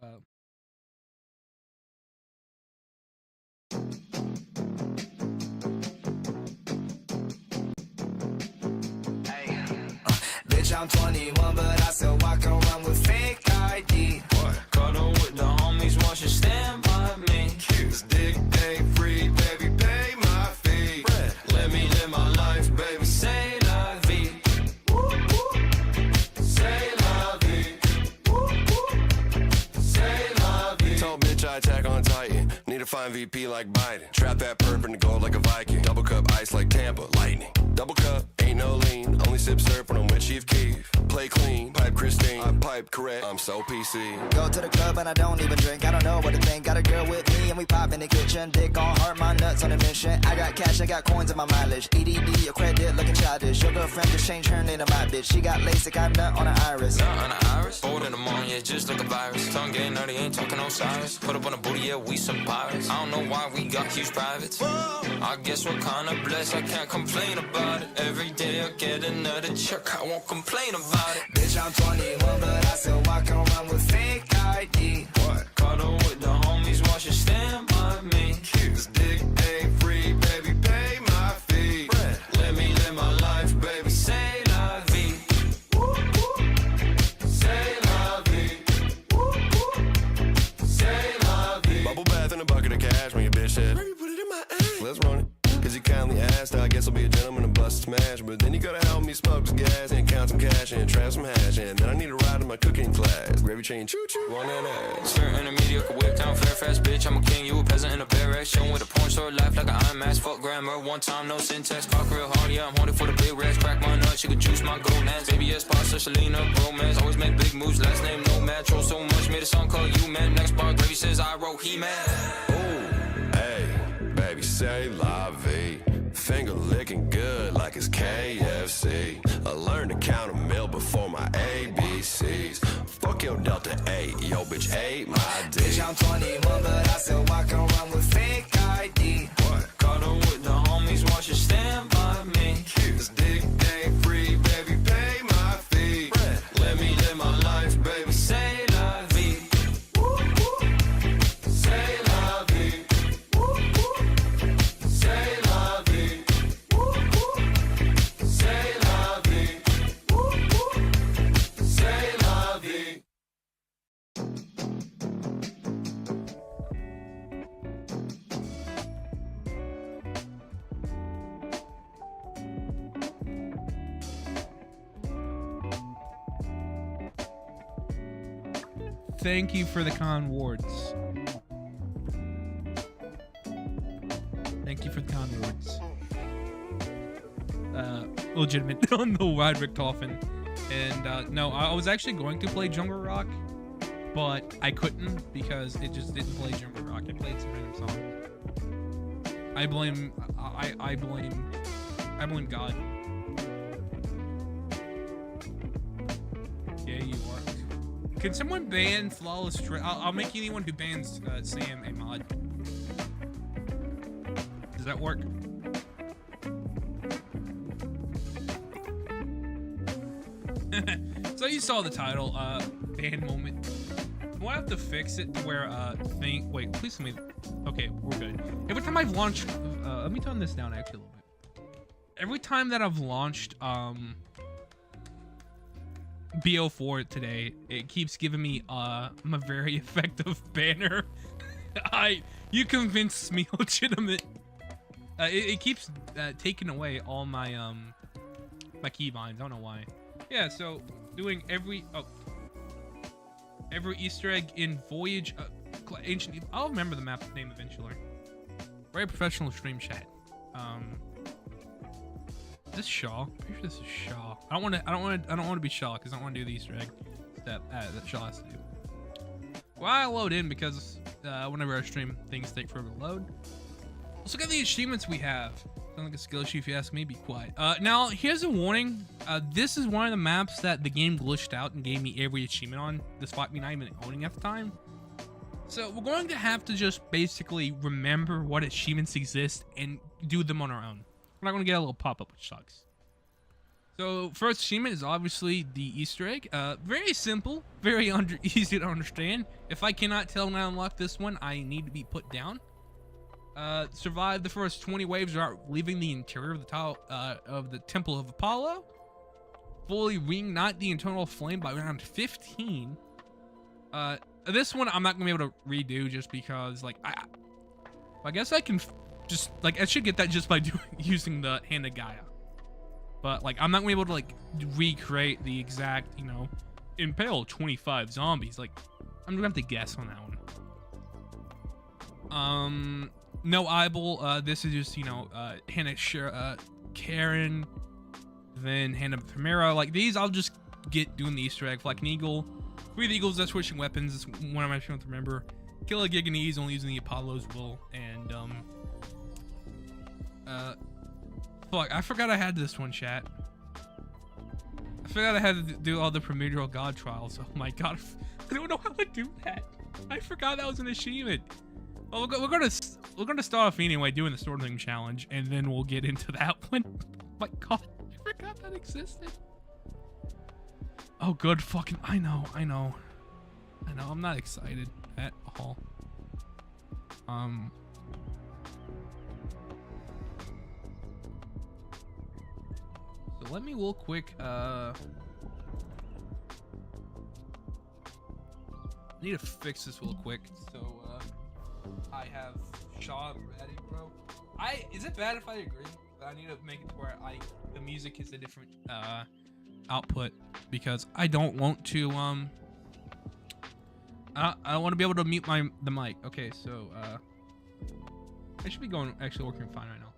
Uh, Bitch, I'm 21, but I still walk around with fake ID. What? Cuddle with the homies, want you stand by me. This dick ain't free, baby, pay my fee. Let me live my life, baby. Say la vie. Say la vie. Say la vie. Told bitch I attack on Titan. Need to find VP like Biden. Trap that perp in the gold like a Viking. Double cup ice like Tampa, lightning. Double cup, ain't no lean. Only sip syrup when I'm with Chief Keef. Play clean, pipe Christine. I pipe correct, I'm so PC. Go to the club and I don't even drink. I don't know what to think. Got a girl with me and we pop in the kitchen. Dick on hard, my nuts on a mission. I got cash, I got coins in my mileage. EDD, your credit looking childish. Your girlfriend just changed her name to my bitch. She got LASIK, I nut on her iris. Nut on the iris. Bold in the morning, yeah, just like a virus. Tongue getting nutty, ain't talking no sirens. Put up on the booty, yeah, we some pirates. I don't know why we got huge privates. I guess we're kinda blessed, I can't complain about it. Every day I get another check, I won't complain about it. Bitch, I'm 21, but I still walk around with fake ID. What? Cuddle with the homies, want you stand by me. This dick ain't free, baby, pay my fee. Let me live my life, baby. Say la vie. Say la vie. Say la vie. Bubble bath in a bucket of cash when your bitch said, "Baby, put it in my ass." Let's run it. Cause you kindly asked, I guess I'll be a gentleman and bust a smash. But then you gotta help me smoke some gas and count some cash and trap some hash. And then I need a ride in my cooking class. Gravy chain choo-choo on that ass. Certain a mediocre whip down Fairfax, bitch. I'm a king, you a peasant in a barracks. Chillin' with a porn star life like an Iron Max. Fuck grammar, one time, no syntax. Cock real hard, yeah, I'm horny for the big racks. Crack my nuts, you could juice my gonads. Baby, yes, pasta, Selena, romance. Always make big moves, last name no match. Troll so much, made a song called You Man. Next bar, Gravy says I wrote He Man. Ooh, hey, baby, say la vie. Finger licking good like it's KFC. I learned to count a meal before my ABCs. Fuck your Delta 8, yo bitch ate my D. Bitch, I'm 21, but I still walk around with fake ID. What? Cuddle with the homies, want you stand by me. This dick ain't free, baby, pay my fee. Let me live my life, baby. Say la vie. Say la vie. Say la vie. Say la vie. Say la vie. Thank you for the con wards. Thank you for the con wards. Legitimate on the wide Richtofen. And no, I was actually going to play Jungle Rock, but I couldn't because it just didn't play Jungle Rock. I played some random song. I blame God. Yeah, you are. Can someone ban Flawless Drift? I'll make anyone who bans Sam a mod. Does that work? So you saw the title, ban moment. We'll have to fix it to where, wait, please tell me. Okay, we're good. Every time I've launched, let me tone this down actually a little bit. Every time that I've launched, BO4 today, it keeps giving me a very effective banner. You convinced me, legitimate. It keeps taking away all my my keybinds. I don't know why. Yeah, so doing every Easter egg in Voyage, Ancient. I'll remember the map name eventually. Very professional stream chat. Is this Shaw? I'm pretty sure this is Shaw. I don't want to be Shaw because I don't want to do the Easter egg step that Shaw has to do. Well, I load in because whenever I stream, things take forever to load. Let's look at the achievements we have. Sound like a skill issue if you ask me. Be quiet. Now, here's a warning. This is one of the maps that the game glitched out and gave me every achievement on, despite me not even owning at the time. So we're going to have to just basically remember what achievements exist and do them on our own. We're not going to get a little pop-up, which sucks. So first achievement is obviously the Easter egg. Very simple, very easy to understand. If I cannot tell when I unlock this one, I need to be put down. Survive the first 20 waves without leaving the interior of the Temple of Apollo. Fully reignite the internal flame by round 15. This one I'm not gonna be able to redo just because, like, I guess I can just, like, I should get that just by using the Hand of Gaia. But, like, I'm not gonna be able to, like, recreate the exact, you know, impale 25 zombies. Like, I'm gonna have to guess on that one. No eyeball. This is just, you know, Hand of Karen, then Hand of Primera. Like, these I'll just get doing the Easter egg. Like an eagle. Free the eagles that's switching weapons. It's one of my favorite to remember. Kill a Giganese only using the Apollo's will. And, fuck, I forgot I had this one, chat. I forgot I had to do all the Primordial God trials. Oh my god, I don't know how to do that. I forgot that was an achievement. Well, we're gonna start off anyway doing the Sword Thing challenge, and then we'll get into that one. Oh my god, I forgot that existed. Oh, good fucking, I know. I'm not excited at all. So let me real quick, need to fix this real quick. So, I have Shaw ready, bro. Is it bad if I agree? I need to make it to where the music is a different, output, because I don't want to, I want to be able to mute the mic. Okay, so, I should be actually working fine right now.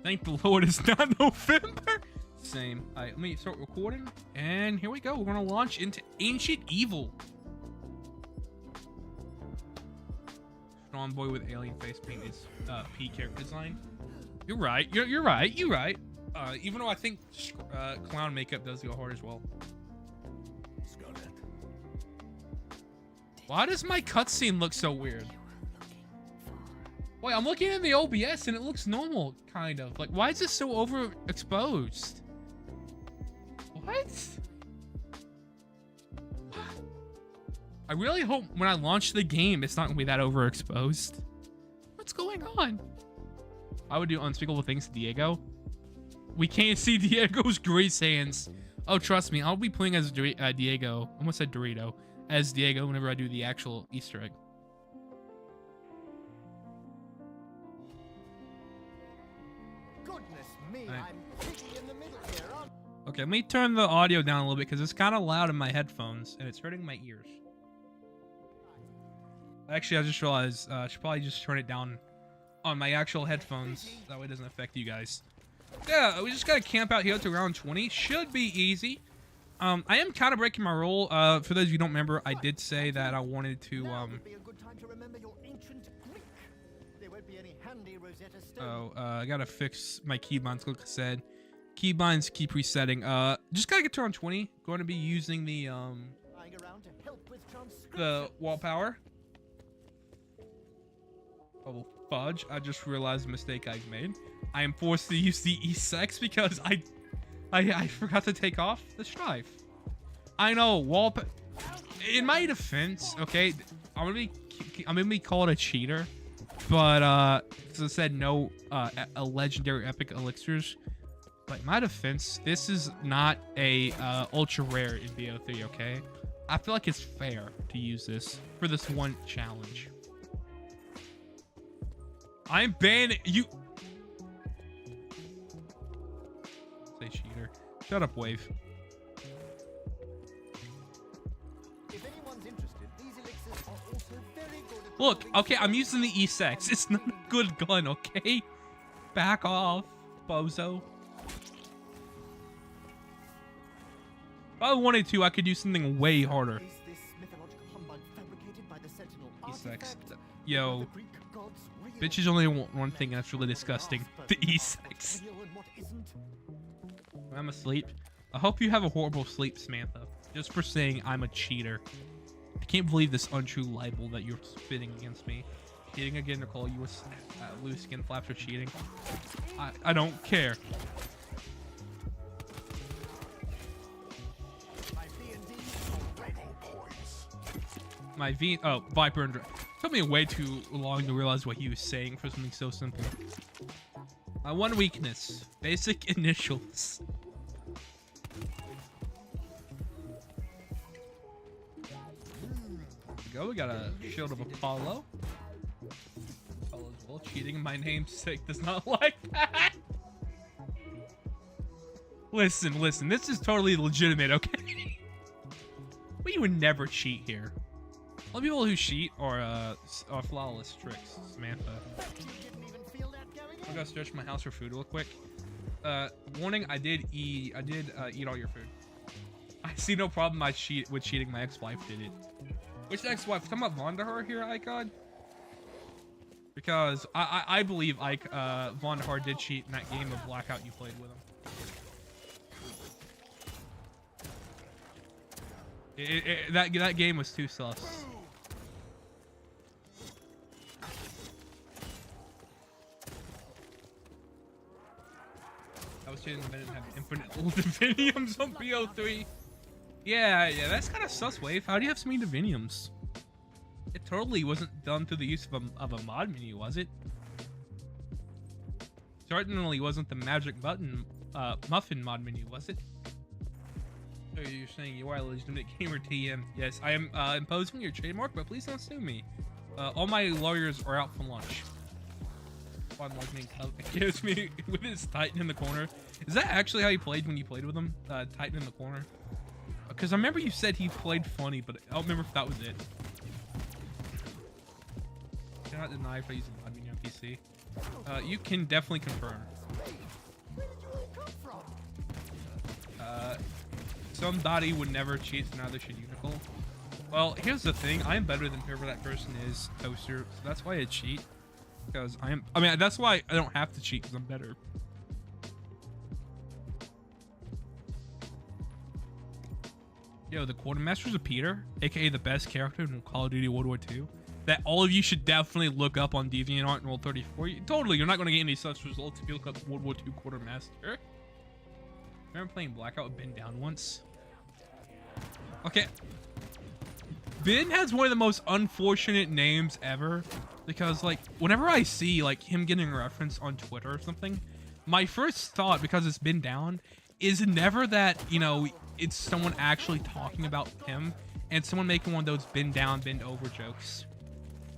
Thank the Lord it's not November. Same. All right, let me start recording, and here we go. We're gonna launch into Ancient Evil. Strong boy with alien face paint is P character design. You're right. You're right. Even though I think clown makeup does go hard as well. Why does my cutscene look so weird? Wait, I'm looking in the OBS and it looks normal, kind of. Like, why is this so overexposed? What? I really hope when I launch the game, it's not gonna be that overexposed. What's going on? I would do unspeakable things to Diego. We can't see Diego's grease hands. Oh, trust me, I'll be playing as Diego. I almost said Dorito. As Diego whenever I do the actual Easter egg. Goodness me, Right. I'm pretty in the middle here, aren't Okay, let me turn the audio down a little bit because it's kind of loud in my headphones and it's hurting my ears. Actually, I just realized I should probably just turn it down on my actual headphones. That way it doesn't affect you guys. Yeah, we just gotta camp out here to round 20. Should be easy. I am kind of breaking my rule. For those of you who don't remember, I did say that I wanted to, Now would be a good time to remember your ancient Greek. There won't be any handy Rosetta Stone. I gotta fix my keybinds, like I said. Keybinds keep resetting. Just gotta get to round 20. Going to be using the, Lying around to help with transcription. the wall power. Oh, fudge. I just realized the mistake I've made. I am forced to use the E6 because I forgot to take off the strife. I know, in my defense, okay, I'm gonna be called a cheater, but as I said, no a legendary epic elixirs. But in my defense, this is not a ultra rare in BO3, okay? I feel like it's fair to use this for this one challenge. I'm banning you. Say cheater. Shut up, Wave. If anyone's interested, these elixirs are also very good at Look, building okay, I'm using the E6. It's not a good gun, okay? Back off, bozo. If I wanted to, I could do something way harder. Is this mythological humbug fabricated by the Sentinel E6. artifact? Yo, The Greek gods real? bitches only want one thing, and that's really disgusting. The What E6. real and what isn't? When I'm asleep. I hope you have a horrible sleep, Samantha. Just for saying I'm a cheater. I can't believe this untrue libel that you're spitting against me. Cheating again, Nicole. You was loose skin flaps for cheating. I don't care. my Viper and Dragon. Took me way too long to realize what he was saying for something so simple. My one weakness, basic initials. Go, we got a Shield of Apollo. Apollo's well, cheating my namesake does not like that. Listen, this is totally legitimate, okay? We would never cheat here. All the people who cheat are flawless tricks, Samantha. I'll go search my house for food real quick. Warning, I did eat all your food. I see no problem with cheating. My ex-wife did it. Which ex-wife? Talking about Vonderhaar here, Icon? Because I believe Vonderhaar did cheat in that game of Blackout you played with him. That game was too sus. I was saying I didn't have infinite diviniums on BO3. Yeah, that's kind of sus, Wave. How do you have so many diviniums? It totally wasn't done through the use of a mod menu, was it? Certainly wasn't the magic button muffin mod menu, was it? So you're saying you are a legitimate gamer TM. Yes, I am imposing your trademark, but please don't sue me. All my lawyers are out for lunch. Gives me with his Titan in the corner. Is that actually how you played when you played with him? Titan in the corner? Because I remember you said he played funny, but I don't remember if that was it. Cannot deny if I use a mod menu on PC. You can definitely confirm. Somebody would never cheat, so neither should you, Nicole. Well, here's the thing. I am better than whoever that person is, Toaster. So that's why I cheat. Because I mean, that's why I don't have to cheat, because I'm better. Yo, the Quartermaster's of Peter, aka the best character in Call of Duty World War II. That all of you should definitely look up on DeviantArt and Roll34. Totally, you're not going to get any such results if you look up World War II Quartermaster. Remember playing Blackout with Ben down once? Okay. Ben has one of the most unfortunate names ever. Because, like, whenever I see, like, him getting a reference on Twitter or something, my first thought, because it's been down, is never that, you know, it's someone actually talking about him and someone making one of those bend down, bend over jokes.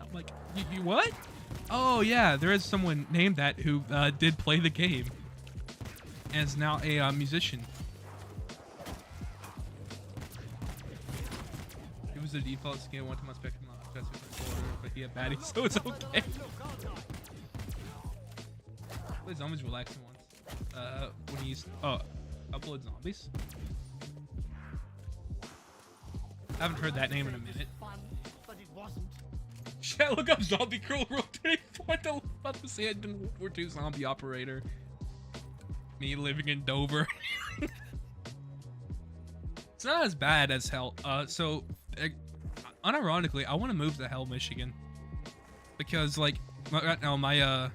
I'm like, you what? Oh, yeah, there is someone named that who did play the game and is now a musician. It was the default skin one time I spectrum. But he had baddie, so it's okay. Play zombies relaxing once. When he's upload zombies. I haven't heard that name in a minute. Chat, look up Zombie Girl rotating point. I'm about to say it in World War II zombie operator. Me living in Dover. It's not as bad as hell. So unironically, I want to move to Hell, Michigan, because like right now my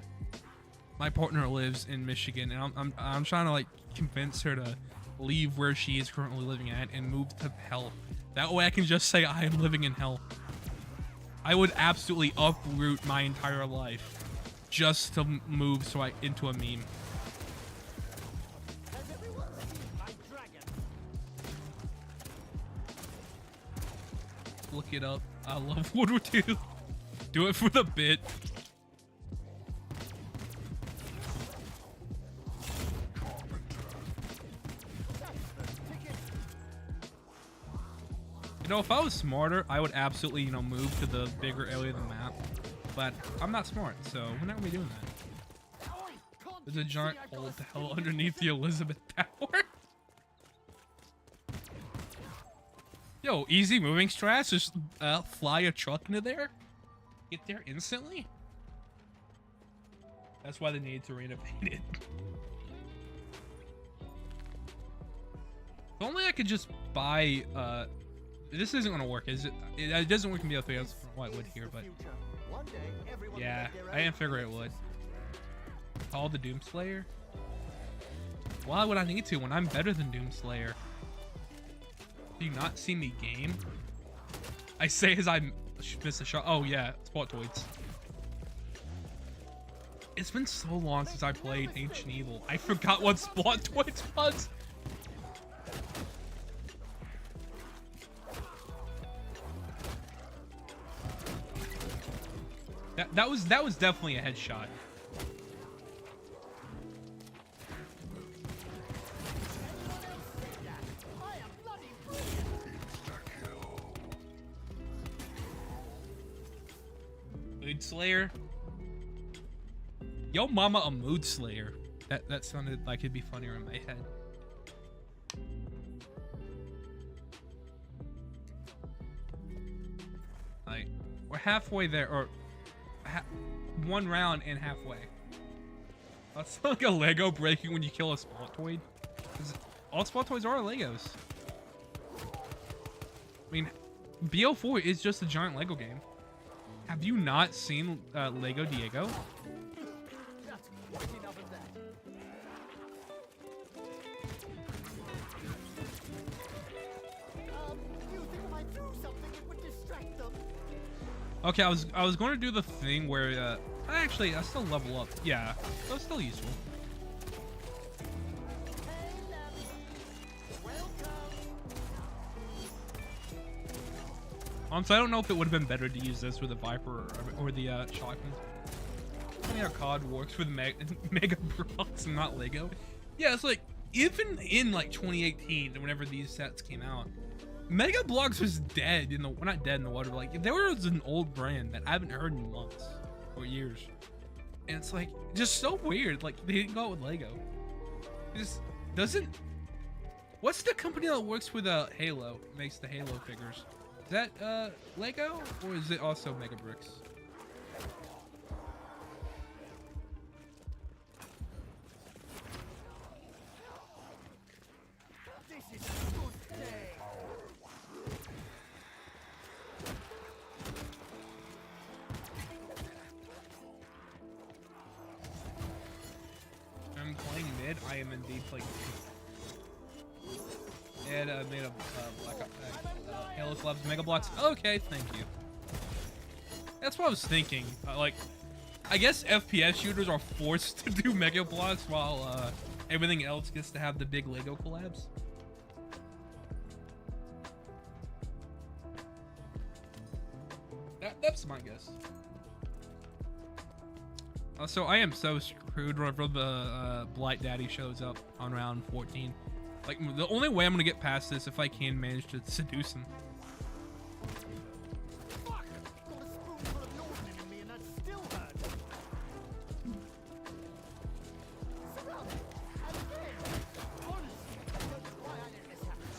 partner lives in Michigan, and I'm trying to like convince her to leave where she is currently living at and move to Hell. That way I can just say I am living in Hell. I would absolutely uproot my entire life just to move into a meme. Look it up. I love World War II. Do it for the bit. You know, if I was smarter, I would absolutely, you know, move to the bigger area of the map. But I'm not smart, so we're not gonna be doing that. There's a giant hole to hell underneath the Elizabeth Tower. Yo, easy moving strats. Just fly a truck into there. Get there instantly. That's why they need to renovate it. If only I could just buy. This isn't gonna work, is it? It doesn't work in BO3. That's why it would here, but yeah, I didn't figure it would. Call the Doomslayer. Why would I need to when I'm better than Doomslayer? Do you not see me game? I say as I miss a shot. Oh yeah, Spottoids. It's been so long since I played Ancient Evil. I forgot what Spottoids was. That was definitely a headshot. Mood Slayer. Yo mama a Mood Slayer. That sounded like it'd be funnier in my head. Like, we're halfway there, or one round and halfway. That's like a Lego breaking when you kill a Spottoid. All Spottoids are Legos. I mean, BO4 is just a giant Lego game. Have you not seen Lego Diego? That's quite enough of that. You think if I threw something, it would distract them? Okay, I was going to do the thing where actually I still level up. Yeah, so it's still useful. So I don't know if it would have been better to use this with the Viper or the shotgun. Funny how COD works with Mega Bloks and not Lego. Yeah, it's like even in like 2018, whenever these sets came out, Mega Bloks was dead in the not dead in the water. But like there was an old brand that I haven't heard in months or years, and it's like just so weird. Like they didn't go out with Lego. It just doesn't. What's the company that works with Halo? Makes the Halo figures. Is that Lego or is it also Mega Bricks? This is a good day. I'm playing mid. I am indeed playing mid. And made a Halo Clubs Mega Bloks. Okay, thank you. That's what I was thinking. Like, I guess FPS shooters are forced to do Mega Bloks while everything else gets to have the big Lego collabs. That's my guess. So I am so screwed whenever the Blight Daddy shows up on round 14. Like, the only way I'm gonna get past this if I can manage to seduce him. Fuck! Got a spoonful of laudanum in me and that still hurts. Surrounded. And again. Honestly, I don't know why I let this happen.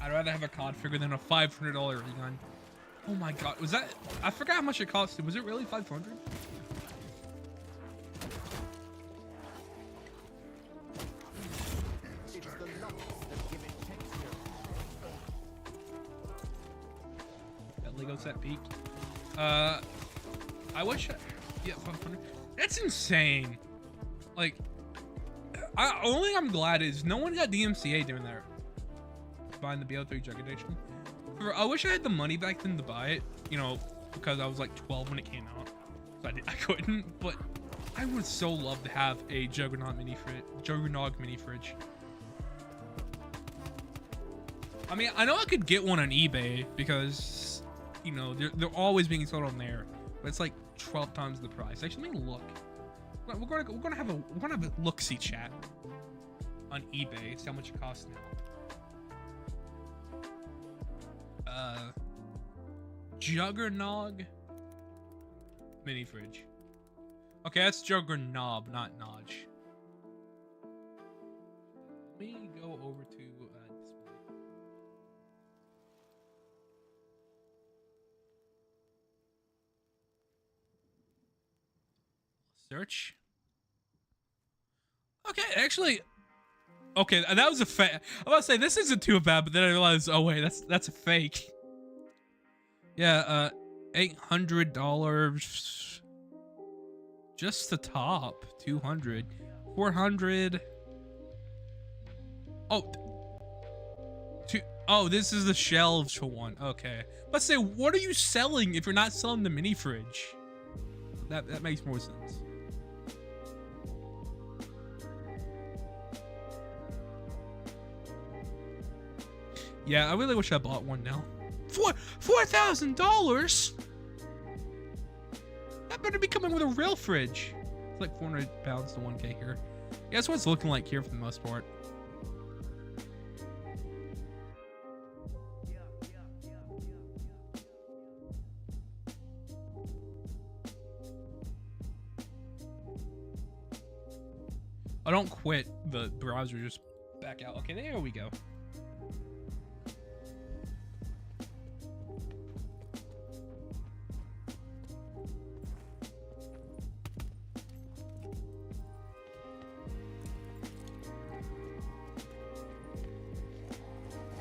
I'd rather have a COD figure than a $500 ray gun. Oh my god, was that? I forgot how much it costed. Was it really 500? It's the lumps that give it texture. That Lego set peak. I wish. Yeah, 500. That's insane. Like, only thing I'm glad is no one got DMCA doing that. Buying the BO3 Jug Edition. I wish I had the money back then to buy it, you know, because I was like 12 when it came out. So I couldn't, but I would so love to have a Juggernaut mini fridge. I mean, I know I could get one on eBay because, you know, they're always being sold on there, but it's like 12 times the price. Actually, let me look. We're gonna have a look-see chat on eBay. See how much it costs now. Juggernog mini fridge. Okay, that's Juggernob, not Nodge. Let me go over to display. Search. Okay, actually. Okay, that was a fake. I'm about to say this isn't too bad, but then I realized, oh wait, that's a fake. Yeah, $800. Just the top. 200. 400. Oh, Oh, this is the shelves for one. Okay. Let's say, what are you selling if you're not selling the mini fridge? That makes more sense. Yeah, I really wish I bought one now. $4,000? That better be coming with a real fridge. It's like 400 pounds to 1K here. Yeah, that's what it's looking like here for the most part. I don't quit the browser, just back out. Okay, there we go.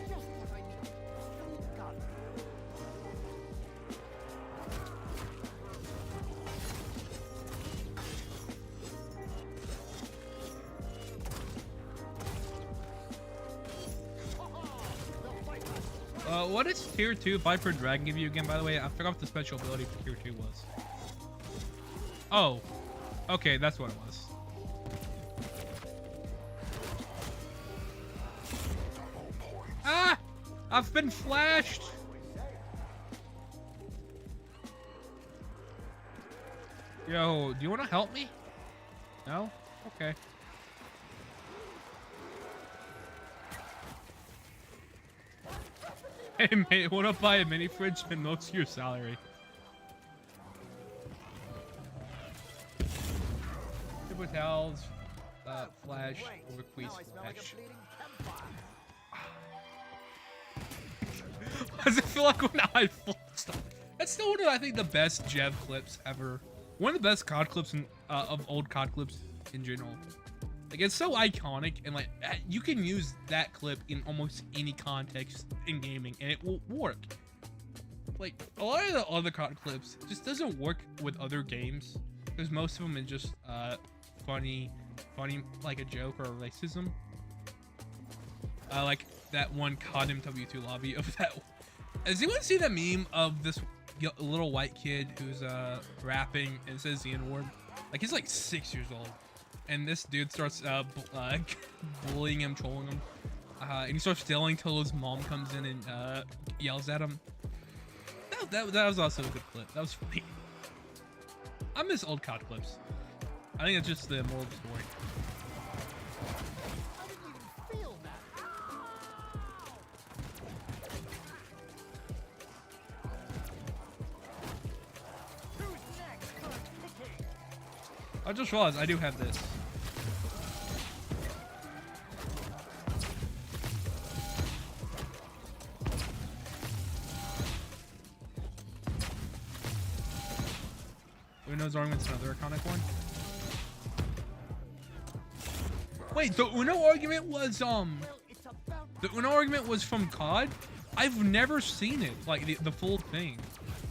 Just what I need. Full gun. What does tier 2 Viper Dragon give you again, by the way? I forgot what the special ability for tier 2 was. Oh. Okay, that's what it was. Ah! I've been flashed! Yo, do you want to help me? No? Okay. Hey mate, wanna buy a mini fridge? Spend most of your salary. Paper towels, flash, overqueeze, flash. Why does it feel like when I stuff? That's still one of, I think, the best Jev clips ever. One of the best COD clips of old COD clips in general. Like, it's so iconic, and like you can use that clip in almost any context in gaming, and it will work. Like, a lot of the other COD clips just doesn't work with other games because most of them is just funny, like a joke or a racism. Like that one COD MW2 lobby of that. Has anyone seen that meme of this little white kid who's rapping and says the N-word? Like, he's like 6 years old. And this dude starts bullying him, trolling him. And he starts stealing till his mom comes in and yells at him. That was also a good clip. That was funny. I miss old COD clips. I think it's just the moral of the story. I didn't even feel that. Who's next? Picking. I just realized I do have this. Uno's argument's another iconic one. Wait, the Uno argument was Well, it's about the Uno argument was from COD? I've never seen it, like the full thing.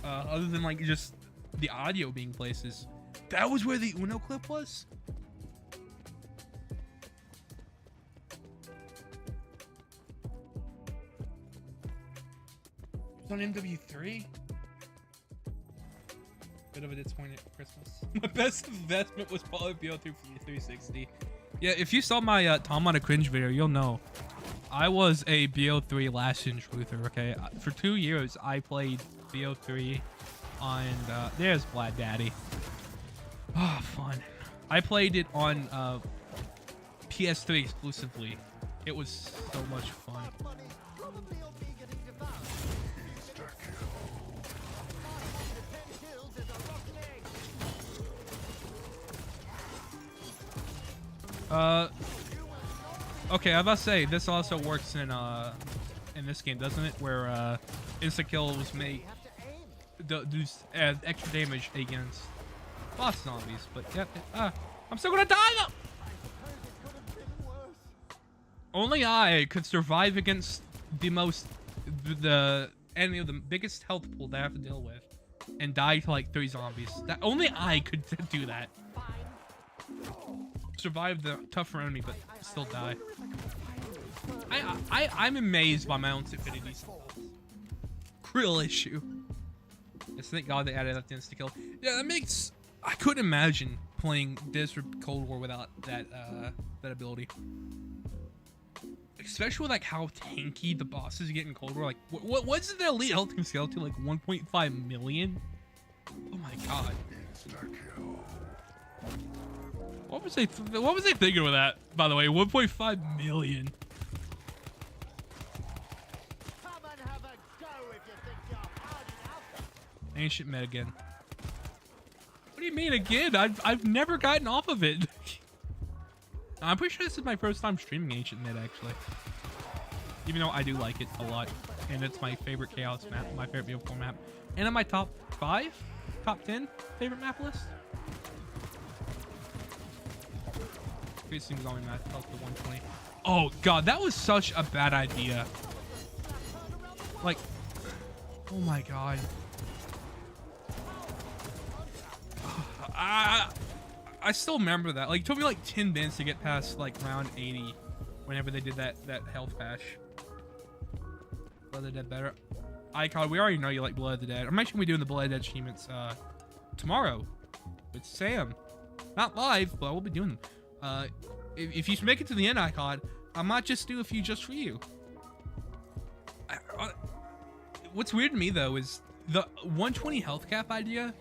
Other than like just the audio being places. That was where the Uno clip was? It was on MW3? Bit of a disappointment at Christmas. My best investment was probably BO3 for 360. Yeah, if you saw my Tom on a Cringe video, you'll know. I was a BO3 last gen truther, okay? For 2 years, I played BO3 on, there's Vlad Daddy. Oh, fun. I played it on PS3 exclusively. It was so much fun. money. Probably you'll be getting devoured. 10 kills is a rotten egg. Okay, I was about to say, this also works in this game, doesn't it? Where insta-kills make do extra damage against boss zombies. But yeah, I'm still gonna die though! Only I could survive against the enemy of the biggest health pool that I have to deal with and die to like 3 zombies. That only I could do that. Survive the tougher enemy, but still die. I'm amazed by my own stupidity. Real issue. Yes, thank God they added that to insta-kill. Yeah, that makes... I couldn't imagine playing this or Cold War without that that ability. Especially with like how tanky the bosses get in Cold War. Like, what's the elite health team scale to? Like 1.5 million? Oh my God. What was they thinking with that? By the way, 1.5 million. Come and have a go if you think you're hard enough. Ancient Med again. What do you mean again? I've never gotten off of it. I'm pretty sure this is my first time streaming Ancient Med actually. Even though I do like it a lot, and it's my favorite Chaos map, my favorite BO4 map, and on my top 5, top 10 favorite map list. Increasing going math up to 120. Oh God, that was such a bad idea. Like, oh my God. I still remember that. Like, it took me like 10 minutes to get past like round 80 whenever they did that health patch. Blood of the Dead better. Icon, we already know you like Blood of the Dead. I'm actually gonna be doing the Blood of the Dead achievements tomorrow with Sam. Not live, but we'll be doing them. If you make it to the end, Icon, I might just do a few just for you. What's weird to me though is the 120 health cap idea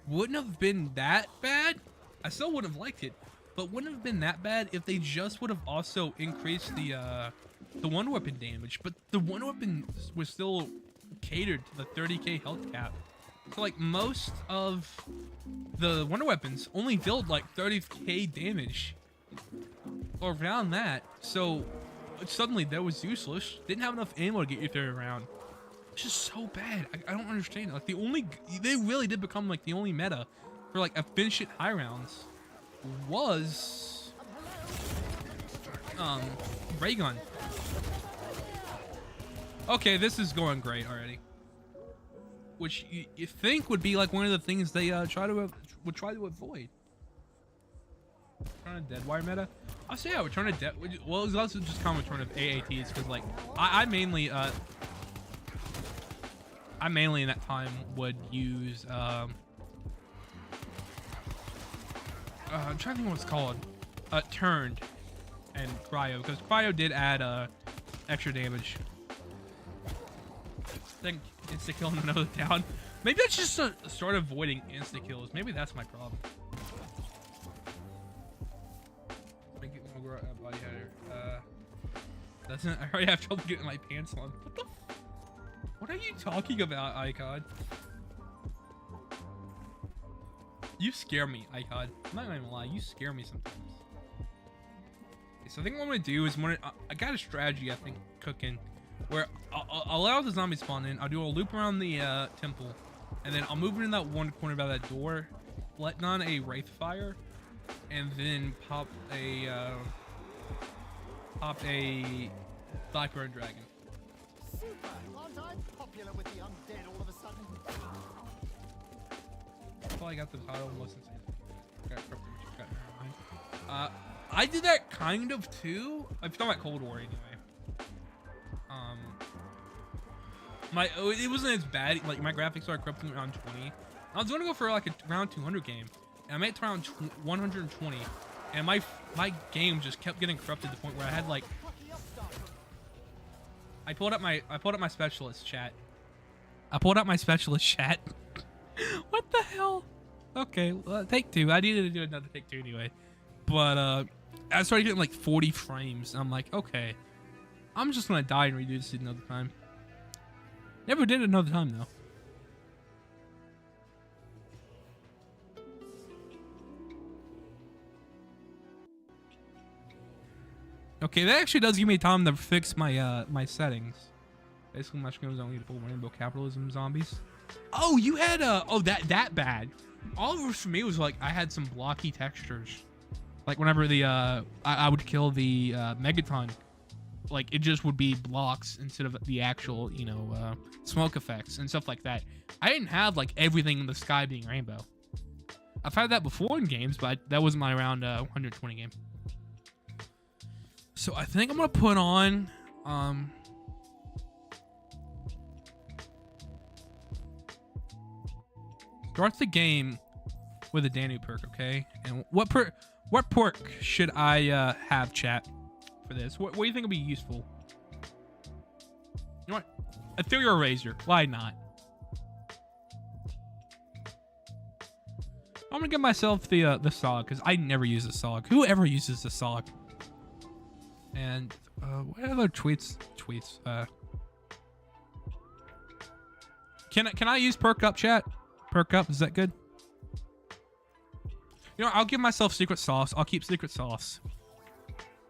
wouldn't have been that bad. I still would have liked it, but wouldn't have been that bad if they just would have also increased the wonder weapon damage. But the wonder weapon was still catered to the 30k health cap. So like most of the wonder weapons only dealt like 30k damage or around that. So suddenly that was useless. Didn't have enough ammo to get you through around. It's just so bad. I don't understand. Like they really did become like the only meta for like a finish it high rounds was ray gun. Okay, this is going great already. Which you think would be like one of the things they would try to avoid. Return of Deadwire meta. I'll say yeah, Return of Dead. Well, it was also just common return of AATs because like I mainly in that time would use I'm trying to think what it's called. Turned and Cryo, because Cryo did add extra damage. Then insta kill in another down. Maybe that's just start avoiding insta kills. Maybe that's my problem. Make it more body header. Doesn't I already have trouble getting my pants on? What the? What are you talking about, Icon? You scare me, Icon. I'm not gonna lie, you scare me sometimes. Okay, so I think what I'm gonna do is I got a strategy I think cooking where I'll allow the zombie spawn in. I'll do a loop around the temple, and then I'll move it in that one corner by that door, letting on a Wraith Fire, and then pop a Blackburn Dragon. Super! Aren't I popular with the undead all of a sudden? That's all I got the title wasn't I did that kind of too. I'm talking about Cold War anyway. It wasn't as bad. Like my graphics are corrupting around 20. I was gonna go for like a round 200 game, and I made it to around 120, and my game just kept getting corrupted to the point where I had like. I pulled up my specialist chat. What the hell? Okay, well, take two. I needed to do another take two anyway. But I started getting like 40 frames. I'm like, okay, I'm just gonna die and redo this another time. Never did it another time though. Okay, that actually does give me time to fix my my settings. Basically, my screen was only full rainbow capitalism zombies. Oh, you had that bad. All it was for me was like I had some blocky textures. Like whenever the I would kill the Megaton, like it just would be blocks instead of the actual smoke effects and stuff like that. I didn't have like everything in the sky being rainbow. I've had that before in games, but that wasn't my round 120 game. So I think I'm gonna put on start the game with a Danu perk, okay? And what perk should I have, chat, for this? What do you think would be useful? You know what? Ethereal Razor. Why not? I'm gonna give myself the Sog because I never use the Sog. Who ever uses the Sog? And what other tweets? Can I use perk up, chat? Perk up, is that good? You know, I'll give myself secret sauce. I'll keep secret sauce.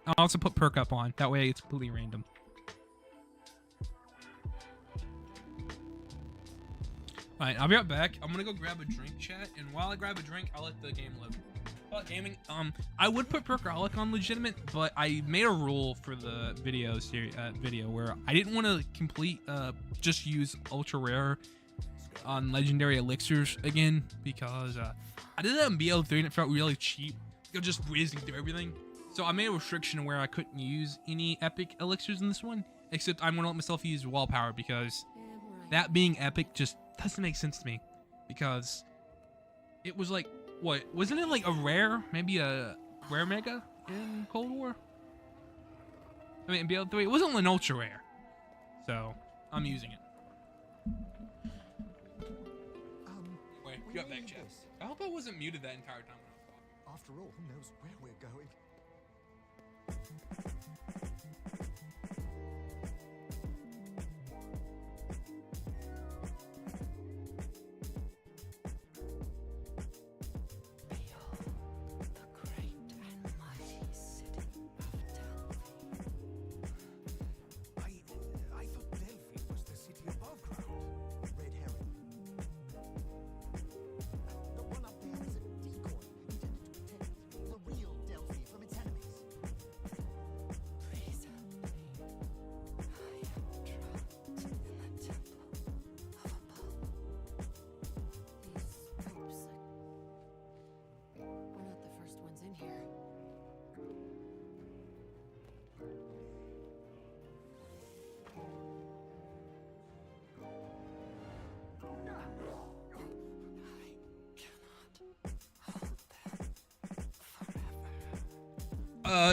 I'll also put perk up on. That way it's completely random. Alright, I'll be right back. I'm gonna go grab a drink, chat, and while I grab a drink, I'll let the game live. About gaming, I would put Perkaholic on legitimate, but I made a rule for the video where I didn't want to just use ultra rare on legendary elixirs again, because I did that in BL3 and it felt really cheap. You're just breezing through everything. So I made a restriction where I couldn't use any epic elixirs in this one, except I'm gonna let myself use wall power because that being epic just doesn't make sense to me, because it was like, what, wasn't it like a rare, maybe a rare mega in Cold War? I mean, in BL3, it wasn't an ultra rare, so I'm using it. Wait, you got back, chat. I hope I wasn't muted that entire time when I was talking. After all, who knows where we're going?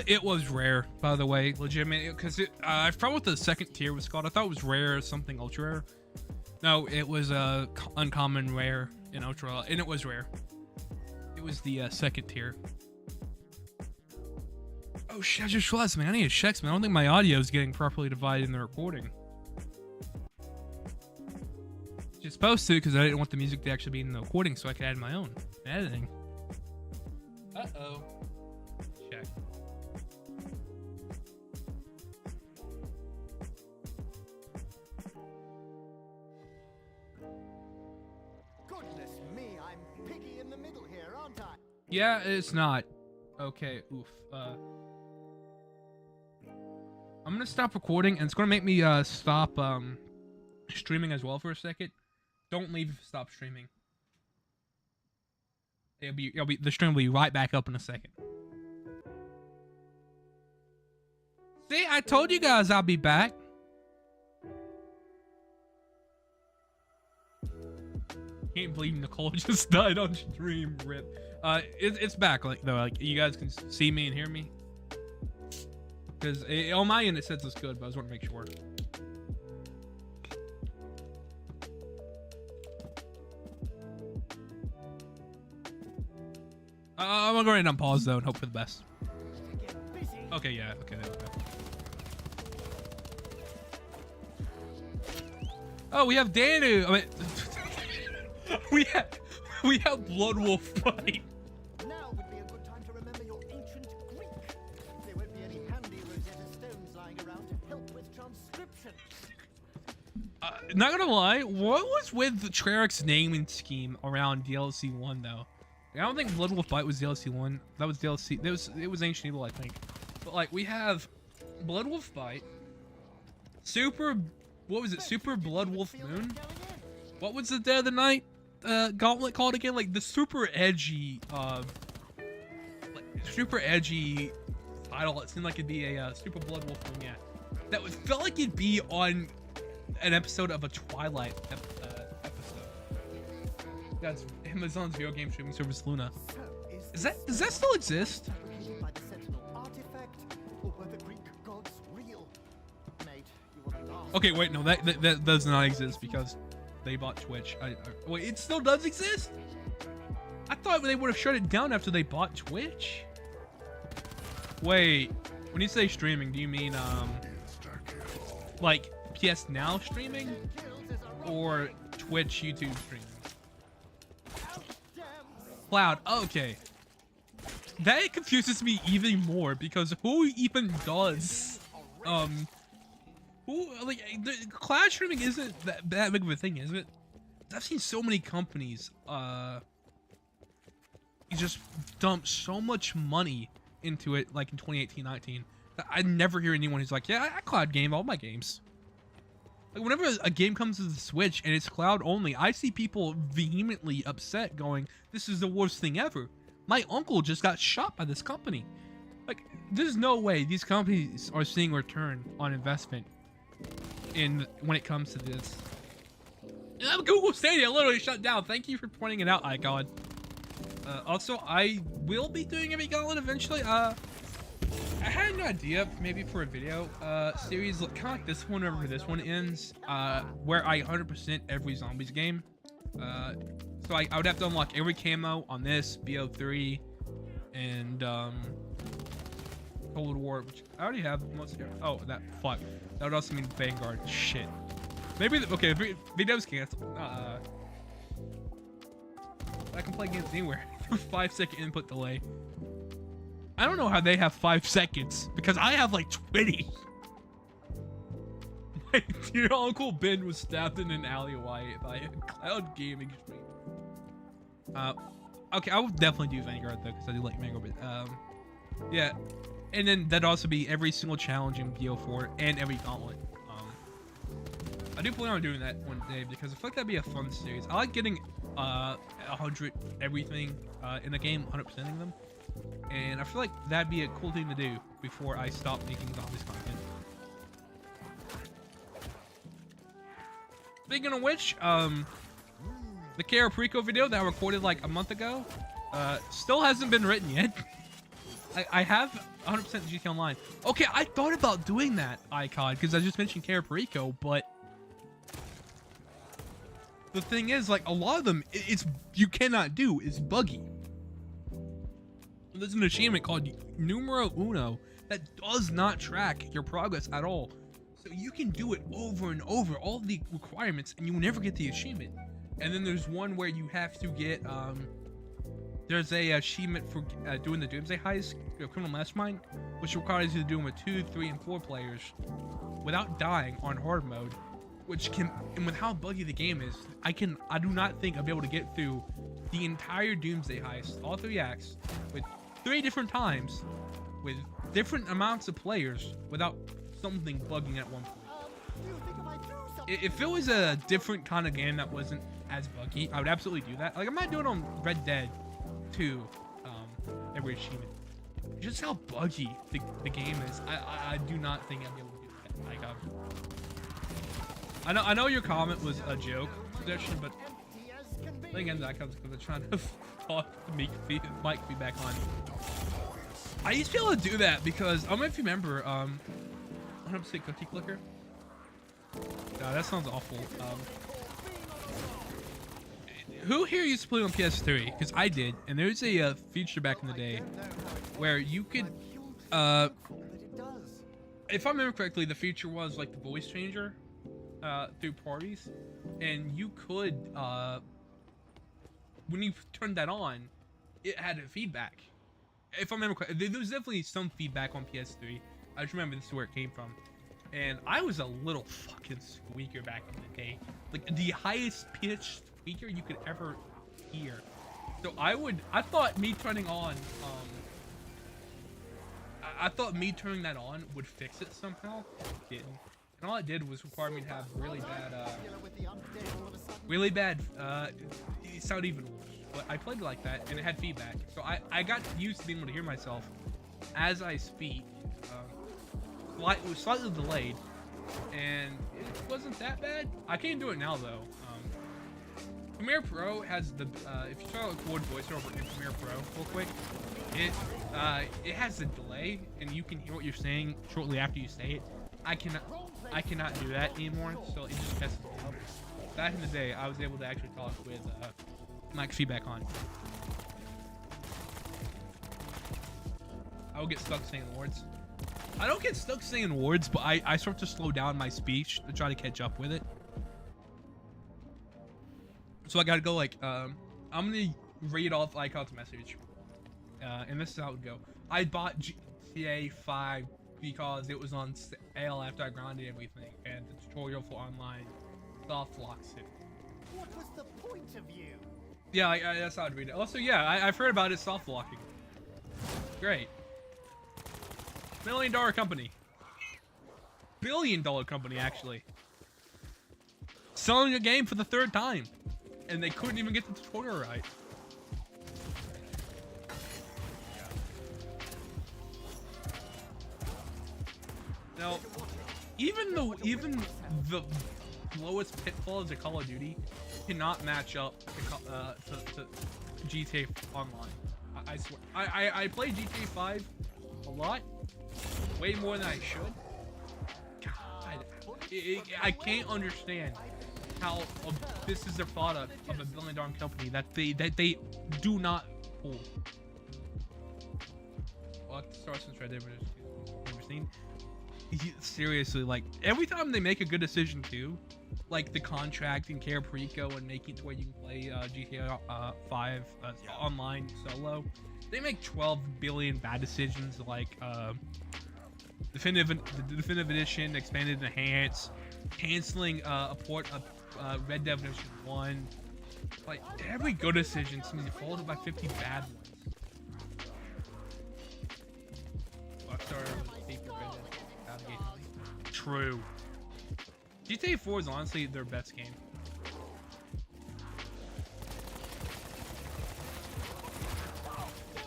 It was rare, by the way, legitimate, because I forgot what the second tier was called. I thought it was rare, something ultra rare. No, it was uncommon, rare, and ultra, and it was rare. It was the second tier. Oh shit! I just realized, man, I need to check, man. I don't think my audio is getting properly divided in the recording. It's supposed to, because I didn't want the music to actually be in the recording, so I could add my own editing. Uh-oh. Check. Goodness me, I'm piggy in the middle here, aren't I? Yeah, it's not. Okay, oof. I'm gonna stop recording, and it's gonna make me stop streaming as well for a second. Don't leave. Stop streaming. The stream will be right back up in a second. See, I told you guys I'll be back. Can't believe Nicole just died on stream. Rip. It's back. Like you guys can see me and hear me. Because on my end it says it's good, but I just want to make sure. I'm gonna go ahead and unpause though and hope for the best. Okay, yeah, okay, there we go. Oh, we have Danu. I mean, we have Blood Wolf fight. Now would be a good time to remember your ancient Greek. There won't be any handy Rosetta Stones lying around to help with transcription. Not gonna lie, what was with Treyarch's naming scheme around DLC 1 though? I don't think Blood Wolf Bite was DLC 1. That was DLC. It was Ancient Evil, I think. But like we have Blood Wolf Bite, what was it? Super Blood Wolf Moon. What was the Dead of the Night gauntlet called again? Like the super edgy title, it seemed like it'd be a Super Blood Wolf vignette. That felt like it'd be on an episode of a Twilight episode. That's Amazon's video game streaming service Luna. So, Does that still exist? fabricated by the Sentinel artifact, or were the Greek gods real? Mate, you wouldn't ask. Okay, wait, no, that does not exist because they bought Twitch. Wait, it still does exist? I thought they would have shut it down after they bought Twitch. Wait, when you say streaming, do you mean like PS Now streaming or Twitch YouTube streaming? Cloud, okay. That confuses me even more because who even does cloud streaming isn't that big of a thing, is it? I've seen so many companies just dump so much money into it, like in 2018-19, that I never hear anyone who's like, yeah, I cloud game all my games. Like whenever a game comes to the Switch and it's cloud only, I see people vehemently upset going, this is the worst thing ever. My uncle just got shot by this company. Like, there's no way these companies are seeing return on investment when it comes to this. Google Stadia literally shut down. Thank you for pointing it out, Icon. Also, I will be doing a Gauntlet eventually. I had an idea maybe for a video series, kind of like this one, whenever this one ends, where I 100% every zombies game. So I would have to unlock every camo on this, BO3, and Cold War, which I already have most of. Oh, that fuck. That would also mean Vanguard. Shit. Maybe okay. Videos canceled. I can play games anywhere. 5-second input delay. I don't know how they have 5 seconds because I have like 20. My dear Uncle Ben was stabbed in an alleyway by a cloud gaming stream. Okay, I would definitely do Vanguard though because I do like Vanguard. But yeah, and then that'd also be every single challenge in BO4 and every gauntlet. I do plan on doing that one day because I feel like that'd be a fun series. I like getting 100 everything in the game, 100%ing them, and I feel like that'd be a cool thing to do before I stop making zombies content. Speaking of which, the Caraprico video that I recorded like a month ago still hasn't been written yet. I have 100% GT Online. Okay, I thought about doing that, Icon, because I just mentioned Caraprico, but the thing is, like, a lot of them, you cannot do. It's buggy. There's an achievement called Numero Uno that does not track your progress at all. So you can do it over and over, all the requirements, and you will never get the achievement. And then there's one where you have to get, there's a achievement for doing the Doomsday Heist, Criminal Mastermind, which requires you to do them with 2, 3, and 4 players without dying on hard mode. Which can, and with how buggy the game is, I do not think I'll be able to get through the entire Doomsday Heist, all 3 acts, with 3 different times, with different amounts of players, without something bugging at one point. If it was a different kind of game that wasn't as buggy, I would absolutely do that. Like, I might do it on Red Dead 2, every achievement. Just how buggy the game is, I do not think I'll be able to do that. Like, I know your comment was a joke suggestion, but again, that comes because I'm trying to talk to make Mike be back on. I used to be able to do that because I don't know if you remember 100% Cookie Clicker. No, that sounds awful. Who here used to play on PS3? Because I did, and there was a feature back in the day where you could, if I remember correctly, the feature was like the voice changer through parties, and you could, when you turned that on, it had a feedback. If I remember correctly, there was definitely some feedback on PS3. I just remember this is where it came from. And I was a little fucking squeaker back in the day. Like, the highest pitched squeaker you could ever hear. So I thought me turning on, I thought me turning that on would fix it somehow. It didn't. And all it did was require me to have really bad, it sounded even worse. But I played it like that, and it had feedback. So I got used to being able to hear myself as I speak. It was slightly delayed, and it wasn't that bad. I can't do it now though. Premiere Pro has the if you try to record voiceover in Premiere Pro real quick, it has a delay, and you can hear what you're saying shortly after you say it. I cannot do that anymore, so it just messes me up. Back in the day, I was able to actually talk with mic feedback on. I would get stuck saying words. I don't get stuck saying words, but I start to slow down my speech to try to catch up with it. So I gotta go like, I'm gonna read off Icon's message. And this is how it would go. I bought GTA 5 because it was on sale after I grinded everything, and the tutorial for online soft locks it. What was the point of you? Yeah, that's how I'd read it. Also, yeah, I've heard about it soft locking. Great. $1 million company. $1 billion company, actually. Selling a game for the 3rd time. And they couldn't even get the tutorial right. Now, even the lowest pitfalls of Call of Duty cannot match up to GTA Online. I swear. I play GTA 5 a lot, way more than I should. God, I can't understand how this is a product of $1 billion company that they do not pull. What starts since Red Dead Redemption? Seriously, like every time they make a good decision too, like the contract in Caprico and making it to where you can play GTA 5 online solo, they make 12 billion bad decisions, like the definitive edition, expanded, enhanced, canceling a port of Red Dead Redemption 1. Like every good decision seems to be followed by 50 bad ones. True. GTA 4 is honestly their best game.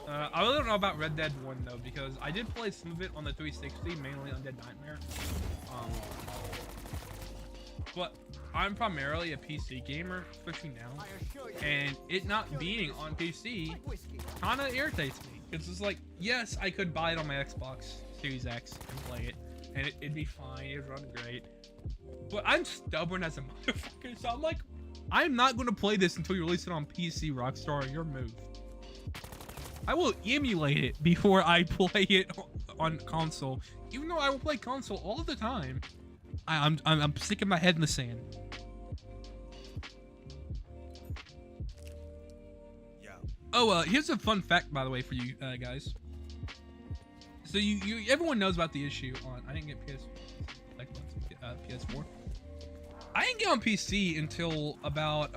I really don't know about Red Dead 1 though, because I did play some of it on the 360, mainly Undead Nightmare. But I'm primarily a PC gamer, especially now, and it not being on PC kind of irritates me. Because it's like, yes, I could buy it on my Xbox Series X and play it, and it'd be fine, it'd run great. But I'm stubborn as a motherfucker, so I'm like, I'm not going to play this until you release it on PC, Rockstar. Your move. I will emulate it before I play it on console, even though I will play console all the time. I'm sticking my head in the sand. Yeah. Oh, here's a fun fact, by the way, for you guys. So everyone knows about the issue on. I didn't get PS4. I didn't get on PC until about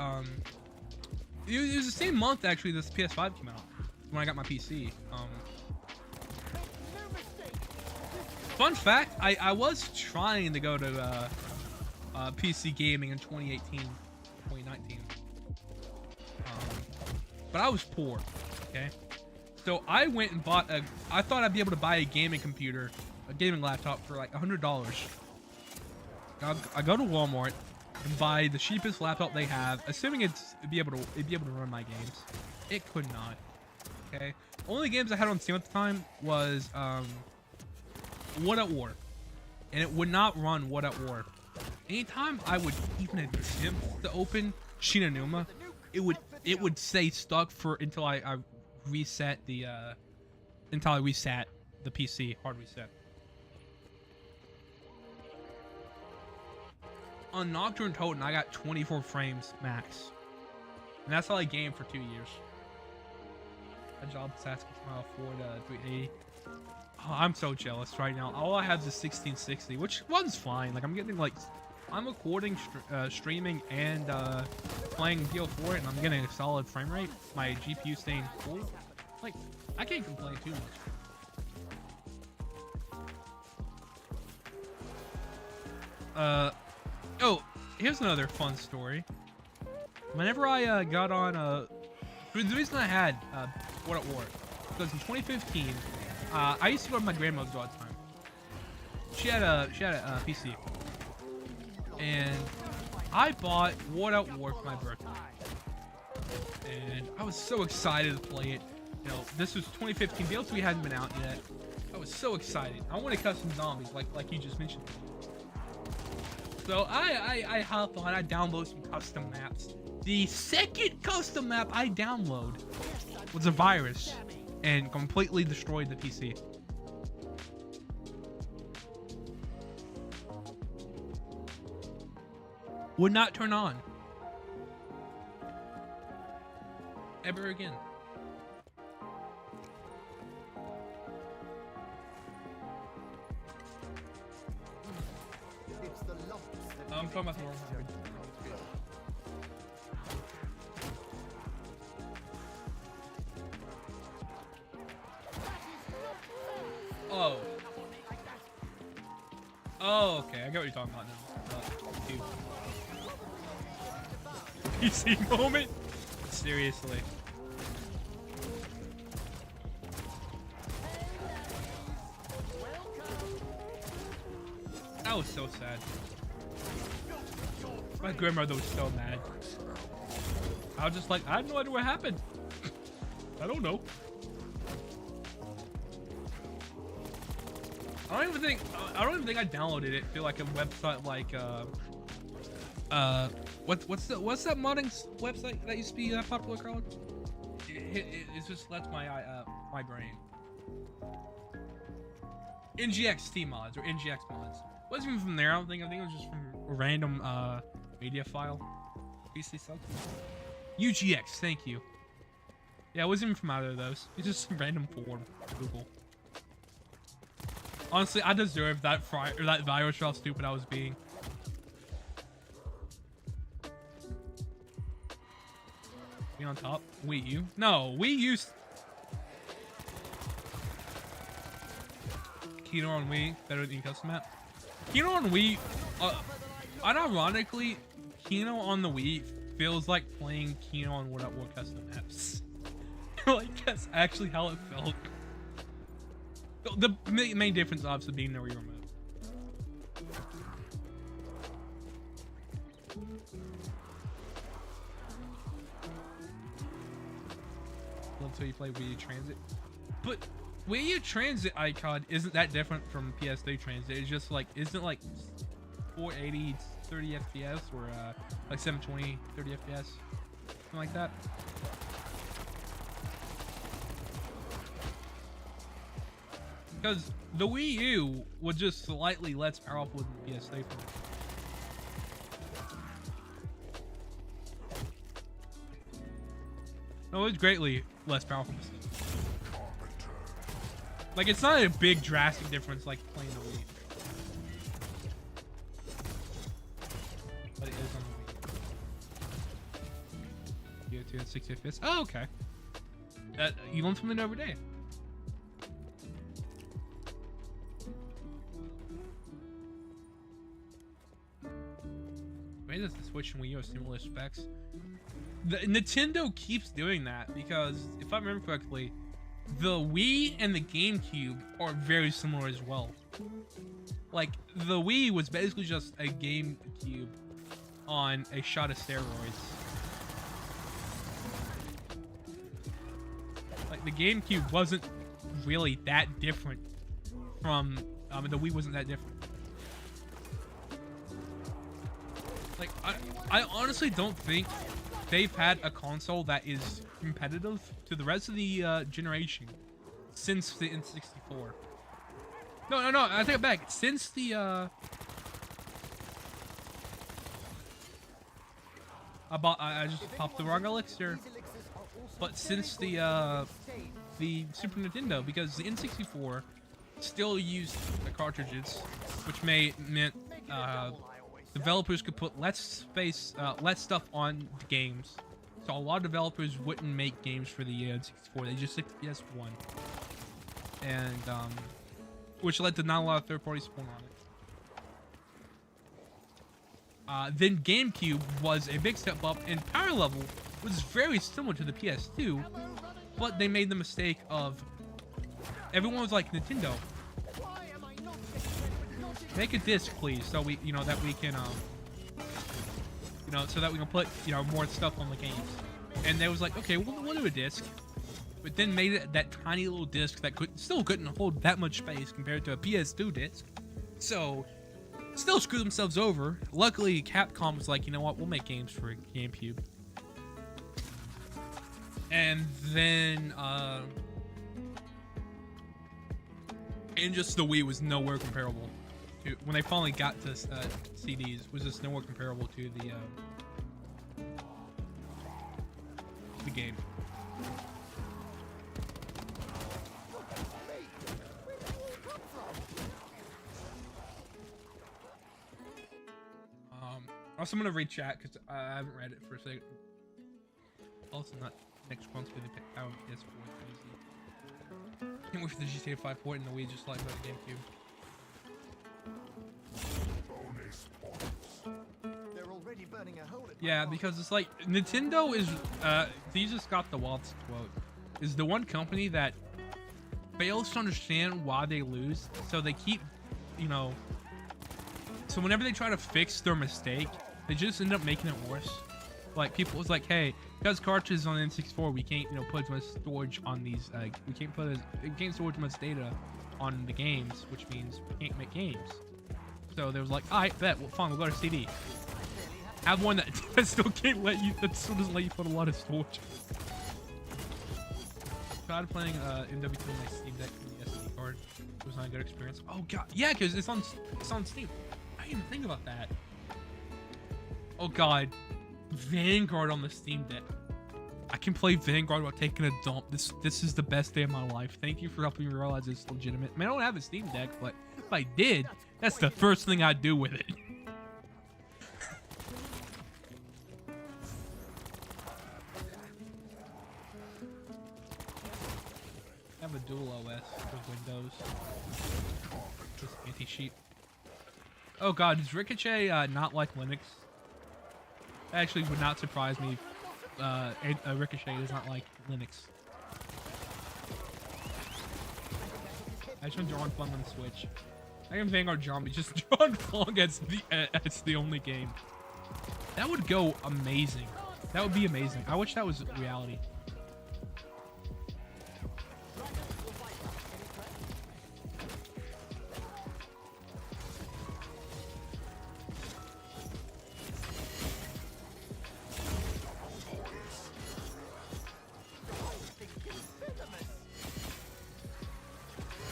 it was the same month actually this PS5 came out, when I got my PC. Fun fact, I was trying to go to PC gaming in 2018, 2019. But I was poor, okay? So I went and bought I thought I'd be able to buy a gaming computer, a gaming laptop for like $100. I go to Walmart and buy the cheapest laptop they have, assuming it'd be able to run my games. It could not. Okay. Only games I had on Steam at the time was What at War, and it would not run What at War. Anytime I would even attempt to open Shinonuma, it would stay stuck for until I reset the PC hard reset. On Nocturne Totem, I got 24 frames max, and that's all I gamed for 2 years. A job Sasuke Smile Ford 380. Oh, I'm so jealous right now. All I have is 1660, which runs fine. Like I'm getting like, I'm recording, streaming, and playing BO4, and I'm getting a solid frame rate. My GPU staying full. Like I can't complain too much. Oh, here's another fun story. Whenever I got on the reason I had What at War, because in 2015 I used to go to my grandmother's all the time. She had a PC, and I bought World at War for my birthday, and I was so excited to play it. You know, this was 2015. The DLC hadn't been out yet. I was so excited. I wanted custom zombies, like you just mentioned. So I hop on. I download some custom maps. The second custom map I download was a virus and completely destroyed the PC. Would not turn on ever again. It's the lumps that I'm talking about the wrong one. Oh. Oh, okay. I get what you're talking about now. PC moment? Seriously. That was so sad. My grandmother was so mad. I was just like, I have no idea what happened. I don't know. I don't even think I downloaded it through like a website like what's that modding website that used to be popular, Carl? It just lets my my brain. NGX Steam mods or NGX mods. Wasn't even from there. I think it was just from a random media file. PC something. UGX, thank you. Yeah, it wasn't even from either of those. It's just some random form. Google. Honestly, I deserve that virus for how stupid I was being. Be on top? Wii U? No, Wii U. Kino on Wii better than custom map. Kino on Wii, unironically, Kino on the Wii feels like playing Kino on World at War custom maps. Like that's actually how it felt. The main difference obviously being the Wii remote. Love until you play Wii U Transit. But Wii U Transit icon isn't that different from PS3 Transit. It's just like, isn't like 480 30 FPS or like 720 30 FPS? Something like that. Because the Wii U was just slightly less powerful than the PS3 for me. No, it's greatly less powerful. Like, it's not a big drastic difference like playing the Wii. But it is on the Wii. You at 60 FPS. Oh, okay. You learn something every day. Maybe that's the Switch and Wii U are similar specs. The Nintendo keeps doing that because, if I remember correctly, the Wii and the GameCube are very similar as well. Like, the Wii was basically just a GameCube on a shot of steroids. Like, the GameCube wasn't really that different from, the Wii wasn't that different. Like, I honestly don't think they've had a console that is competitive to the rest of the generation since the N64. No, I take it back. Since the I just popped the wrong elixir. But since the Super Nintendo, because the N64 still used the cartridges, which meant developers could put less stuff on the games. So a lot of developers wouldn't make games for the N64. They just stick to PS1, and which led to not a lot of third-party support on it. Then GameCube was a big step up, and power level was very similar to the PS2, but they made the mistake of everyone was like, Nintendo, Why am I not getting ready with logic? make a disc, please, so we, that we can, so that we can put, more stuff on the games. And they was like, okay, we'll do a disc. But then made it that tiny little disc that still couldn't hold that much space compared to a PS2 disc. So, still screwed themselves over. Luckily, Capcom was like, you know what, we'll make games for GameCube. And then, and just the Wii was nowhere comparable to, when they finally got to CDs, was just nowhere comparable to the game. Also, I'm gonna read chat because I haven't read it for a second. Also, not next one's gonna pick out PS4 crazy. Can't wait for the GTA 5 port and the Wii just like the GameCube. They're already burning a hole at my Yeah, heart. because it's like Nintendo is they just got the Waltz quote, is the one company that fails to understand why they lose, so they keep, so whenever they try to fix their mistake, they just end up making it worse. Like, people was like, hey, because cartridges on N64, we can't, put as much storage on these, we can't store as much data on the games, which means we can't make games. So they was like, alright, bet, well, fine, we'll go to CD. Have one that still can't let you, that still doesn't let you put a lot of storage. Tried playing MW2 on my Steam Deck with the SD card. It was not a good experience. Oh god, yeah, because it's on Steam. I didn't even think about that. Oh god, Vanguard on the Steam Deck. I can play Vanguard while taking a dump. This is the best day of my life. Thank you for helping me realize it's legitimate. I mean, I don't have a Steam Deck, but if I did, that's the first thing I'd do with it. I have a dual OS for Windows. Just anti-cheat. Oh god, is Ricochet not like Linux? That actually would not surprise me. Ricochet is not like Linux. I just want John Fong on the Switch. I can Vanguard Zombie, just John Fong as the only game. That would go amazing. That would be amazing. I wish that was reality.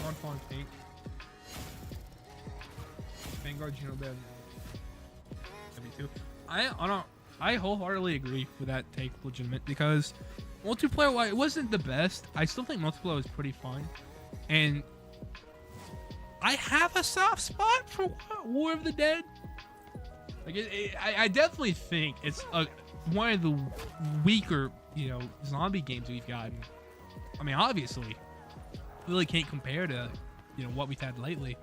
John Fong Pink. Vanguard Genobev. W2. I wholeheartedly agree with that take, legitimate, because multiplayer, while it wasn't the best, I still think multiplayer was pretty fun. And I have a soft spot for War of the Dead. Like, I definitely think it's one of the weaker, zombie games we've gotten. I mean, obviously, really can't compare to, what we've had lately.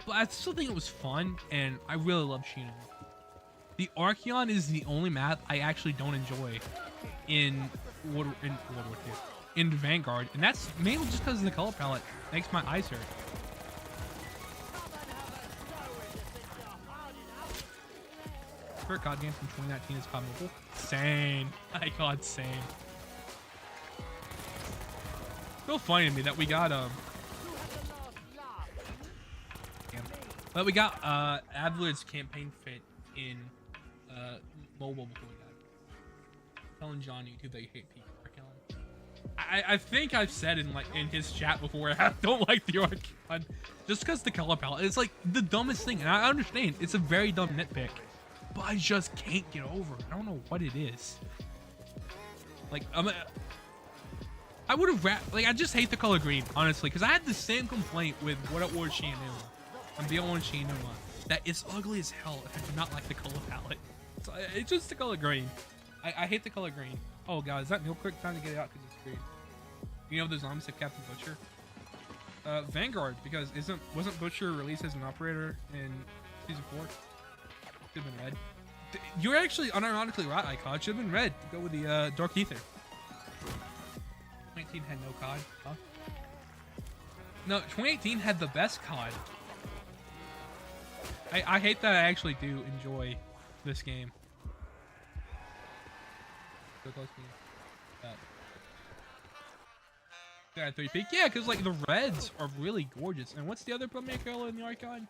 But I still think it was fun, and I really love Sheena. The Archeon is the only map I actually don't enjoy in World War II, in Vanguard, and that's mainly just because of the color palette. Makes my eyes hurt. Favorite COD game from 2019 is COD Mobile. Same. My God, same. So funny to me that we got Adler's campaign fit in mobile before we got it. Telling John YouTube that you hate Peak Archeon. I think I've said in his chat before I don't like the Archeon just because the color palette. It's like the dumbest thing, and I understand it's a very dumb nitpick, but I just can't get over it. I don't know what it is. Like I would have I just hate the color green, honestly, because I had the same complaint with What Up War Shenmue and Beyond Shenmue, that it's ugly as hell if I do not like the color palette. It's just the color green. I hate the color green. Oh god, is that Meal Quick? Time to get it out because it's green. You know the zombies have Captain Butcher? Vanguard, because wasn't Butcher released as an operator in season 4? Should have been red. You're actually unironically right, Icon. Should have been red to go with the Dark Ether. 19 had no COD, huh? No, 2018 had the best COD. I hate that I actually do enjoy this game. So close to me. Yeah, 3 peak. Yeah, because like the reds are really gorgeous. And what's the other premier color in the Archon?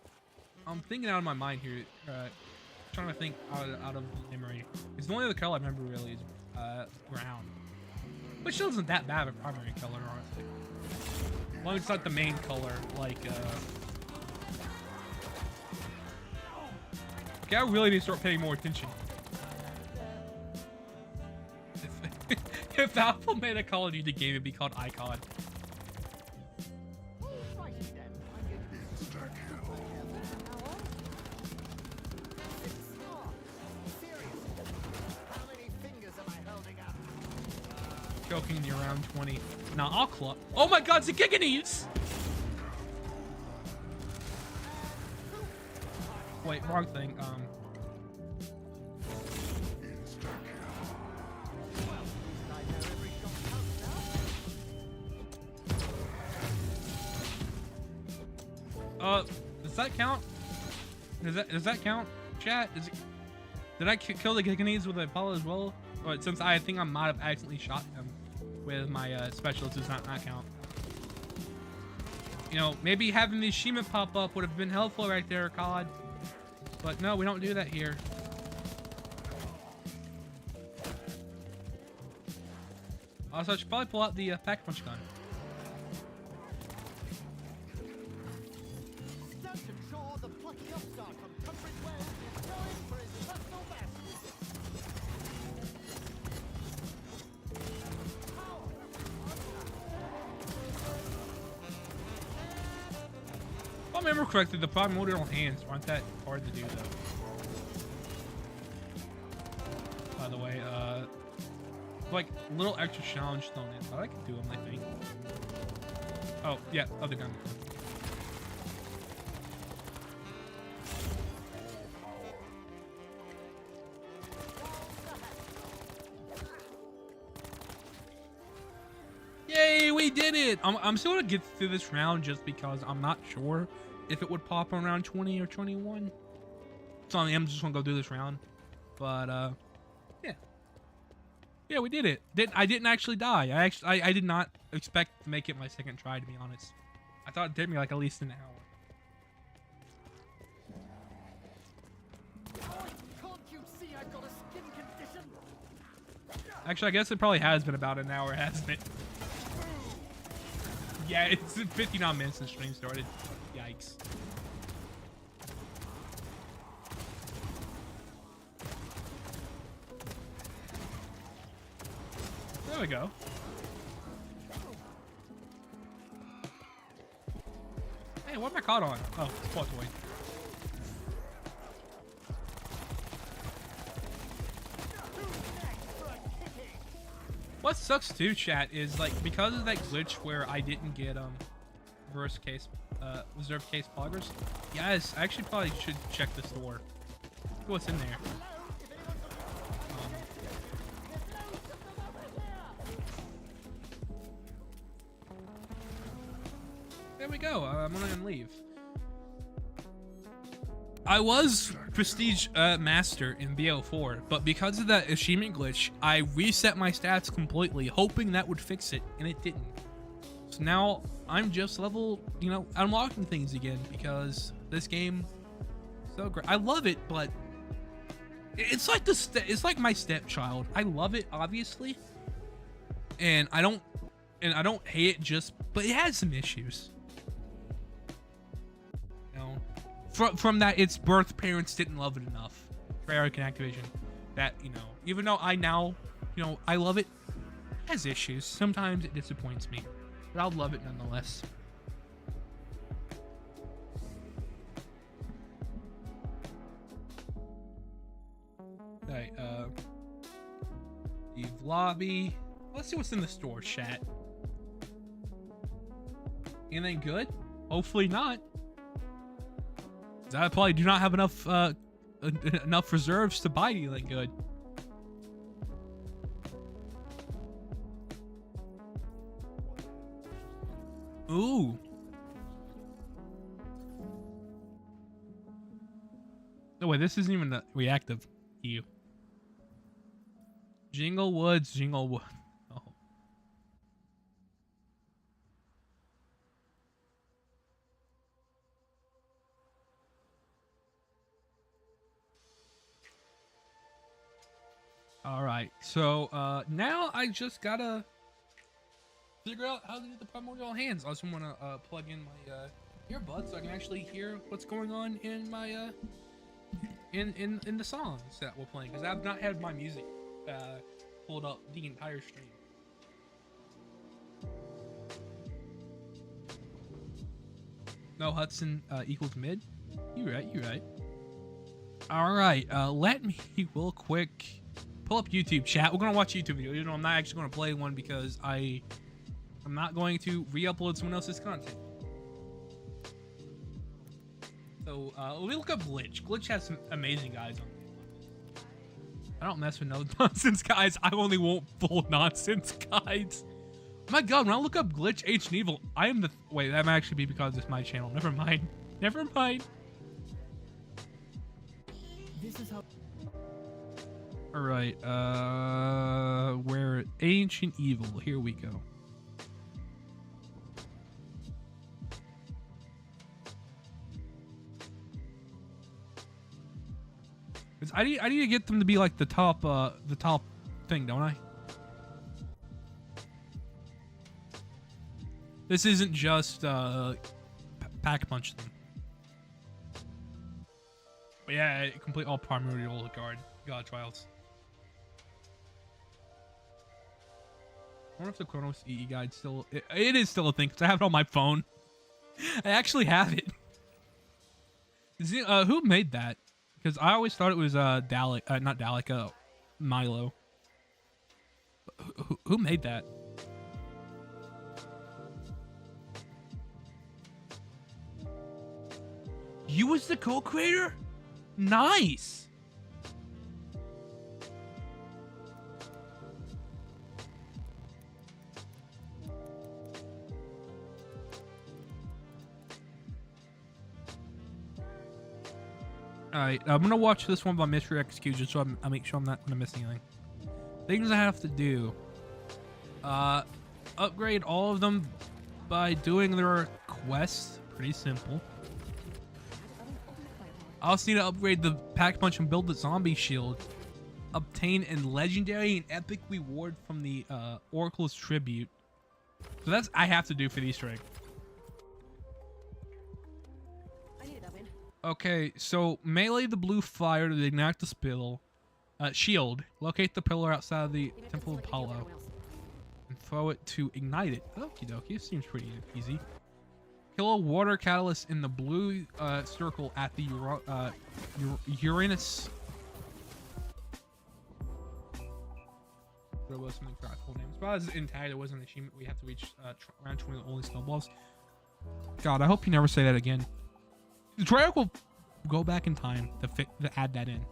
I'm thinking out of my mind here. Trying to think out of memory. It's the only other color I remember really is brown. Which still isn't that bad of a primary color, honestly. As long as it's not the main color, like okay, I really need to start paying more attention. If Apple made a Call of Duty game, it'd be called Icon. Righty then, I'm going to be careful from now on. Seriously, how many fingers am I holding up? Joking you around 20. Nah, I'll club. Oh my god, Zigiganese! Wait, wrong thing. I know every shot counts now. Does that count? Does that count? Chat, did I kill the Giganese with Apollo as well? But since I think I might have accidentally shot him with my specialist, does not count. You know, maybe having the Shima pop up would have been helpful right there, COD. But no, we don't do that here. Also, I should probably pull out the pack punch gun. Sergeant Shaw, the plucky upstart from Tunbridge Wells, is going for his personal best. If I remember correctly, the primordial hands aren't that hard to do, though. By the way, like little extra challenge thrown in, but I can do them, I think. Oh, yeah, other gun. Yay, we did it! I'm still gonna get through this round just because I'm not sure if it would pop on round 20 or 21. So I'm just gonna go do this round. But yeah. Yeah, we did it. I didn't actually die. I did not expect to make it my second try, to be honest. I thought it took me like at least an hour. Can't you see I've got a skin condition? Actually, I guess it probably has been about an hour, hasn't it? Yeah, it's 59 minutes since stream started. Yikes. There we go. Hey, what am I caught on? Oh, spot toy. What sucks too, chat, is like because of that glitch where I didn't get reserve case poggers. Yes, I actually probably should check the store. Look what's in there. There we go. I'm gonna leave. I was Prestige Master in BO4, but because of that achievement glitch, I reset my stats completely, hoping that would fix it, and it didn't. So now I'm just level, unlocking things again because this game is so great. I love it, but it's like it's like my stepchild. I love it, obviously, and I don't hate it but it has some issues. From that, its birth parents didn't love it enough. Treyarch and Activision. That, even though I now, I love it, it has issues. Sometimes it disappoints me, but I'll love it nonetheless. Okay, Eve lobby. Let's see what's in the store, chat. Anything good? Hopefully not. I probably do not have enough enough reserves to buy anything good. Ooh, No wait, this isn't even a reactive EU. Jingle Woods, Jingle Wood. Oh. All right, so now I just gotta figure out how to do the primordial hands. I also want to plug in my earbuds so I can actually hear what's going on in my in the songs that we're playing, because I've not had my music pulled up the entire stream. No Hudson equals mid. You're right. All right, let me real quick pull up YouTube chat. We're gonna watch YouTube video. You know, I'm not actually gonna play one because I'm not going to re-upload someone else's content. So we look up Glitch. Glitch has some amazing guys on. I don't mess with no nonsense guys. I only want full nonsense guides. My God, when I look up Glitch H Evil, I am the wait. That might actually be because it's my channel. Never mind. Never mind. This is how. All right. We're Ancient Evil. Here we go. I need to get them to be like the top thing, don't I? This isn't just pack punch them. But yeah, complete all primordial god trials. I wonder if the Chronos EE guide still it is still a thing because I have it on my phone. I actually have it. Who made that? Because I always thought it was Dalek, not Dalek, Milo. Who made that? You was the co-creator? Nice. Alright, I'm gonna watch this one by Mystery Execution so I make sure I'm not gonna miss anything. Things I have to do. Upgrade all of them by doing their quests. Pretty simple. I also need to upgrade the pack punch and build the zombie shield. Obtain a legendary and epic reward from the Oracle's tribute. So that's I have to do for the Easter egg. Okay, so melee the blue fire to ignite the shield. Locate the pillar outside of the Temple of Apollo and throw it to ignite it. Okie dokie, it seems pretty easy. Kill a water catalyst in the blue circle at the Uranus. There was something for full names. But as in tag, there was an achievement we have to reach round 20 with only snowballs. God, I hope you never say that again. The Treyarch will go back in time to add that in.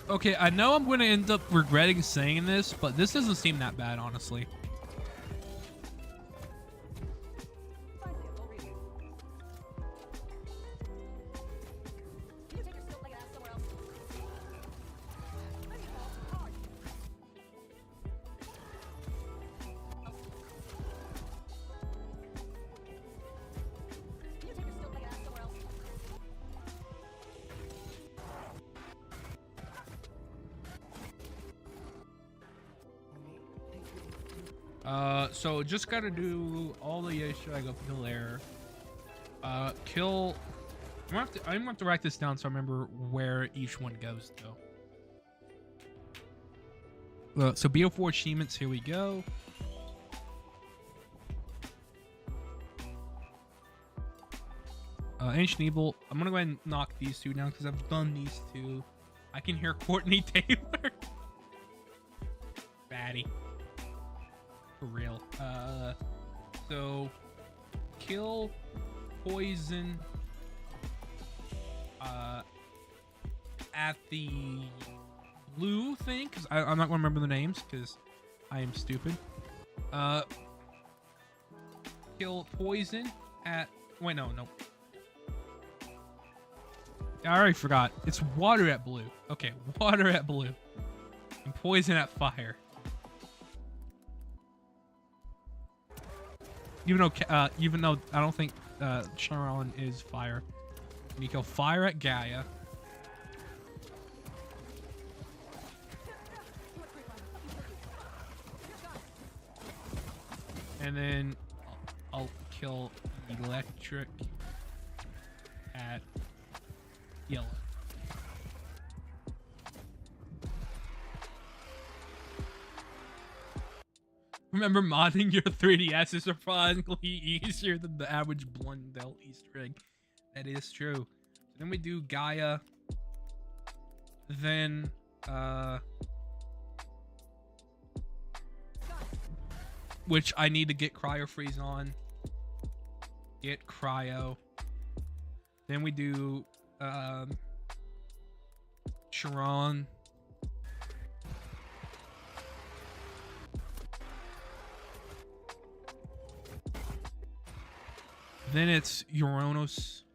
Okay, I know I'm going to end up regretting saying this, but this doesn't seem that bad, honestly. So just gotta do all the Easter egg up till there. Kill. I'm gonna have to write this down so I remember where each one goes though. So BO4 achievements. Here we go. Ancient Evil. I'm gonna go ahead and knock these two down because I've done these two. I can hear Courtney Taylor. Batty. For real. So kill, poison, at the blue thing, because I'm not gonna remember the names because I am stupid. Kill poison at, wait, no. I already forgot. It's water at blue. Okay, water at blue. And poison at fire. Even though I don't think Charon is fire. You kill fire at Gaia. And then I'll kill electric at yellow. Remember, modding your 3DS is surprisingly easier than the average Blundell Easter egg. That is true. So then we do Gaia. Then which I need to get Cryo Freeze on. Get Cryo. Then we do Charon. Then it's Uranus.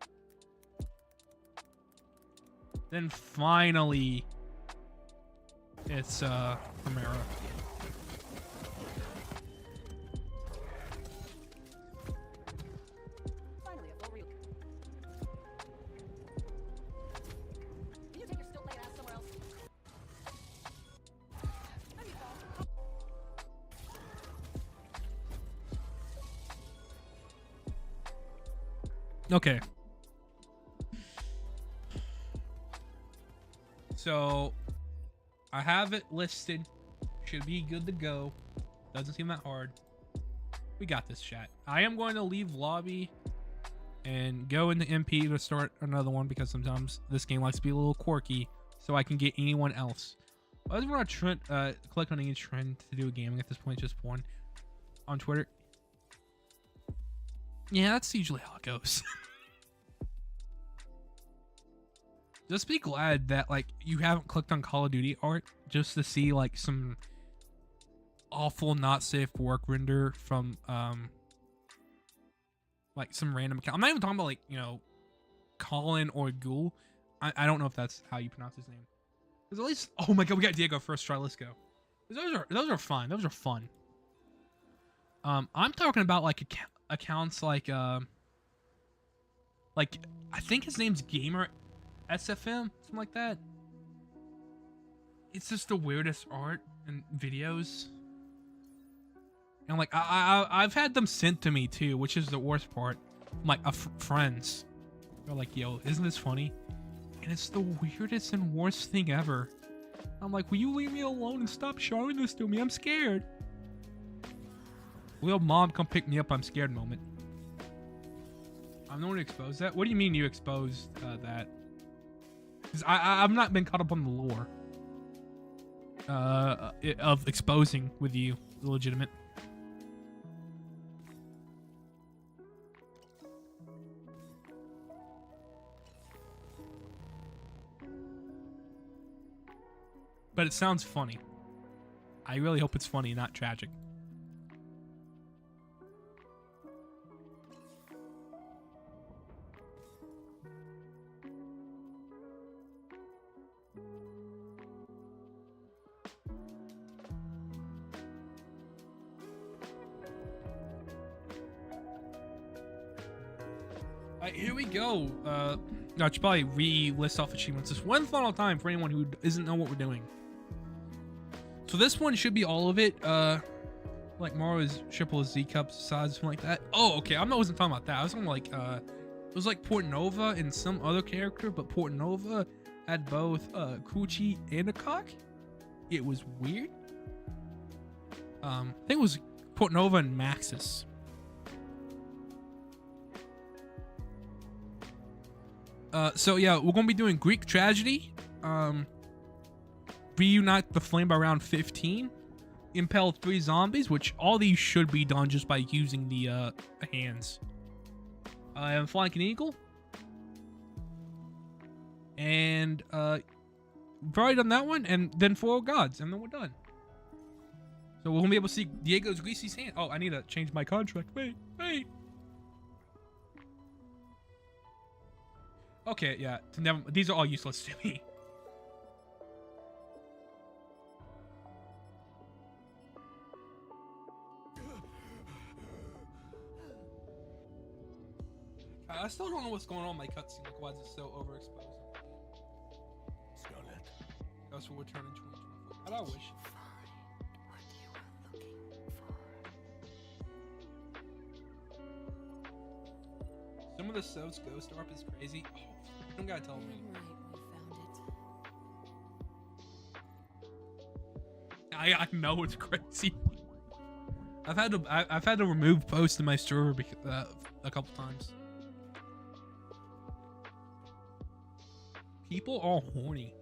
Then finally it's Primera. Finally, a full real. Can you take your stilt laying ass somewhere else? There you go. Okay. So I have it listed. Should be good to go. Doesn't seem that hard. We got this, chat. I am going to leave lobby and go into MP to start another one because sometimes this game likes to be a little quirky, so I can get anyone else. I just want to click on any trend to do a gaming at this point, just one on Twitter. Yeah, that's usually how it goes. Just be glad that like you haven't clicked on Call of Duty art just to see like some awful not safe for work render from like some random account. I'm not even talking about like, you know, Colin or Ghoul. I don't know if that's how you pronounce his name. Because at least, oh my god, we got Diego first try. Let's go. Those are fun. Those are fun. I'm talking about like accounts like I think his name's Gamer SFM, something like that. It's just the weirdest art and videos. And like I've had them sent to me too, which is the worst part. Like friends, they're like, "Yo, isn't this funny?" And it's the weirdest and worst thing ever. I'm like, "Will you leave me alone and stop showing this to me? I'm scared." Will mom come pick me up? I'm scared moment. I'm the one who exposed that. What do you mean you exposed that? Because I've not been caught up on the lore of exposing with you, legitimate. But it sounds funny. I really hope it's funny, not tragic. Here we go. I should probably re-list off achievements just one final time for anyone who doesn't know what we're doing. So this one should be all of it. Like Mario's triple Z cups size, something like that. Oh, okay. I wasn't talking about that. I was talking like it was like Portnova and some other character, but Portnova had both Coochie and a cock. It was weird. I think it was Portnova and Maxis. So yeah, we're gonna be doing Greek tragedy. Reunite the flame by round 15. Impel 3 zombies, which all these should be done just by using the hands. And flank an eagle. And we've already done that one, and then 4 gods, and then we're done. So we're gonna be able to see Diego's Greasy's hand. Oh, I need to change my contract. Wait. Okay, yeah. These are all useless to me. I still don't know what's going on in my cutscene. Like, why is it so overexposed? Scarlet. That's what we're turning 2024. But I wish. Some of the So's ghost art is crazy. Oh, you don't gotta tell me. I know it's crazy. I've had to remove posts in my server a couple times. People are horny.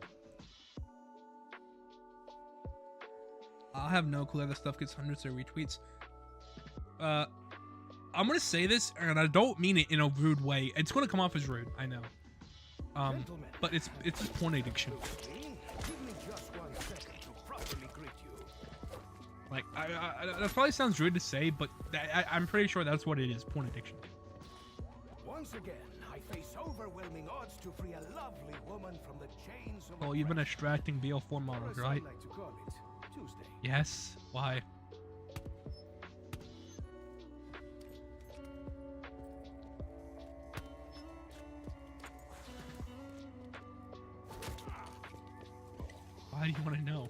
I have no clue how this stuff gets hundreds of retweets. I'm gonna say this, and I don't mean it in a rude way. It's gonna come off as rude, I know. But it's porn addiction. Give me just 1 second to properly greet you. Like, that probably sounds rude to say, but I'm pretty sure that's what it is, porn addiction. Once again, I face overwhelming odds to free a lovely woman from the chains of Oh, you've been extracting BL4 or models, as I right? like to call it, Tuesday. Yes. Why? Why do you want to know?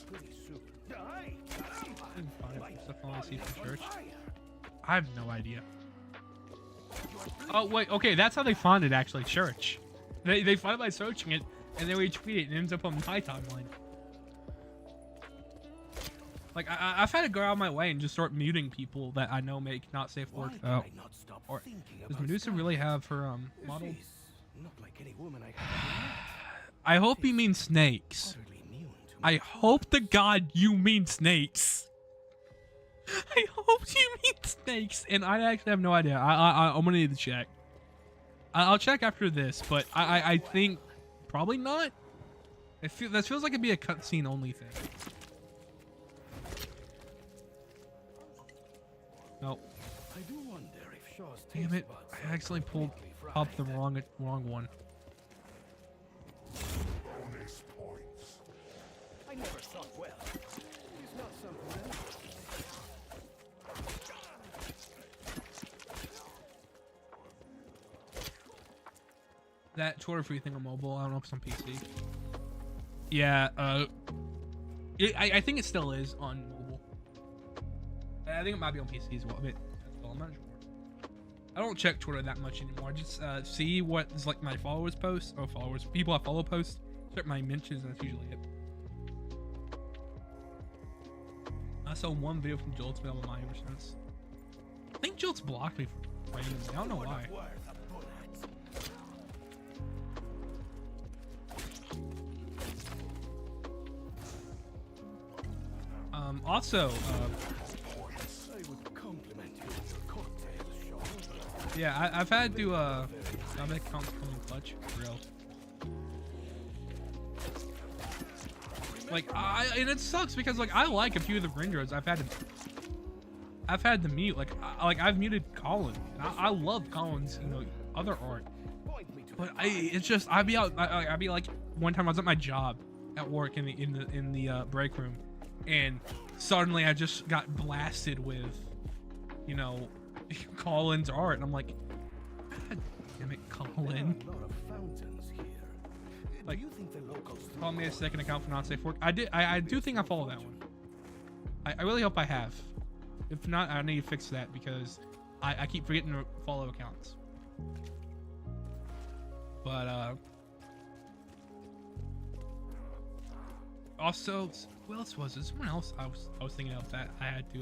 Pretty soon. Die! Stuff I want to see from church. I have no idea. Oh wait, okay, that's how they found it actually. Church. They find it by searching it, and they retweet it, and it ends up on my timeline. Like I've had to go out of my way and just start muting people that I know make not safe work out. Or does Medusa really have her model? Not like any woman I have. I hope you mean snakes. I hope to God you mean snakes. I hope you mean snakes, and I actually have no idea. I'm gonna need to check. I'll check after this, but I think probably not. That feels like it'd be a cutscene only thing. Nope. I do wonder if Shaw's Damn it! taste buds I accidentally pulled up the wrong one. I never thought well. It's not something else. That Twitter free thing on mobile. I don't know if it's on PC. Yeah. I think it still is on mobile. I think it might be on PC as well. I'm not sure. I don't check Twitter that much anymore. I just see what is like my followers post or people I follow post. Check my mentions, and that's usually it. I saw one video from Jolt's been on mine ever since. I think Jolt's blocked me for fighting me. I don't know why. Also, I would compliment you on your cocktails, Shaw. yeah, I've had to my account's coming clutch for real. Like and it sucks because like I like a few of the Grindros I've had to mute. Like I've muted Colin. I love Colin's other art, but it's just I'd be like one time I was at my job at work in the break room, and suddenly I just got blasted with Colin's art, and I'm like, God damn it, Colin. Like, follow me a second account for not safe work. I do think I follow that one. I really hope I have. If not, I need to fix that because I keep forgetting to follow accounts. But also, who else was it? Someone else I was thinking of that I had to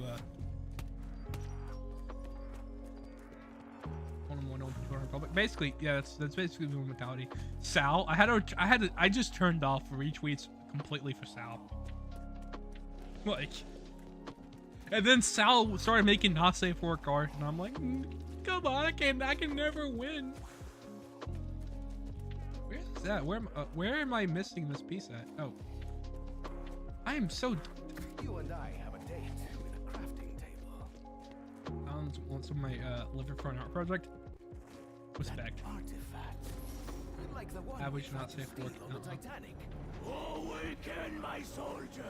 one more no Republic. basically, yeah, that's basically the mentality. Sal, I just turned off retweets completely for Sal. Like, and then Sal started making not safe for cars, and I'm like, come on, I can never win. Where's that? Where am I missing this piece at? Oh, I am so. You and I have a date with a crafting table. Want some of my liver for an art project. Respect. Artifact. Like the one Average not safe for work. on the Titanic. Awaken my soldiers.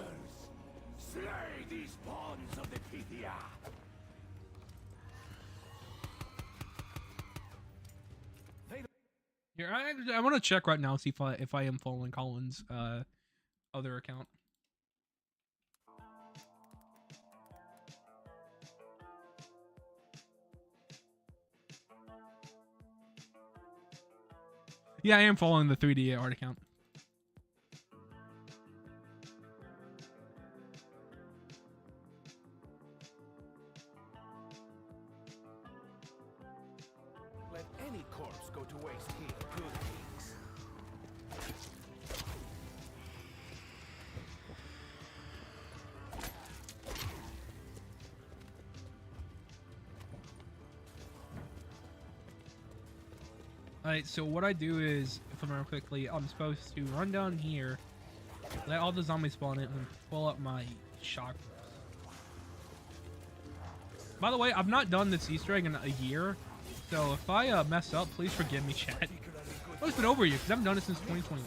Slay these pawns of the Pythia. Here, I want to check right now, see if I am following Colin's other account. Yeah, I am following the 3D art account. Let any corpse go to waste here, good kings. Alright, so what I do is, if I remember quickly, I'm supposed to run down here, let all the zombies spawn in, and pull up my shock. By the way, I've not done this Easter egg in a year, so if I mess up, please forgive me, chat. Oh, it's been over a year, because I haven't done it since 2021.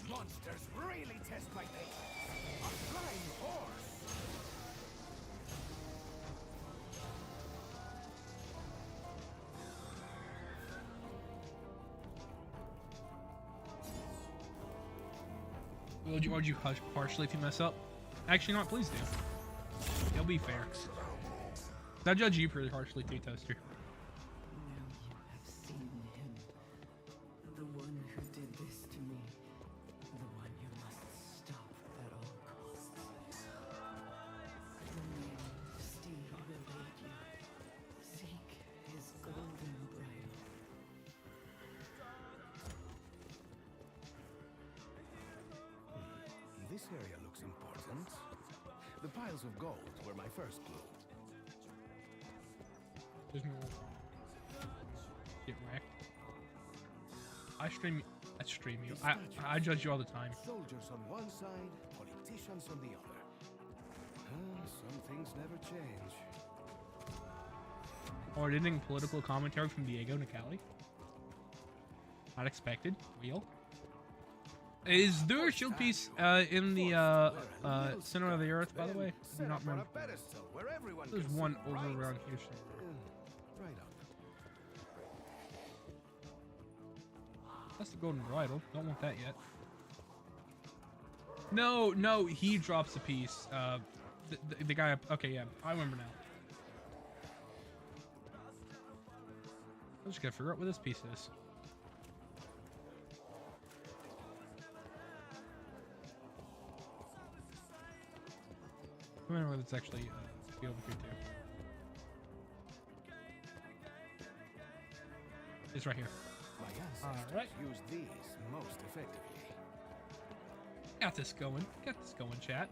Monsters really test my patience. A flying horse. Would you hush partially if you mess up? Actually, not. Please do. It'll be fair. I judge you pretty harshly too, Toaster. Now you have seen him. The one who did this to me. The one you must stop at all costs. The name Steve will aid you. Seek his golden bridle. This area looks important. The piles of gold were my first clue. There's no get wrecked. I stream you. I judge you all the time. Soldiers on one side, politicians on the other. Some things never change. Or editing political commentary from Diego Nicali. Not expected. Real. Is there a shield piece in the center of the earth, by the way? Set Not up on remember. a pedestal where everyone There's can one see over right- around here somewhere. Right up. That's the golden bridle. Don't want that yet. No, he drops a piece. The guy. Okay, yeah, I remember now. I just gotta figure out where this piece is. I remember it's actually be over here too. It's right here. My ancestors Alright. used these most effectively. Got this going, chat.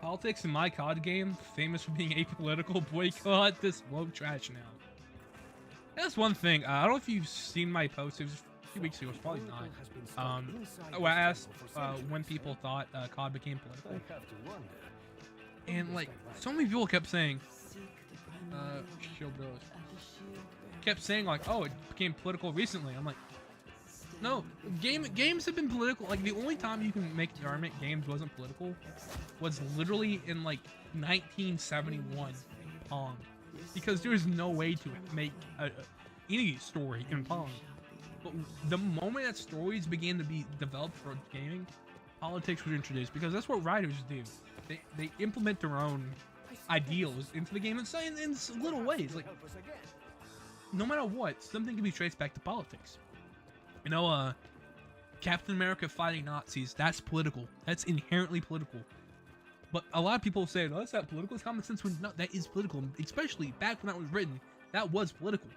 Politics in my COD game, famous for being apolitical, boycott this woke trash now. That's one thing. I don't know if you've seen my post. It was a few weeks ago. It's probably not. Where I asked when people thought COD became political, I have to wonder. and like so many people kept saying, Shield Bros kept saying like, oh, it became political recently. I'm like, no, games have been political. Like the only time you can make the argument games wasn't political was literally in like 1971 Pong, because there's no way to make any story in Pong. But the moment that stories began to be developed for gaming, politics was introduced, because that's what writers do. They implement their own ideals into the game and say in little ways. Like, Help us again. no matter what, something can be traced back to politics. You know, Captain America fighting Nazis, that's political. That's inherently political. But a lot of people say, "No, that's not political." It's common sense. When no, that is political, especially back when that was written. That was political.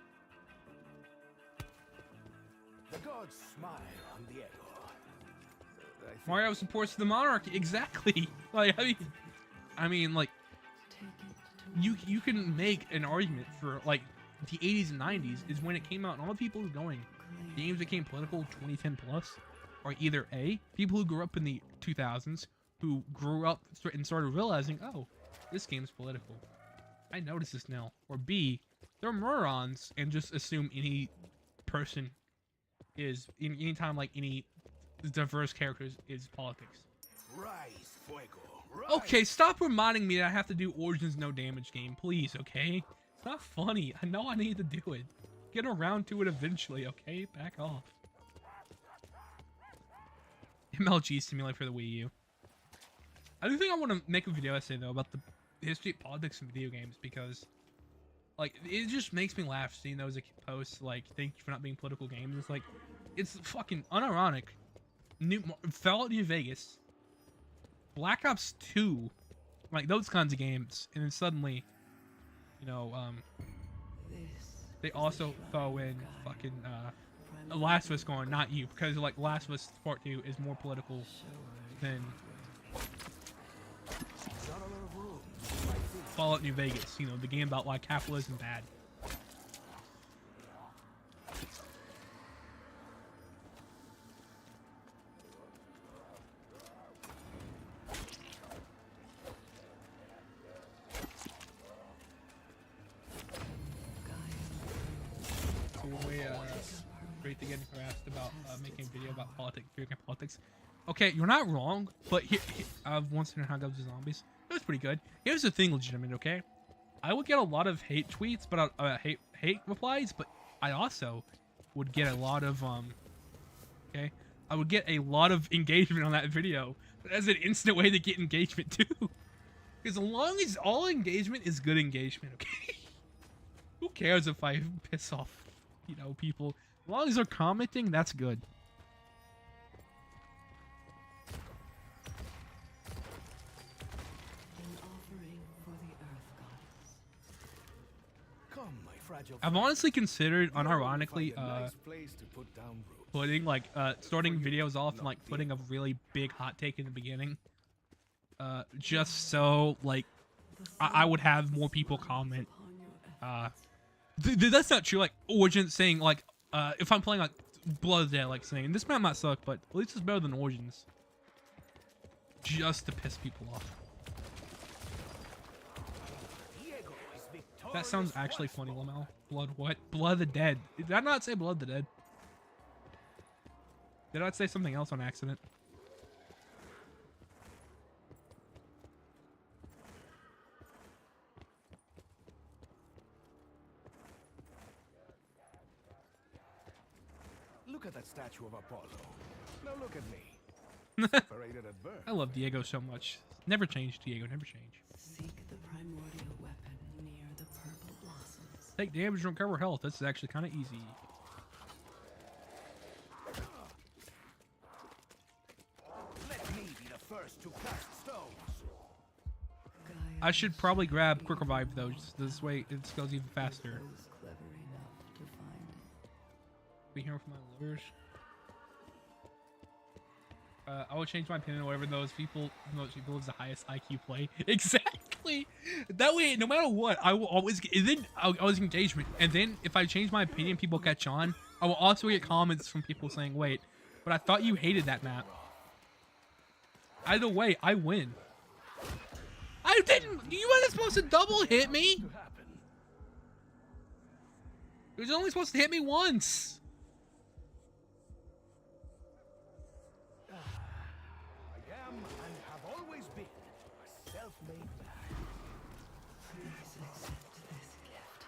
The gods smile on Diego. Mario supports the monarchy. Exactly. Like I mean, like you can make an argument for like the 80s and 90s is when it came out, and all the people who are going games became political 2010 plus are either A, people who grew up in the 2000s who grew up and started realizing, oh, this game's political. I notice this now. Or B, they're morons and just assume any person is anytime like any diverse characters is politics. Rise, Fuego. Rise. Okay, stop reminding me that I have to do Origins no damage game, please, okay? It's not funny. I know I need to do it. Get around to it eventually, okay? Back off. MLG Simulator for the Wii U. I do think I want to make a video essay, though, about the history of politics in video games, because, like, it just makes me laugh seeing those posts, like, thank you for not being political games. It's like, it's fucking unironic. Fallout New Vegas, Black Ops 2, like, those kinds of games, and then suddenly, you know, they also throw in fucking, Last of Us going, not you, because, like, Last of Us Part 2 is more political than Fallout New Vegas, you know, the game about why capitalism bad. So when we great to get harassed about making a video about politics, video game politics. Okay, you're not wrong, but I've once seen how goes the zombies. It was pretty good. Here's the thing, legitimate. Okay, I would get a lot of hate tweets, but hate replies. But I also would get a lot of okay, I would get a lot of engagement on that video. As an instant way to get engagement too. Because as long as all engagement is good engagement, okay. Who cares if I piss off, you know, people? As long as they're commenting, that's good. I've honestly considered, unironically, putting like starting videos off and like putting a really big hot take in the beginning, just so like I would have more people comment. That's not true. Like Origins saying like if I'm playing like Blood of the Dead, like saying this map might suck, but at least it's better than Origins, just to piss people off. That sounds actually funny, Lamel. Blood what? Blood of the Dead. Did I not say Blood of the Dead? Did I say something else on accident? Look at that statue of Apollo. Now look at me. Separated at birth. I love Diego so much. Never change, Diego. Never change. Seek the primordial weapon near the purple blossoms. Take damage and recover health. This is actually kind of easy. Let me be the first to cast stones. I should probably grab Quick Revive though. Just this way it goes even faster. Was clever enough to find it. Be here for my lawyers. I would change my opinion on whatever those people is the highest IQ play. Exactly. That way, no matter what, I will always get. And then I always engagement. And then if I change my opinion, people catch on. I will also get comments from people saying, "Wait, but I thought you hated that map." Either way, I win. I didn't. You weren't supposed to double hit me. You was only supposed to hit me once. Self-made man. Please accept this gift.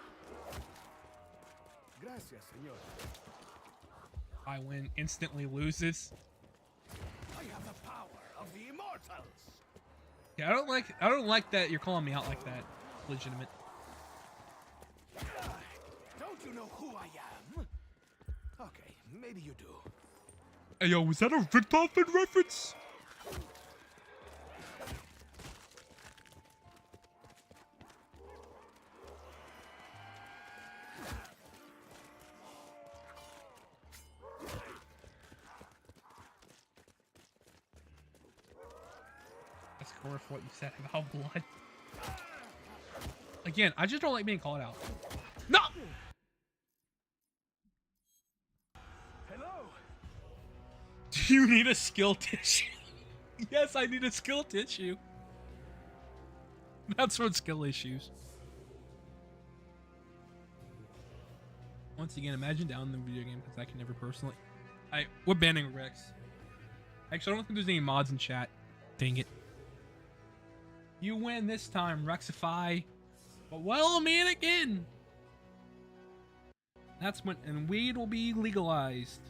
Gracias, señor. I win. Instantly loses. I have the power of the immortals. Yeah, I don't like that you're calling me out like that. Legitimate. Don't you know who I am? Okay, maybe you do. Hey yo, was that a Richtofen reference? for what you said about blood. Again, I just don't like being called out. No! Hello. Do you need a skill tissue? Yes, I need a skill tissue. That's from skill issues. Once again, imagine down the video game because I can never personally. We're banning Rex. Actually, I don't think there's any mods in chat. Dang it. You win this time, Rexify. But well, man, again. That's when, and weed will be legalized.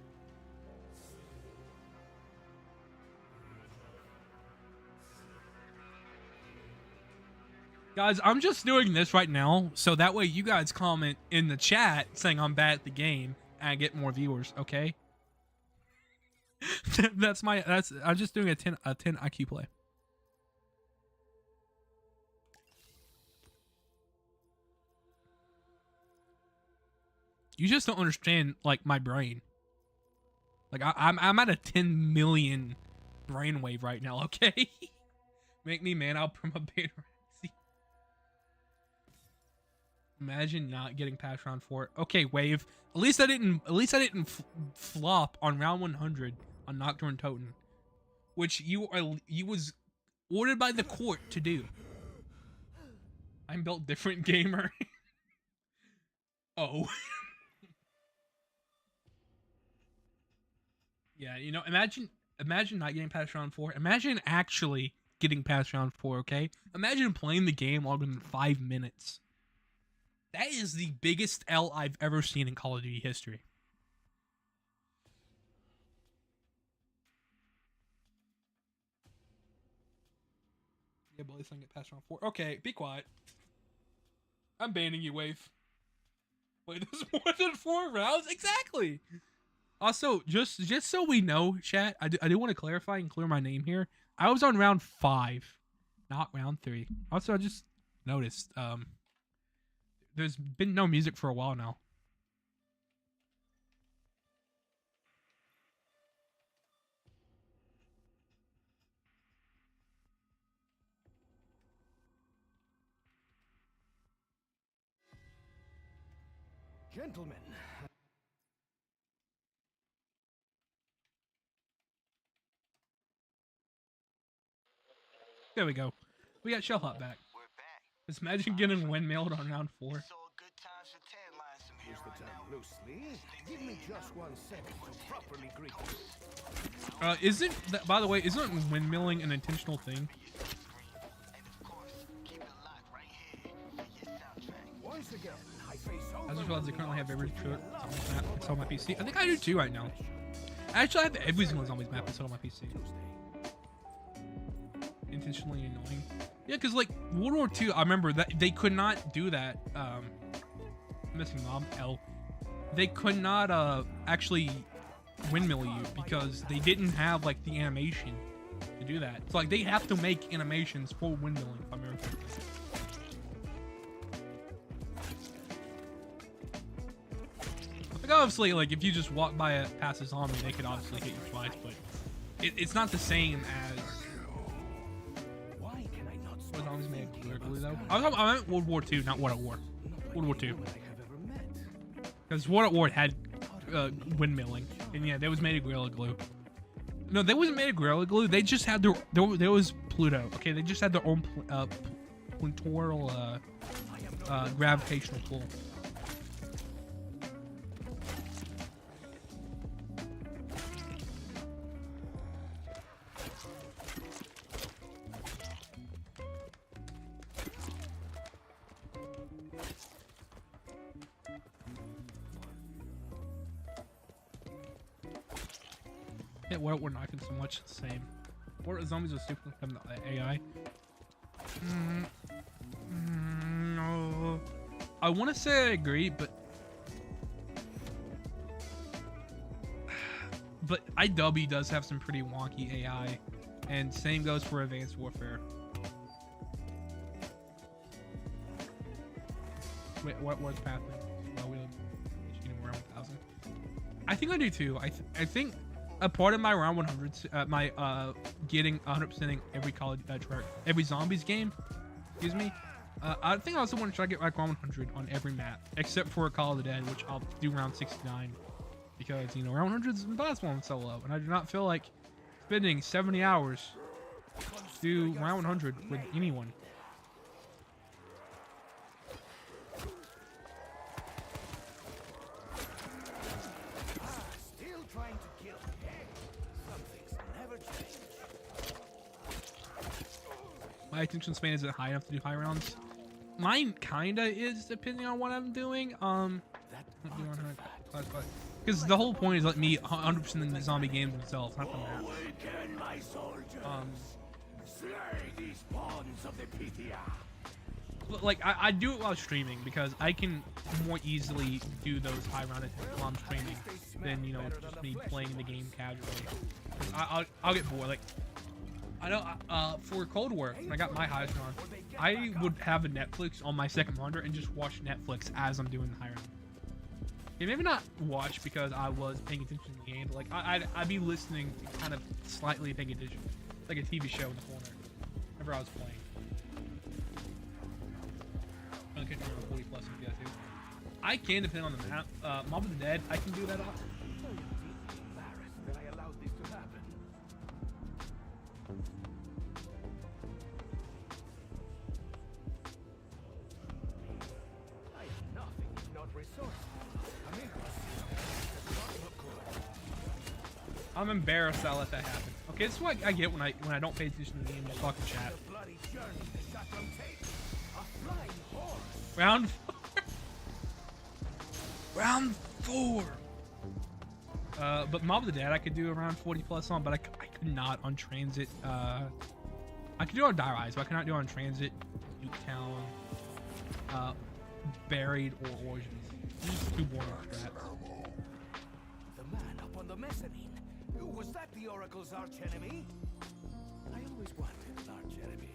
Guys, I'm just doing this right now, so that way you guys comment in the chat saying I'm bad at the game, and I get more viewers, okay? I'm just doing a 10 IQ play. You just don't understand, like, my brain. Like, I'm at a 10 million brainwave right now, okay? Make me man, I'll promote beta. Imagine not getting past round 4. Okay, Wave. At least I didn't flop on round 100 on Nocturne Totem, which you was ordered by the court to do. I'm built different, gamer. Oh. Yeah, you know, imagine not getting past round 4. Imagine actually getting past round 4, okay? Imagine playing the game longer than 5 minutes. That is the biggest L I've ever seen in Call of Duty history. Yeah, but at least I can get past round 4. Okay, be quiet. I'm banning you, Wave. Wait, there's more than 4 rounds? Exactly! Also, just so we know, chat, I do want to clarify and clear my name here. I was on round 5, not round 3. Also, I just noticed, there's been no music for a while now. Gentlemen. There we go. We got Shell Hot back. Just imagine getting windmilled on round 4. Use the term loosely. Give me just 1 second to properly greet you. Isn't that, by the way, isn't windmilling an intentional thing? Once again, I face I just realized I currently have every zombies map installed on my PC. I think I do too right now. Actually, I have every single zombies map installed on my PC. Intentionally annoying. Yeah, because like World War II, I remember that they could not do that. Missing mom, L. They could not actually windmill you because they didn't have like the animation to do that. So like they have to make animations for windmilling, if I remember correctly. Like obviously, like if you just walk by a past a zombie, they could obviously hit you twice, but it's not the same as. What zombies made glue though? I meant World War II, not War at War. World War II. Because War at War had windmilling, and yeah, they was made of Gorilla Glue. No, they wasn't made of Gorilla Glue. They just had there was Pluto. Okay, they just had their own plutonial gravitational pull. Yeah, we're not even so much the same. Or zombies are stupid from the AI. No. I want to say I agree, but IW does have some pretty wonky AI, and same goes for Advanced Warfare. Wait, what's pathing? Well, we shooting around 1,000. I think I do too. I think a part of my round 100, my getting 100%ing every every zombies game, excuse me. I think I also want to try to get like round 100 on every map except for Call of the Dead, which I'll do round 69 because you know round 100 is impossible on solo, and I do not feel like spending 70 hours to do round 100 with anyone. Still trying to kill me. Some things never change. My attention span isn't high enough to do high rounds. Mine kinda is, depending on what I'm doing. Because the whole point is like me 100% in the zombie games themselves, not the map. But like I do it while streaming because I can more easily do those high round attempts while I'm streaming than you know just me playing the game casually. I'll get bored. Like I know for Cold War when I got my highest round, I would have a Netflix on my second monitor and just watch Netflix as I'm doing the high round. Yeah, maybe not watch because I was paying attention to the game, but like I'd be listening, kind of slightly paying attention, like a TV show in the corner, whenever I was playing. I can do 40 plus if you guys do. I can depend on the map. Mob of the Dead, I can do that. Embarrassed that I allowed this to happen. I am nothing if not resourceful. I'm embarrassed I let that happen. Okay, this is what I get when I don't pay attention to the game and just talk to chat. Bloody journey that got on tape. A flying horse. Round 4. Round 4. But Mob of the Dead I could do around 40 plus on, but I could not on Transit. I could do it on Die Rise, but I could not do it on Transit, Nuketown, Buried, or Origins. It's just too boring for that. The man up on the mezzanine. Was that the Oracle's archenemy? I always wanted an archenemy.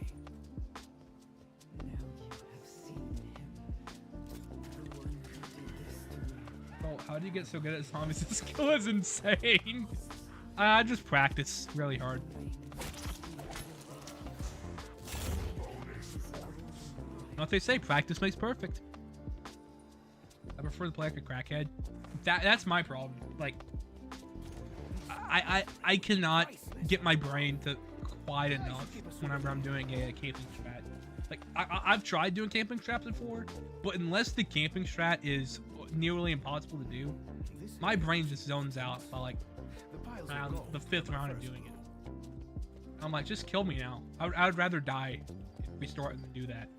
Now you have seen him. The one who did this to me. Oh, how do you get so good at zombies? This skill is insane. I just practice really hard. You know what they say? Practice makes perfect. I prefer to play like a crackhead. That's my problem. Like, I cannot get my brain to quiet enough whenever I'm doing a camping strat. Like I've tried doing camping strats before, but unless the camping strat is nearly impossible to do, my brain just zones out by like around the 5th round of doing it. I'm like, just kill me now. I would rather die if we start than do that.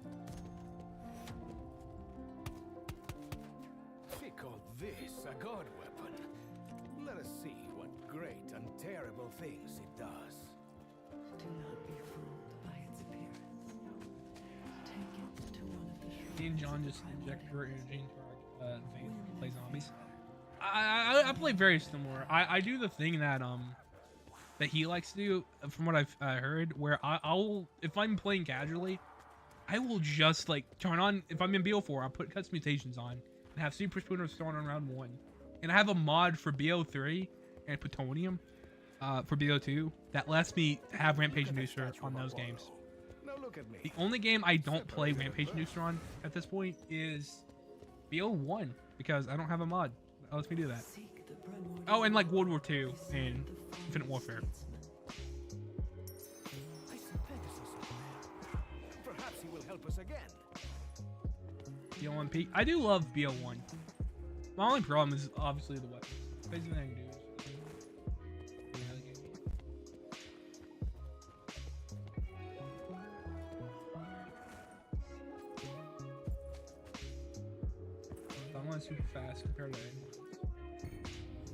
She called this a god weapon. Let us see what great and terrible things it does. Do not be fooled by its appearance. Take it to one of the shrines. Me and John just injected her energy into our veins to play zombies. I play very similar. I do the thing that that he likes to do, from what I've heard, where I'll if I'm playing casually, I will just like turn on, if I'm in BO4, I'll put Cuts Mutations on and have Super Spooner start on round 1, and I have a mod for BO3 and Plutonium for BO2 that lets me have Rampage Inducer on those games. Now look at me. The only game I don't play Rampage Inducer on at this point is BO1 because I don't have a mod that lets me do that. Seek the primordial Oh, and like World War II and Infinite Warfare. I see Pegasus over there. Perhaps he will help us again. BO1 I do love BO1. My only problem is obviously the weapons. Basically, I can do is I'm going super fast compared to anyone.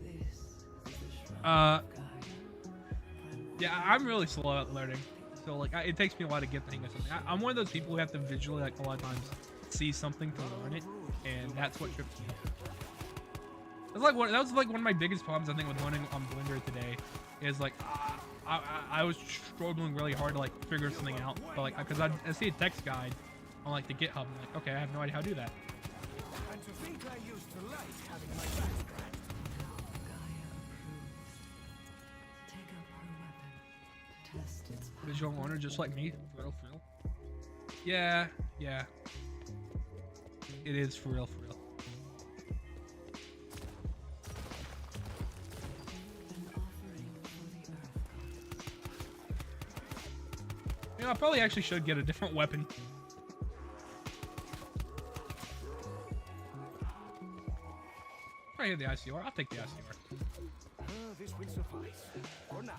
This is the shrine of Gaia. Yeah, I'm really slow at learning. So like, it takes me a while to get the hang of something. I'm one of those people who have to visually, like, a lot of times see something to learn it, and that's what trips me up. That was like one of my biggest problems I think with learning on Blender today, is like I was struggling really hard to like figure something out, but like because I see a text guide on like the GitHub, I'm like, okay, I have no idea how to do that. And to think I used to like having my back scratched. visual learner just like me. For real, for real. Yeah, yeah. It is for real, for real. An offering for the Earth Gods. You know, I probably actually should get a different weapon. Right here, the ICR. I'll take the ICR. This will suffice for now.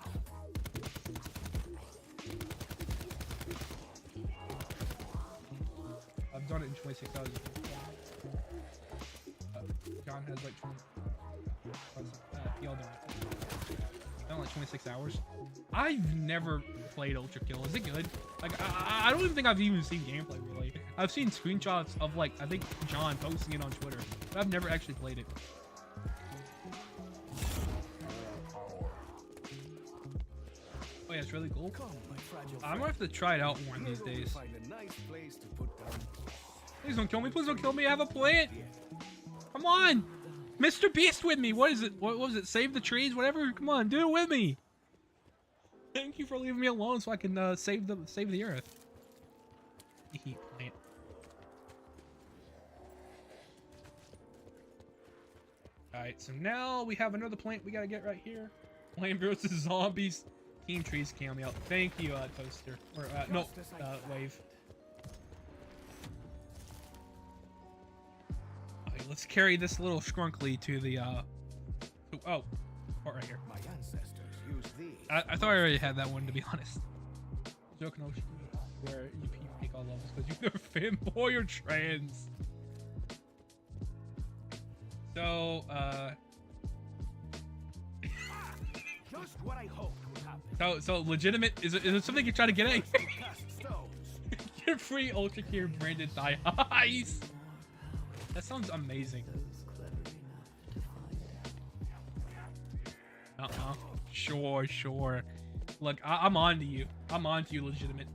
I've done it in 26 hours. John has like 20. Y'all done it. Done like 26 hours. I've never played Ultra Kill. Is it good? Like, I don't even think I've even seen gameplay really. I've seen screenshots of like, I think John posting it on Twitter, but I've never actually played it. Oh yeah, it's really cool. Come, my fragile I'm gonna have to try it out more in these friend. days. Find a nice place to put down. Please don't kill me. Please don't kill me. I have a plant. Come on. Mr. Beast with me. What is it? What was it? Save the trees? Whatever. Come on. Do it with me. Thank you for leaving me alone so I can save the earth. Plant. Alright, so now we have another plant we gotta get right here. Plant versus zombies. Team Trees cameo. Thank you, Toaster. Or, no, Wave. Alright, let's carry this little skrunkly to the, oh, part right here. My ancestors used these. I thought I already had that one, to be honest. Joke no shit, where you peak all levels because you're fanboy or trans. So, Just what I hoped would happen. so legitimate. Is it something you're trying to get at? Cast stones. Get free Ultra Gear branded thigh highs. That sounds amazing. Those clever enough to find out. Sure. Look, I'm on to you. I'm on to you, legitimate.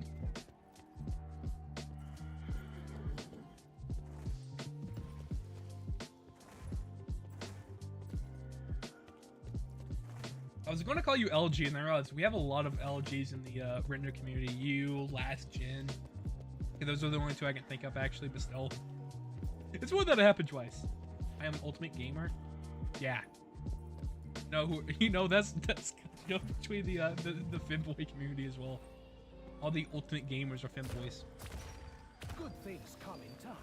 I was going to call you LG, and I realized we have a lot of LGs in the render community. You, Last Gen. Okay, those are the only two I can think of, actually, but still. It's more that it happened twice. I am Ultimate Gamer. Yeah. No, you know, that's you know, between the femboy community as well. All the Ultimate Gamers are femboys. Good things come in time.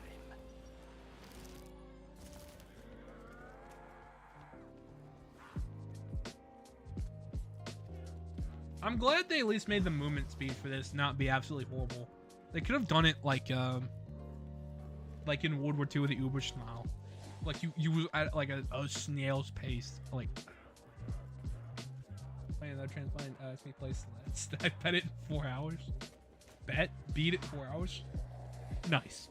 I'm glad they at least made the movement speed for this not be absolutely horrible. They could have done it like in World War II with the Uber Smile. Like you was at like a snail's pace. Like playing that transplant to me place last. I bet it in 4 hours. Beat it 4 hours. Nice.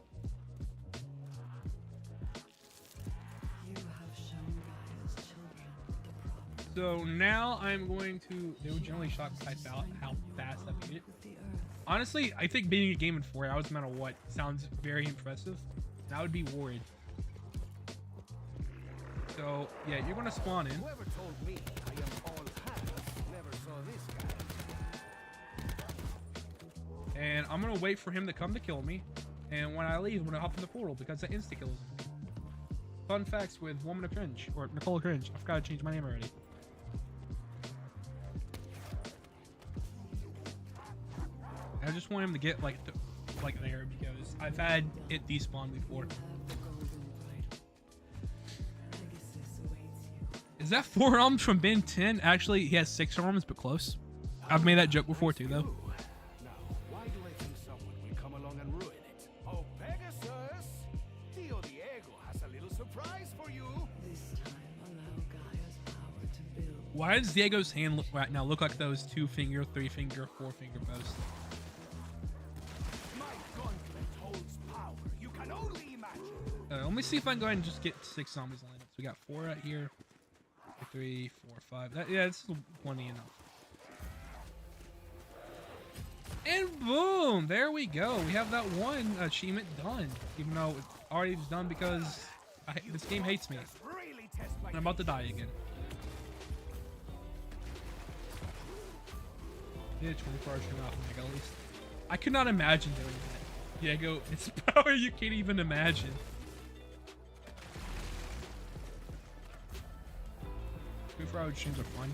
You have shown Gaia's children the promise So now I'm going to. They were generally shocked by how fast I beat it. with the Earth. Honestly, I think beating a game in 4 hours, no matter what, sounds very impressive. And I would be worried. So yeah, you're gonna spawn in. Whoever told me I am all hands never saw this guy. And I'm gonna wait for him to come to kill me. And when I leave, I'm gonna hop in the portal because that insta kills him. Fun facts with Woman of Cringe or Nicole Cringe. I forgot to change my name already. I just want him to get like there because I've had it despawn before. Have the golden bridle. Pegasus awaits you. Is that 4 arms from Ben 10? Actually, he has 6 arms, but close. I've made that joke before too, though. Now, why do I think someone will come along and ruin it? Oh, Pegasus! Tio Diego has a little surprise for you. This time, allow Gaia's power to build. Why does Diego's hand look right now look like those 2-finger, 3-finger, 4-finger posts? My gauntlet holds power you can only imagine. Let me see if I can go ahead and just get 6 zombies lined up. So we got 4 right here. 3, 4, 5. Yeah, this is plenty enough. And boom! There we go. We have that one achievement done. Even though it already was done because this game hates me. Really test my And I'm about to die again. Did a 24-hour stream off Omega at least. I could not imagine doing that. Diego, it's power you can't even imagine. 24-hour streams are fun.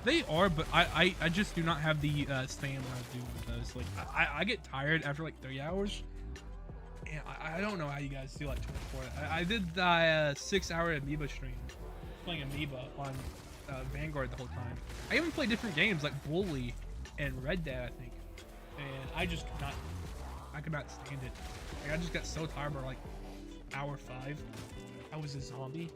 They are, but I just do not have the stamina to do those. Like I get tired after like 3 hours. And I don't know how you guys do like 24. I did the 6-hour Amoeba stream, playing Amoeba on Vanguard the whole time. I even played different games like Bully and Red Dead, I think. And I just could not, I could not stand it. Like, I just got so tired by like hour 5. I was a zombie.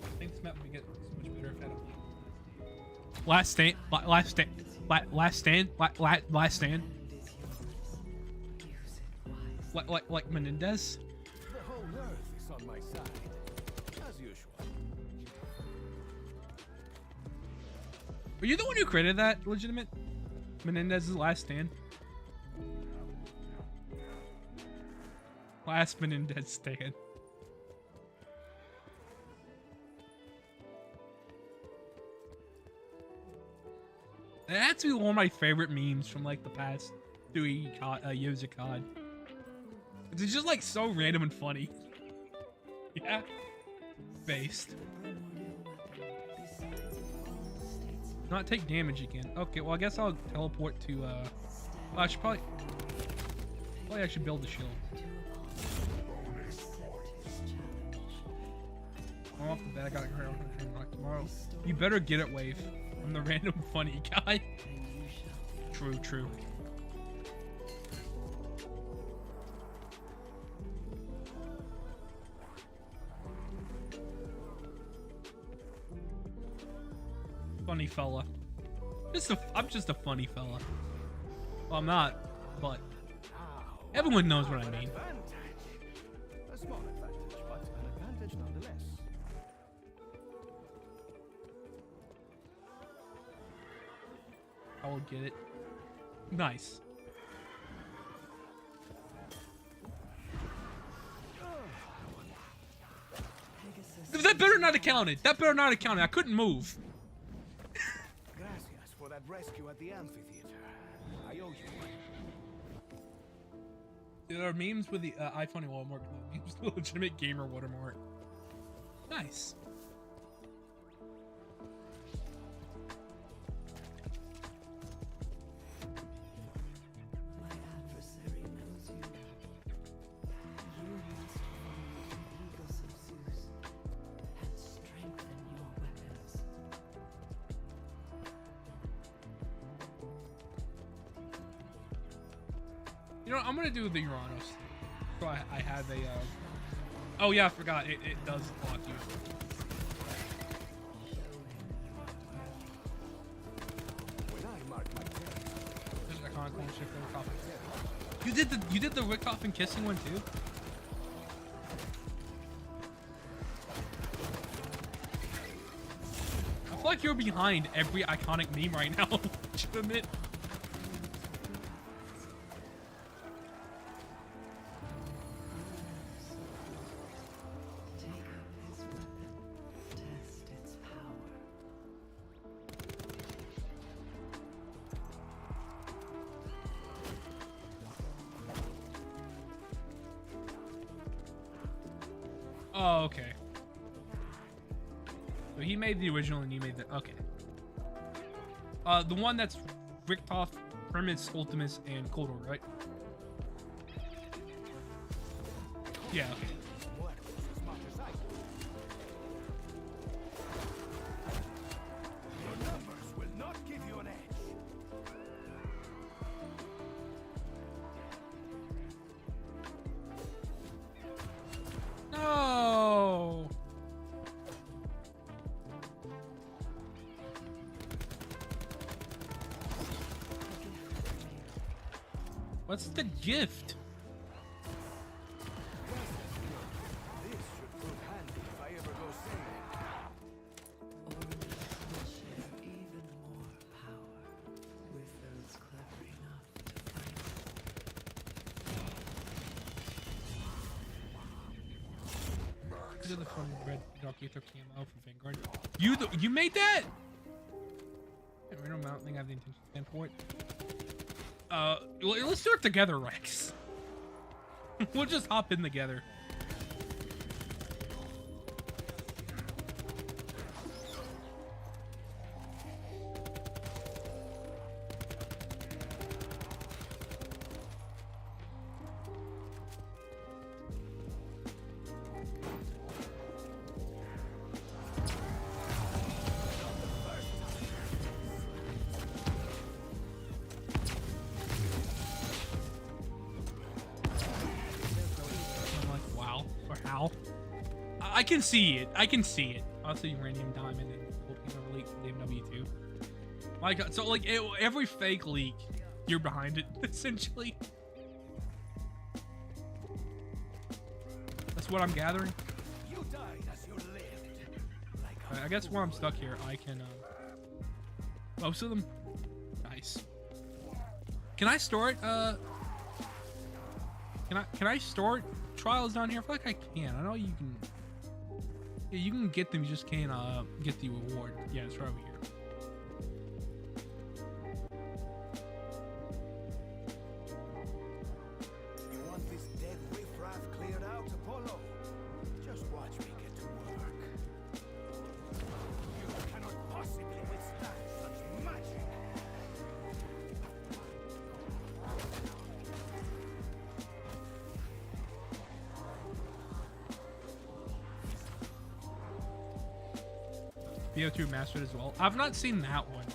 I think this map would get so much better if I had a last stand. Like Menendez. The whole earth is on my side, as usual. Were you the one who created that, legitimate? Menendez's last stand? Last Menendez stand. That's one of my favorite memes from like the past 3 years of COD. It's just like so random and funny. Yeah. Based. Not take damage again. Okay, well I guess I'll teleport to well, I should probably I should build a shield. I'm off the bed, I gotta hurry up tomorrow. You better get it, Wave. I'm the random funny guy. True, true. Funny fella. I'm just a funny fella. Well, I'm not, but everyone knows what I mean. A small advantage, but an advantage nonetheless. I will get it. Nice. That better not have counted. That better not have counted. I couldn't move. Gracias for that rescue at the amphitheater. I owe you one. There are memes with the iPhone watermark. Memes with the legitimate gamer watermark. Nice. My adversary knows you. You must find the Aegis of Zeus and strengthen your weapons. You know, I'm gonna do the Uranus. So I have a. Oh yeah, I forgot. It does block you. When I mark my territory, There's a con shift for Richthofen. You did the Richthofen kissing one too. I feel like you're behind every iconic meme right now. Should admit. Take up his weapon. Test its power. Oh, okay. So he made the original and you made the okay. The one that's Richthofen, Primus, Ultimus, and Cold War, right? Yeah, okay. muertos as much as I do. Your numbers will not give you an edge. No. What's the gift? This should prove handy if I ever go sailing. Orlys will share even more power with those clever enough to fight. These are the from Red Dark Aether camo from Vanguard. You made that? I don't think I have the intention to stand for it. Let's do it together, Rex. We'll just hop in together. I can see it. I can see it. Also, Uranium Diamond and Volcano Leak from DMW2. My God, so like every fake leak, you're behind it essentially. That's what I'm gathering. You died as you lived. Like I guess while I'm stuck here, I can. Most of them. Nice. Can I store it? Can I store trials down here? I feel like I can. I know you can. Yeah, you can get them. You just can't get the reward. Yeah, it's right over here. You want this dead riffraff cleared out, Apollo? Just watch me get to work. You cannot possibly withstand such magic. BO2 mastered as well. I've not seen that one,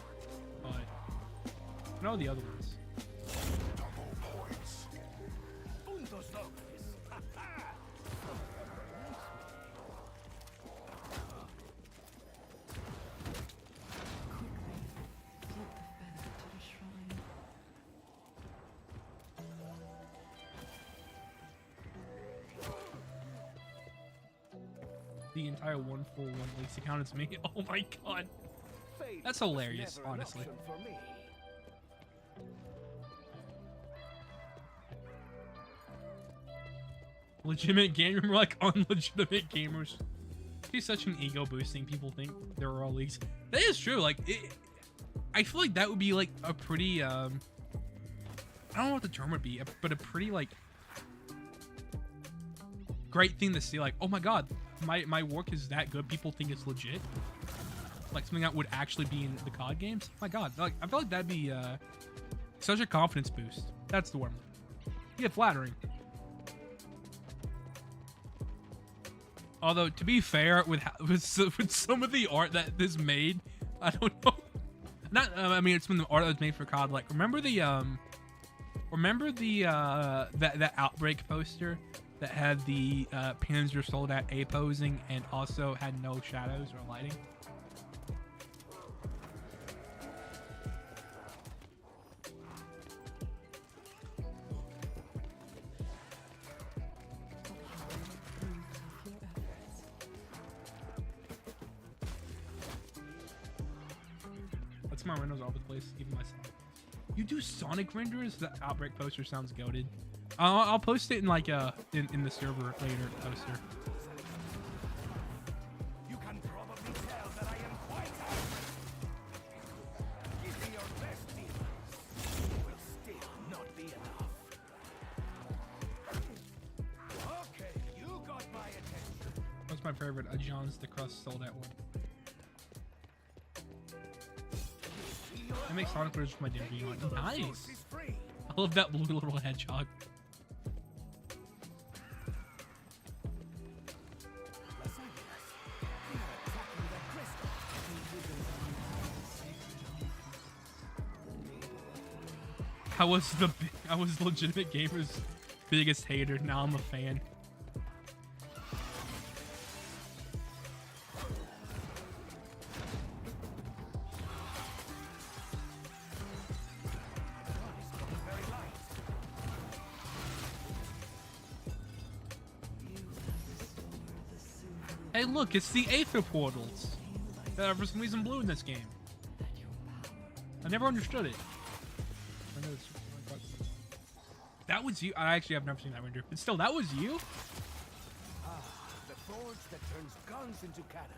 but I know the other ones. Puntos dobles. Ha ha! Take the feather to the shrine. The entire 141 leaks account is me. Oh my God. Fate That's was hilarious, never an honestly. option for me. Legitimate gamer like unlegitimate gamers. He's such an ego boosting. People think they're all leaks. That is true. Like, I feel like that would be like a pretty I don't know what the term would be, but a pretty like great thing to see. Like, oh my God, my work is that good. People think it's legit. Like something that would actually be in the COD games. Oh my God, like I feel like that'd be such a confidence boost. That's the word. Yeah, flattering. Although, to be fair, with some of the art that this made, I don't know. Not, I mean, it's from the art that was made for COD. Like, remember the that Outbreak poster that had the Panzer Soldat A posing and also had no shadows or lighting? That's my windows all over the place, even my Sonic. You do Sonic renders? The Outbreak poster sounds goated. I'll post it in like in the server later poster. You can probably tell that I am quite angry. Give me your best deal. It will still not be enough. Okay, you got my attention. What's my favorite? John's the Crust sold that one. I make Sonic renders for my debut. Nice. Is free. I love that blue little hedgehog. I was legitimate gamer's biggest hater. Now I'm a fan. Hey, look, it's the Aether portals that are for some reason blue in this game. I never understood it. That was you. I actually have never seen that render, but still, that was you. The thorn forge that turns guns into cannons.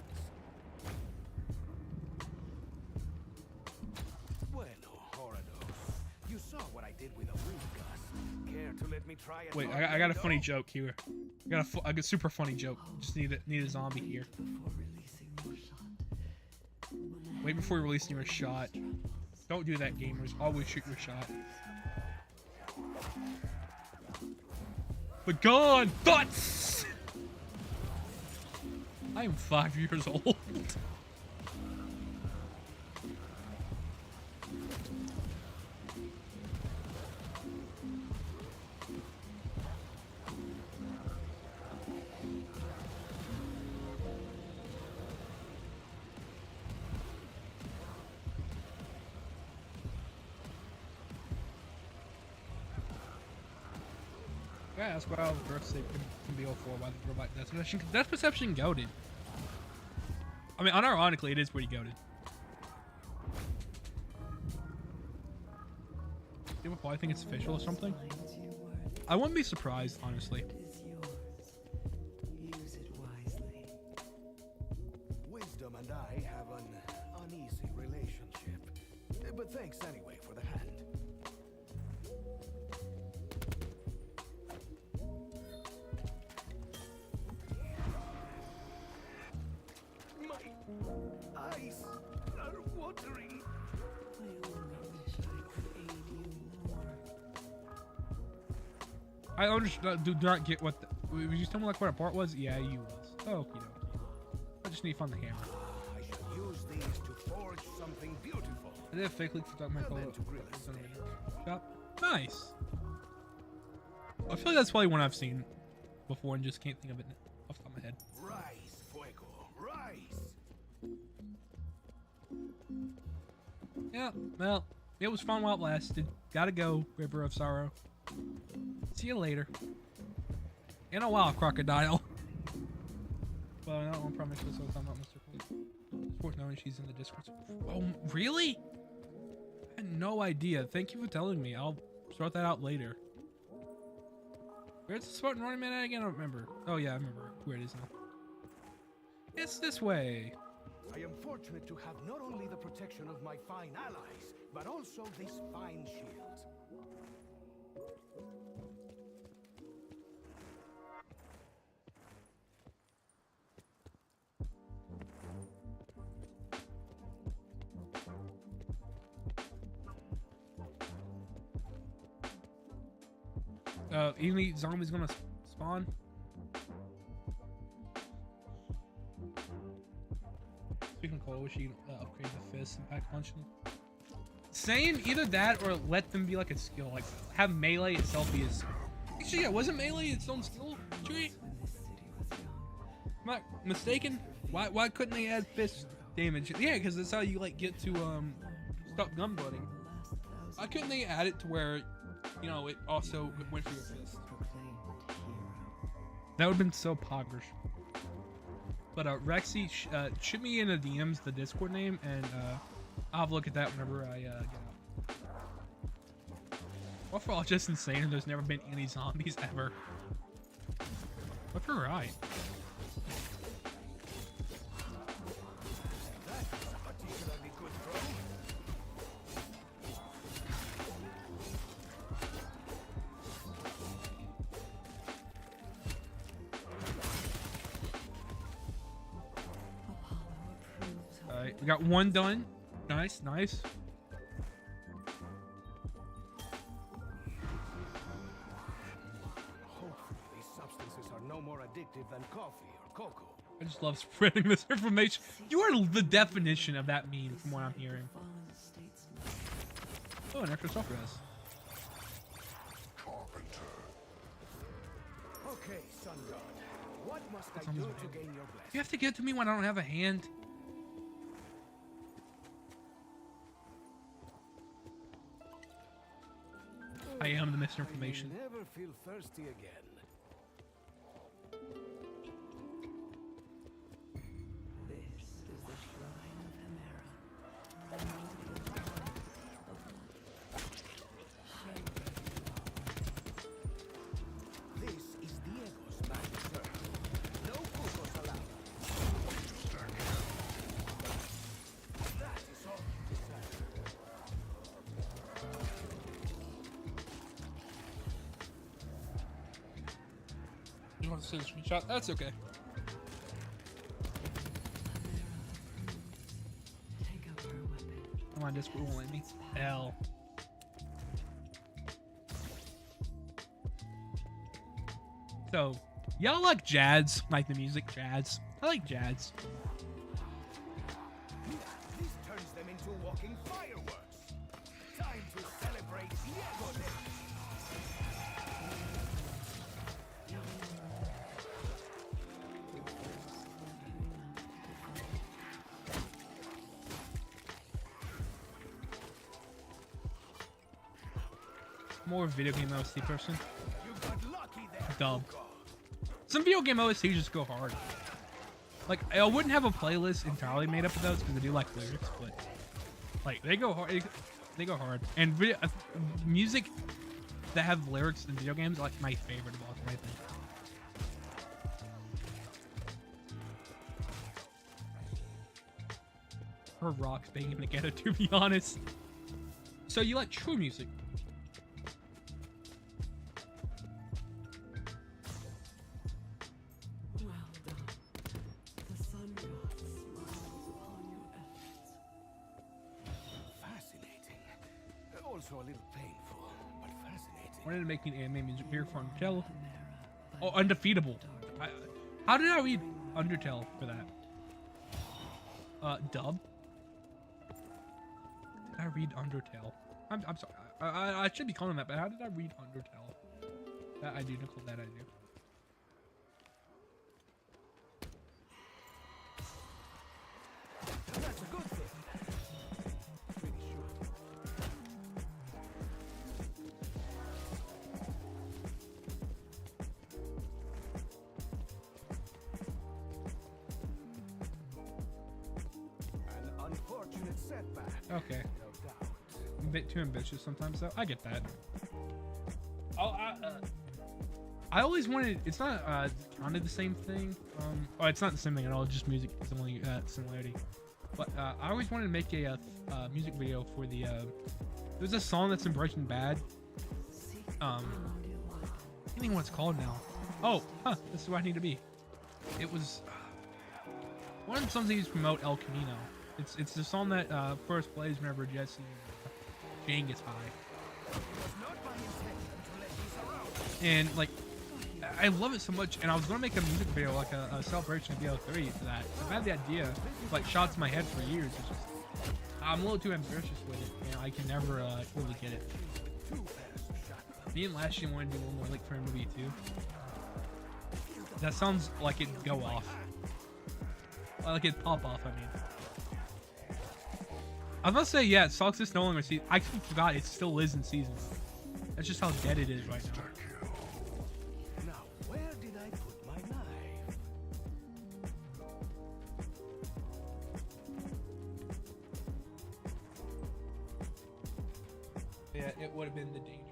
Bueno, Horados, you saw what I did with a wind gust. Care to let me try it? Wait, I got a funny joke here. I got a super funny joke. Just need a zombie here. Before releasing your shot. Wait before releasing your shot. Don't do that, gamers. Always shoot your shot. But gone thoughts. I am 5 years old. Yeah, that's why I was first say can be 04 by the robot death perception. Death perception goated. I mean, unironically, it is pretty goated. You know, I think it's official or something. I wouldn't be surprised, honestly. Is yours. Use it wisely. Wisdom and I have an uneasy relationship. But thanks anyway for the hand. My eyes are watering. I only wish I could aid you more. I understand. Do not get what. Would you tell me like what a part was? Yeah, you was. Oh, okie dokie. I just need to find the hammer. I shall use these to forge something beautiful. I did a fake leak for Dark Michael. And then to grill a steak. Shop. Nice. I feel like that's probably one I've seen before and just can't think of it off the top of my head. Rise, Fuego, rise! Yeah, well, it was fun while it lasted. Gotta go, River of Sorrow. See you later. In a while, Crocodile. Well, I don't promise this all the time, not Mr. Cool. It's worth knowing she's in the Discord. Oh, really? I had no idea. Thank you for telling me. I'll sort that out later. Where's the Spartan running man at again? I don't remember. Oh, yeah, I remember where it is now. It's this way. I am fortunate to have not only the protection of my fine allies, but also this fine shield. Evenly zombies gonna spawn. Speaking of Cole, wish you could upgrade the fist and pack punching. Same, either that or let them be like a skill, like have melee itself be as. Actually, yeah, wasn't melee its own skill tree? When this city was young. Am I mistaken? Why couldn't they add fist damage? Yeah, because that's how you like get to stop gunbutting. Why couldn't they add it to where, you know, it also went for your fist? That would have been so poggers. But Rexy, shoot me in the DMs the Discord name, and I'll have a look at that whenever I get out. Well, for all just insane, and there's never been any zombies ever. But you're right. That's a particularly good throw. Alright, we got one done. Nice, nice. Hopefully these substances are no more addictive than coffee or cocoa. I just love spreading this information. You are the definition of that meme from what I'm hearing. Oh, an extra self res. Okay, Sun God. What must I Someone's do behind. to gain your blessing? You have to give it to me when I don't have a hand. I am the misinformation. I may never feel thirsty again. This is the shrine of Hemera. This is Diego's magic earth. No Cucos just want to see the screenshot. That's okay. Take up her weapon. Come on, Discord won't let me. Hell. So, y'all like jazz? Like the music jazz? I like jazz. This turns them into walking fireworks. Time to celebrate Diego Day. More video game OST person. You got lucky there. Dub. Some video game OSTs just go hard. Like, I wouldn't have a playlist entirely made up of those because I do like lyrics, but like they go hard. They go hard. And video, music that have lyrics in video games are like my favorite of all time, I think. Her rocks banging the ghetto, to be honest. So you like true music? Well done. The sun god smiles upon your efforts. Fascinating. Also a little painful, but fascinating. Wanted to make an anime music video for Undertale. Oh, Undefeatable. How did I read Undertale for that? Dub? Did I read Undertale? I'm sorry. I should be calling that, but how did I read Undertale? That I do, Nicole, that I do. That's a good thing. Pretty sure. An unfortunate setback. Okay. No doubt. I'm a bit too ambitious sometimes, though. I get that. I always wanted. It's not kind of the same thing. Oh, it's not the same thing at all. Just music similarity. But I always wanted to make a music video for the. There's a song that's in Breaking Bad. I can't think what it's called now. Oh, this is where I need to be. It was one of the songs they used to promote El Camino. It's the song that first plays whenever Jesse and Jane gets high. And like, I love it so much, and I was gonna make a music video, like a celebration of BO3 for that. I've had the idea, like, shots in my head for years. It's just, I'm a little too ambitious with it, and I can never really get it. Me and Lashley wanted to do one more Lake Fair movie too. That sounds like it'd go off. Like it'd pop off, I mean. I was about to say, yeah, it sucks it's no longer season. I forgot it still is in season. That's just how dead it is right now. Now, where did I put my knife? Yeah, it would have been the danger.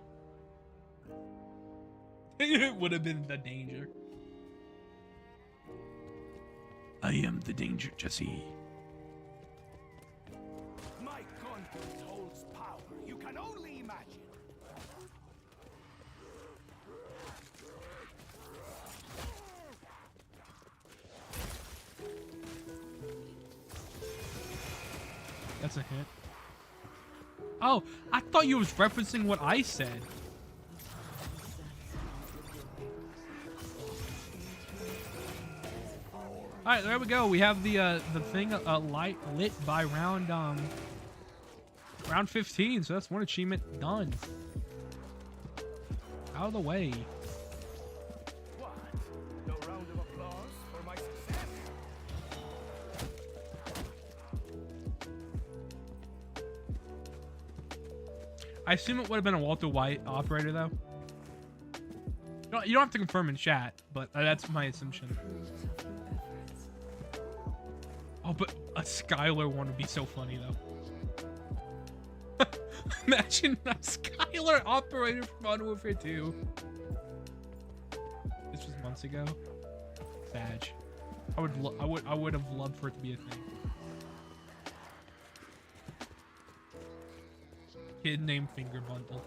It would have been the danger. I am the danger, Jesse. My gun holds power you can only imagine. That's a hit. Oh, I thought you was referencing what I said. All right, there we go. We have the thing lit by round 15. So that's one achievement done. Out of the way. What? No round of applause for my success? I assume it would have been a Walter White operator, though. You don't have to confirm in chat, but that's my assumption. Oh, but a Skylar one would be so funny, though. Imagine a Skylar operator from Modern Warfare 2. This was months ago. Sag. I would have loved for it to be a thing. Kid named Finger Bundle.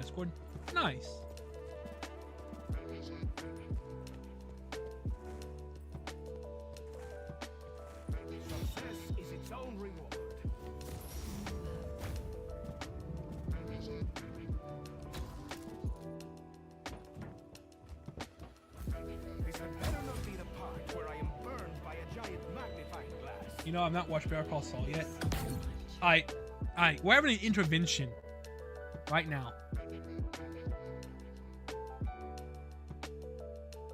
Discord. Nice. Success is its own reward. This had better not be the part where I am burned by a giant magnifying glass. You know, I've not watched Better Call Saul yet. Alright, we're having an intervention right now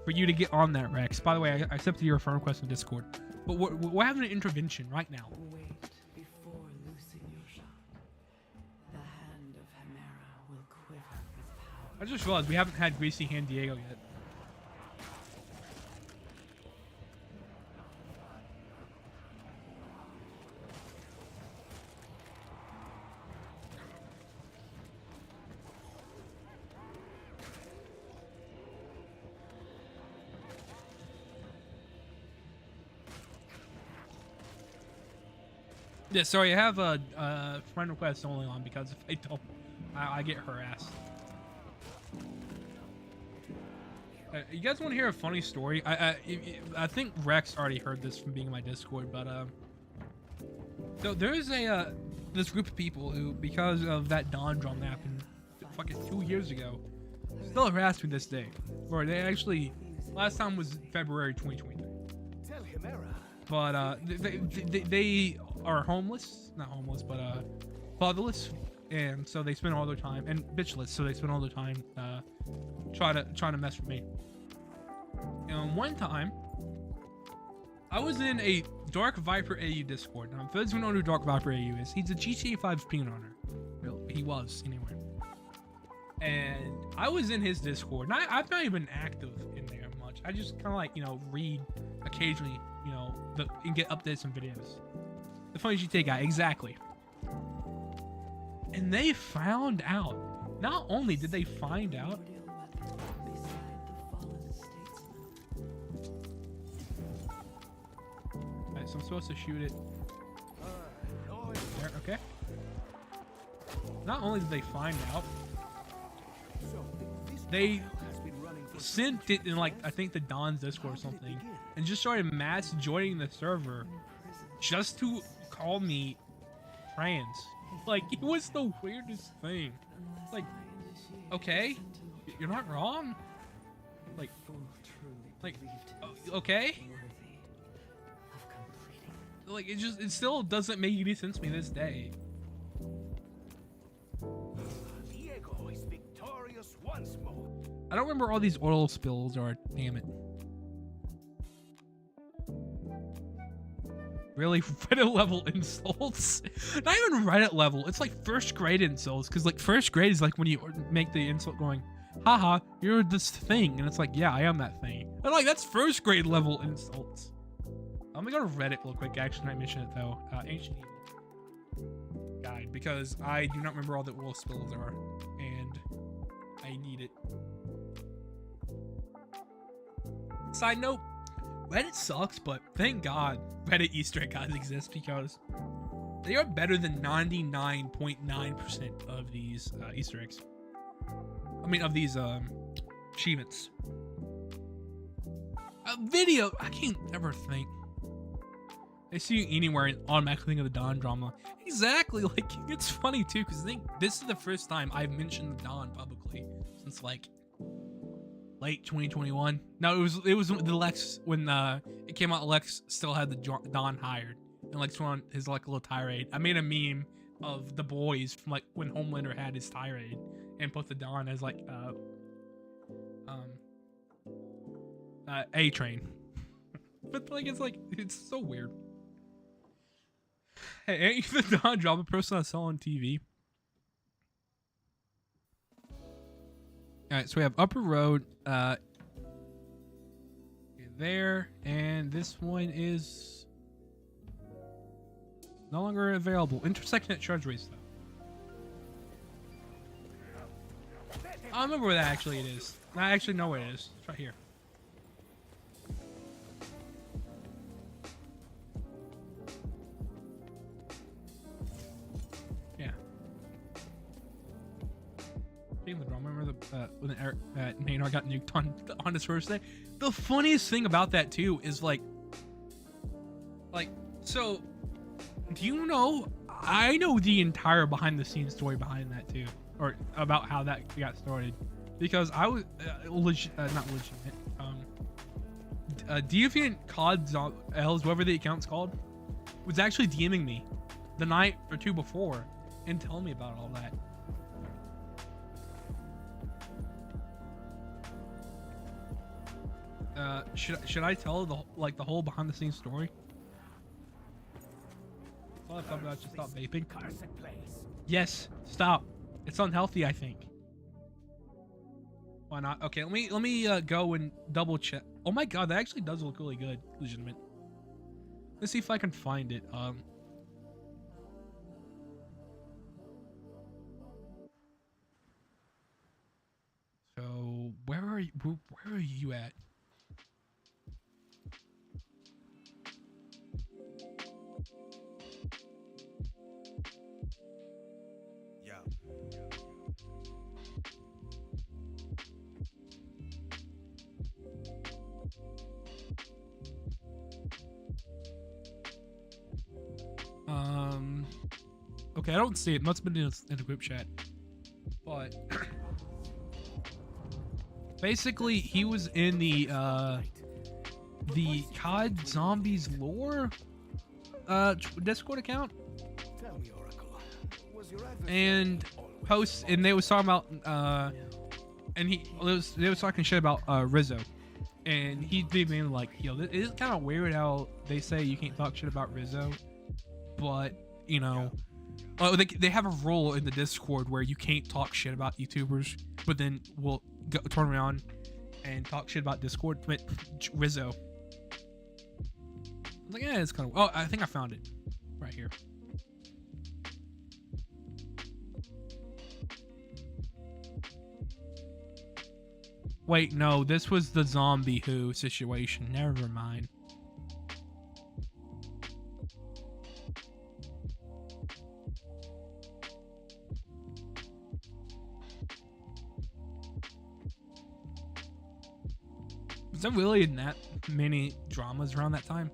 for you to get on that, Rex. By the way, I accepted your friend request on Discord, but we're having an intervention right now. Wait before loosing your shot. The hand of Hemera will quiver with power. I just realized we haven't had Greasy Hand Diego yet. Yeah, sorry, I have a friend request only on because if I don't, I get harassed. You guys want to hear a funny story? I think Rex already heard this from being in my Discord, but so there's this group of people who, because of that Dawn drum that happened fucking 2 years ago, still harass me this day. Or they actually, last time was February 2023. Tell Hemera. But they are homeless, not homeless, but fatherless, and so they spend all their time, and bitchless, so they spend all their time trying to mess with me. And one time, I was in a Dark Viper AU Discord. Now, for those who know who Dark Viper AU is, he's a GTA 5 speedrunner. Well, he was anyway. And I was in his Discord, and I've not even been active in there much. I just kind of like, read occasionally, and get updates on videos. The funny GTA guy, exactly. And they found out. Not only did they find out, alright, so I'm supposed to shoot it. There, okay. Not only did they find out, they sent it in, like, I think the Don's Discord or something, and just started mass joining the server just to call me trans. Like, it was the weirdest thing. Like, okay, you're not wrong. Like, okay. Like, it still doesn't make any sense to me this day. Diego is victorious once more. I don't remember all these oil spills are. Damn it. Really? Reddit level insults? Not even Reddit level. It's like first grade insults. Because like first grade is like when you make the insult going, haha, you're this thing. And it's like, yeah, I am that thing. And like, that's first grade level insults. I'm gonna go to Reddit real quick. Actually, I mention it though. Ancient Evil guide. Because I do not remember all the oil spills are. And I need it. Side note, Reddit sucks, but thank God Reddit Easter egg guys exist because they are better than 99.9% of these Easter eggs. I mean, of these achievements. A video, I can't ever think. I see you anywhere and automatically think of the Dawn drama. Exactly, like, it's funny too, because I think this is the first time I've mentioned the Dawn publicly since like late 2021. No, it was the Lex when it came out. Lex still had the Dawn hired, and Lex went on his like little tirade. I made a meme of the boys from like when Homelander had his tirade, and put the Dawn as like A Train. But like it's so weird. Hey, ain't you the Dawn drama person I saw on TV? Alright, so we have Upper Road, there, and this one is no longer available. Intersection at Treasuries, though. I don't remember where that actually it is. I actually know where it is. It's right here. Yeah. speaking of the drama, remember when Maynard got nuked on his first day? The funniest thing about that too is like, so, do you know? I know the entire behind the scenes story behind that too, or about how that got started, because I was not legitimate. Deviant COD L's, whoever the account's called, was actually DMing me the night or two before and telling me about all that. Should I tell the whole behind the scenes story? All I thought about just stop vaping. Yes, stop. It's unhealthy, I think. Why not? Okay, let me go and double check. Oh my god, that actually does look really good. Legitimate. Let's see if I can find it. So where are you at? Yeah. Okay, I don't see it. Must have been in a group chat. But basically, he was in the COD Zombies lore Discord account, Tell me, Oracle, was your and posts, and they was talking about and they was talking shit about Rizzo, and he'd be being like, yo, it is kind of weird how they say you can't talk shit about Rizzo, but you know, they have a rule in the Discord where you can't talk shit about YouTubers, but then we'll turn around and talk shit about Discord, but Rizzo. I was like, yeah, it's kind of. Oh, I think I found it right here. Wait, no, this was the Zombie Who situation. Never mind. Was there really that many dramas around that time?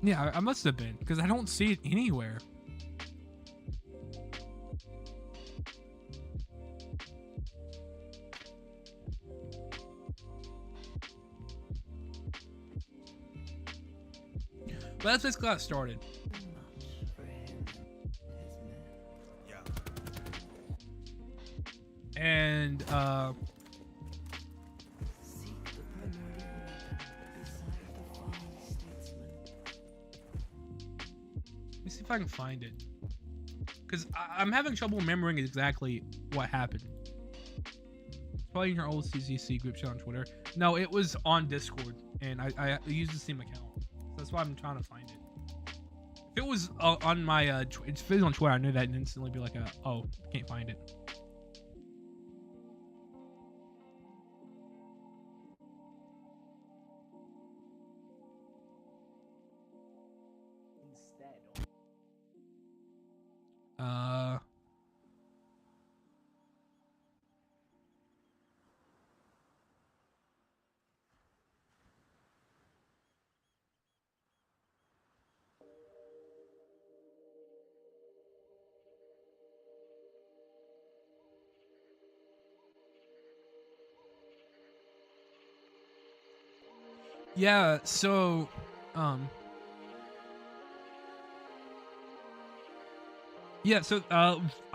Yeah, I must have been, because I don't see it anywhere. But that's basically how it started. Yeah. And let me see if I can find it, because I'm having trouble remembering exactly what happened. It's probably in your old CZC group chat on Twitter. No, it was on Discord, and I used the same account. So that's why I'm trying to find it. If it was on my if it was on Twitter, I knew that and instantly be like, oh, can't find it. Yeah, so I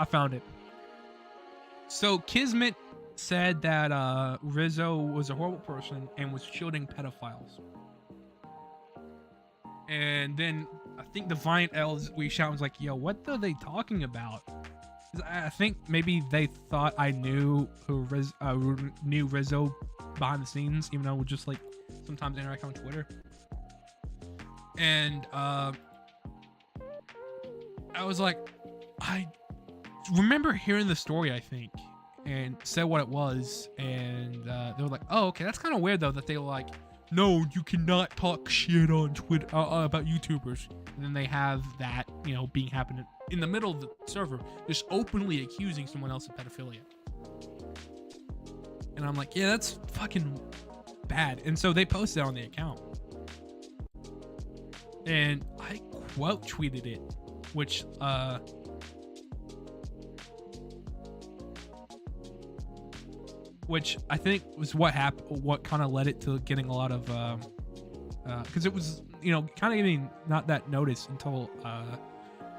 found it. So Kismet said that Rizzo was a horrible person and was shielding pedophiles. And then I think the Viant L's we shout was like, yo, what are they talking about? 'Cause I think maybe they thought I knew who knew Rizzo behind the scenes, even though we just like sometimes interact on Twitter. And I was like, I remember hearing the story, I think, and said what it was, and they were like, oh, okay, that's kind of weird though that they were like, no, you cannot talk shit on Twitter about YouTubers, and then they have that, you know, being happening in the middle of the server, just openly accusing someone else of pedophilia. And I'm like, yeah, that's fucking bad. And so they posted on the account, and I quote tweeted it, which I think was what happened, what kind of led it to getting a lot of because it was, you know, kind of getting not that notice until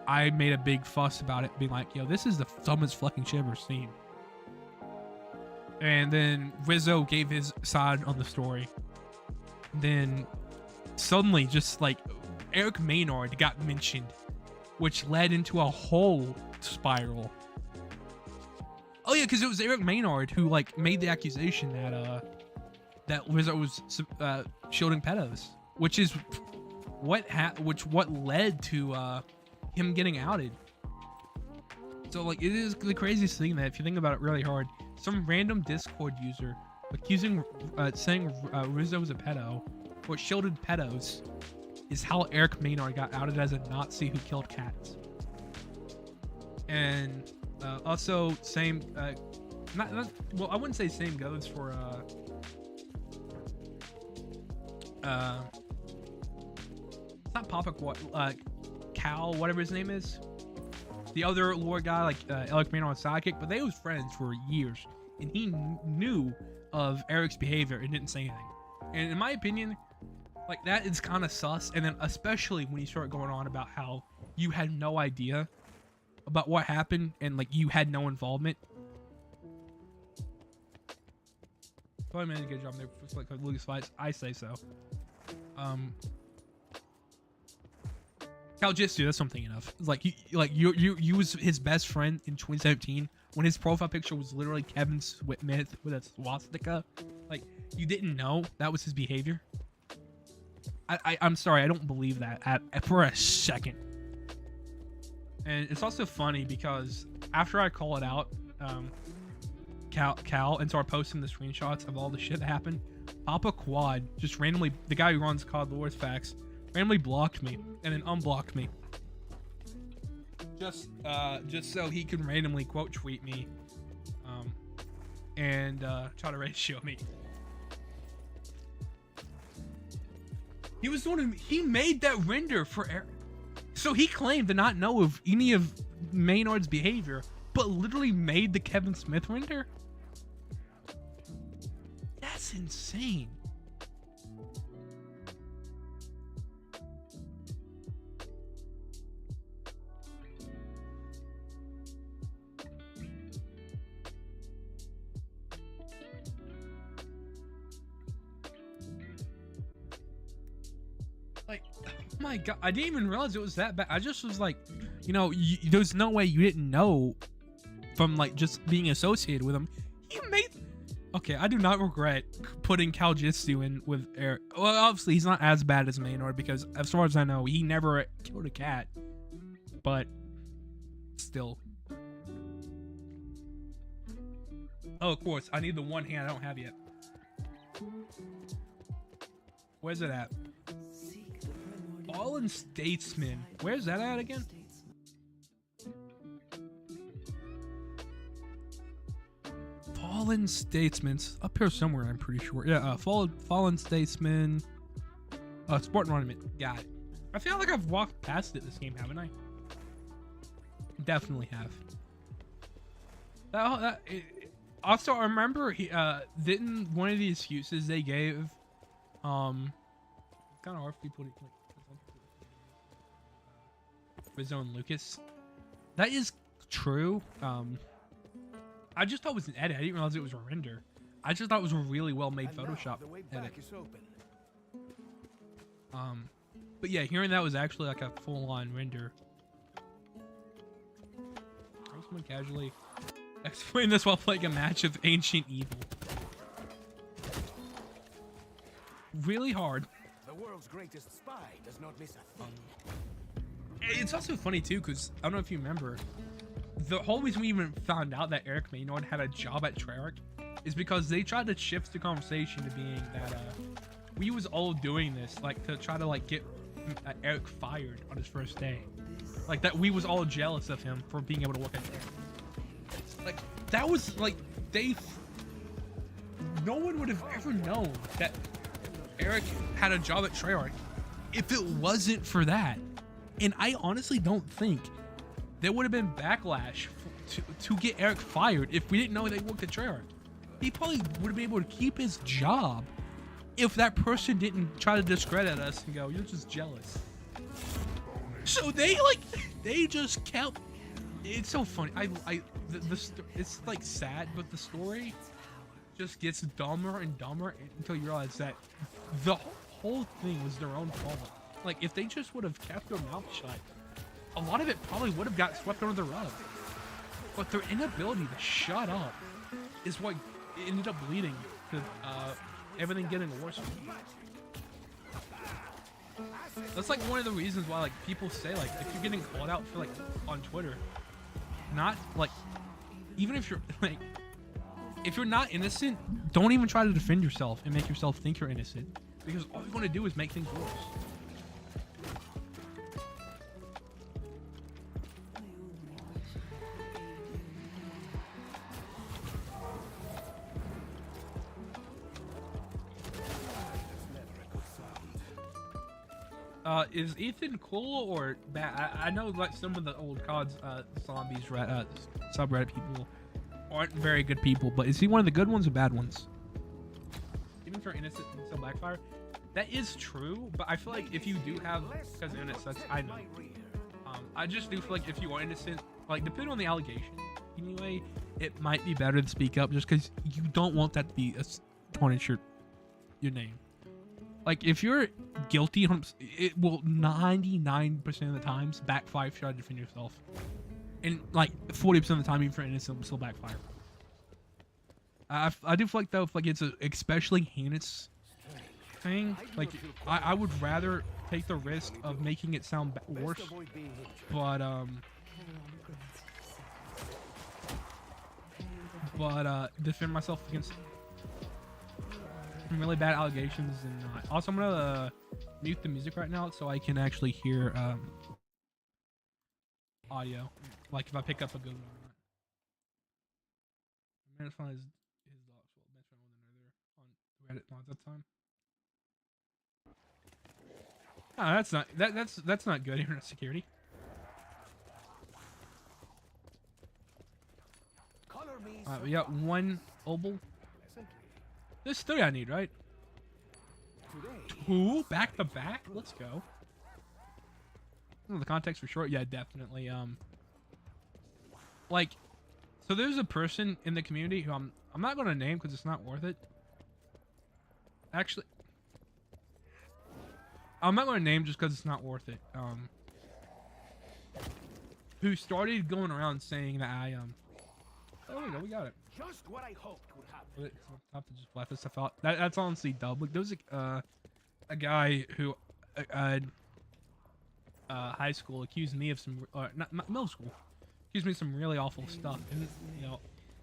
I made a big fuss about it, being like, yo, this is the dumbest fucking shit I've ever seen. And then Rizzo gave his side on the story. Then suddenly, just like, Eric Maynard got mentioned, which led into a whole spiral. Oh yeah, because it was Eric Maynard who like made the accusation that Rizzo was shielding pedos, which is what led to him getting outed. So like, it is the craziest thing that if you think about it really hard, some random Discord user saying Rizzo was a pedo or shielded pedos is how Eric Maynard got outed as a Nazi who killed cats. And also same well, I wouldn't say same goes for it's not Papa Cal, whatever his name is, the other lore guy, like Eric Maynard's sidekick, but they was friends for years, and he knew of Eric's behavior and didn't say anything. And in my opinion, like, that is kind of sus. And then especially when you start going on about how you had no idea about what happened and like you had no involvement. Probably made a good job there for like Lucas Fights. I say so. Cal Jitsu, that's something enough. Like you was his best friend in 2017 when his profile picture was literally Kevin Smith with a swastika. Like, you didn't know that was his behavior. I'm sorry, I don't believe that for a second. And it's also funny because after I call it out, Cal, and start posting the screenshots of all the shit that happened, Papa Quad just randomly, the guy who runs COD Lores Facts, randomly blocked me and then unblocked me. Just so he can randomly quote tweet me, and try to ratio me. He was doing. He made that render for Eric. So he claimed to not know of any of Maynard's behavior, but literally made the Kevin Smith render. That's insane. Like, oh my god, I didn't even realize it was that bad. I just was like, you know, there's no way you didn't know from like just being associated with him. He made. Okay, I do not regret putting Cal Jitsu in with Eric. Well, obviously he's not as bad as Maynard because, as far as I know, he never killed a cat. But still. Oh, of course, I need the one hand I don't have yet. Where's it at? Fallen Statesman. Where's that at again? Fallen Statesman's up here somewhere, I'm pretty sure. Yeah, Fallen Statesman. Spartan Ornament. Got it. I feel like I've walked past it this game, haven't I? Definitely have. Also, I remember didn't one of the excuses they gave, it's kind of hard for people to like, Rizzo and Lucas. That is true. I just thought it was an edit. I didn't realize it was a render. I just thought it was a really well made Photoshop edit. But yeah, hearing that was actually like a full-on render. Someone casually explain this while playing a match of Ancient Evil. Really hard. The world's greatest spy does not miss a thing. It's also funny too, because I don't know if you remember, the whole reason we even found out that Eric Maynard had a job at Treyarch is because they tried to shift the conversation to being that we was all doing this like to try to like get Eric fired on his first day, like that we was all jealous of him for being able to work at Treyarch. Like that was like no one would have ever known that Eric had a job at Treyarch if it wasn't for that. And I honestly don't think there would have been backlash to get Eric fired if we didn't know they worked at Treyarch. He probably would have been able to keep his job if that person didn't try to discredit us and go, "You're just jealous." So they just kept. It's so funny. It's like sad, but the story just gets dumber and dumber until you realize that the whole thing was their own fault. Like if they just would have kept their mouth shut, a lot of it probably would have got swept under the rug. But their inability to shut up is what ended up leading to everything getting worse. That's like one of the reasons why like people say like if you're getting called out for like on Twitter, not like even if you're like if you're not innocent, don't even try to defend yourself and make yourself think you're innocent, because all you're going to do is make things worse. Is Ethan cool or bad? I know like some of the old COD's zombies subreddit people aren't very good people, but is he one of the good ones or bad ones? Even for innocent and still backfire? That is true, but I feel like if you do have, because internet sucks, I know. I just do feel like if you are innocent, like depending on the allegation, anyway, it might be better to speak up just because you don't want that to be tarnish your name. Like if you're guilty, it will 99% of the times backfire if you try to defend yourself, and like 40% of the time, even for innocent, will still backfire. I do feel like though, if like it's a especially heinous thing, like I would rather take the risk of making it sound worse, but defend myself against really bad allegations and not. Also, I'm gonna mute the music right now so I can actually hear audio, like if I pick up a good one or not. I managed to find his dogs. Well, mention one another on Reddit mods that time. Oh, that's not good internet security. Alright, we got one obel. There's 3 I need, right? 2 back to back? Let's go. Oh, the context for short? Yeah, definitely. Like, so there's a person in the community who I'm not gonna name because it's not worth it. Actually, I'm not gonna name just because it's not worth it. Who started going around saying that I oh, there we go, we got it. Just what I hoped would happen. I have to just blast this stuff out. That's honestly dumb. Like there was a guy who high school accused me of some not middle school accused me of some really awful stuff, and you know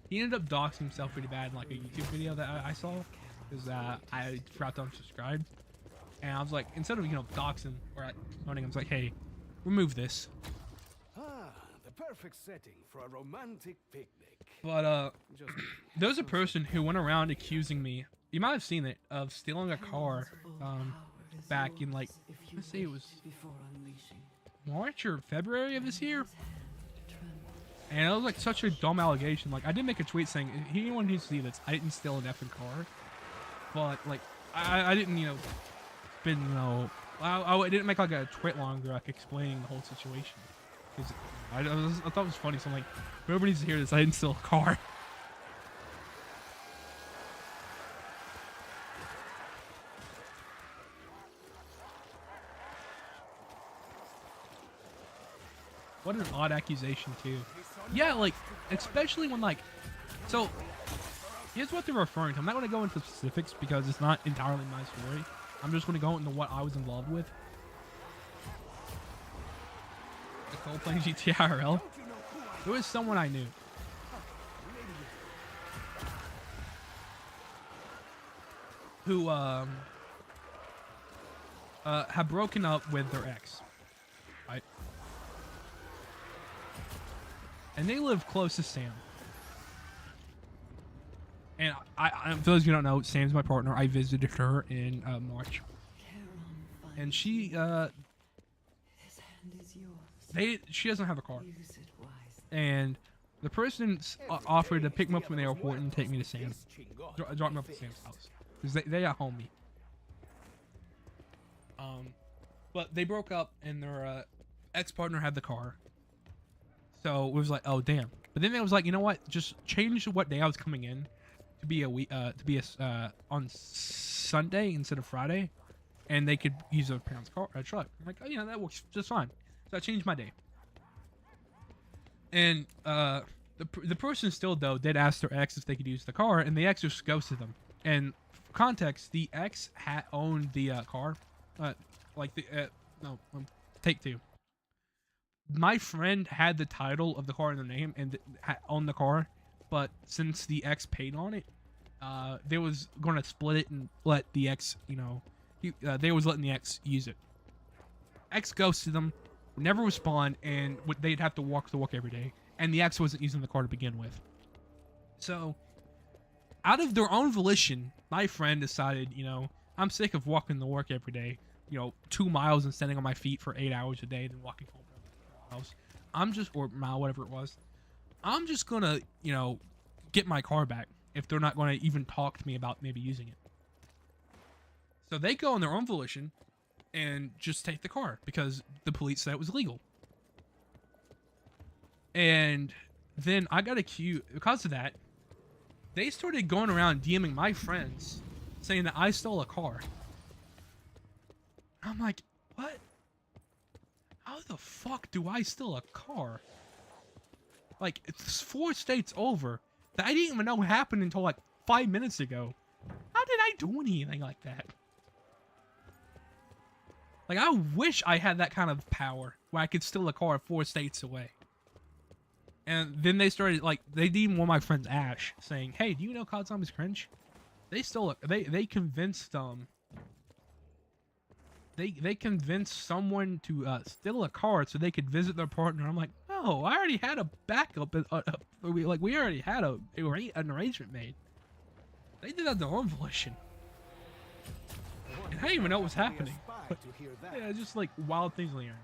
he ended up doxing himself pretty bad in like a YouTube video that I saw because I forgot to unsubscribe, and I was like, instead of doxing or running, I was like, hey, remove this. The perfect setting for a romantic picnic. But there was a person who went around accusing me, you might have seen it, of stealing a car back in like, let's say it was March or February of this year. And it was like such a dumb allegation. Like I did make a tweet saying, anyone needs to see this, I didn't steal an effing car. But like I didn't I didn't make like a tweet longer like explaining the whole situation. I thought it was funny, so I'm like, whoever needs to hear this, I didn't steal a car. What an odd accusation too. Yeah, like, especially when like, so here's what they're referring to. I'm not going to go into specifics because it's not entirely my story. I'm just going to go into what I was involved with. Nicole playing GTA IRL. It was someone I knew. Who had broken up with their ex, right? And they live close to Sam. And I for those of you who don't know, Sam's my partner. I visited her in March, and she His hand is yours. she doesn't have a car, Use it wisely. and the person offered to pick me up from the airport and take me to Sam, drop me off at Sam's house, because they got homie. But they broke up, and their ex-partner had the car. So it was like, oh damn. But then it was like, you know what? Just change what day I was coming in to be on Sunday instead of Friday, and they could use their parents' truck. I'm like, oh yeah, that works just fine. So I changed my day. And the person still though did ask their ex if they could use the car, and the ex just ghosted them. And for context, the ex had owned the car, take two. My friend had the title of the car in their name and owned the car, but since the ex paid on it, they was gonna split it and let the ex, they was letting the ex use it. Ex ghosted them, never respond, and they'd have to walk to work every day, and the ex wasn't using the car to begin with. So, out of their own volition, my friend decided, I'm sick of walking to work every day, 2 miles and standing on my feet for 8 hours a day, then walking home house. Or mile, whatever it was. I'm just gonna, get my car back if they're not gonna even talk to me about maybe using it. So they go on their own volition and just take the car because the police said it was illegal. And then I got accused because of that. They started going around DMing my friends saying that I stole a car. I'm like, what? How the fuck do I steal a car? Like, it's 4 states over. That I didn't even know happened until like 5 minutes ago. How did I do anything like that? Like, I wish I had that kind of power where I could steal a car 4 states away. And then they started, they DM'd one of my friends, Ash, saying, hey, do you know COD Zombies Cringe? They stole it. They convinced, They convinced someone to steal a car so they could visit their partner. I'm like, no, I already had a backup. We already had an arrangement made. They did that on their own volition. And I didn't even know what was happening. Yeah, just like wild things on the internet.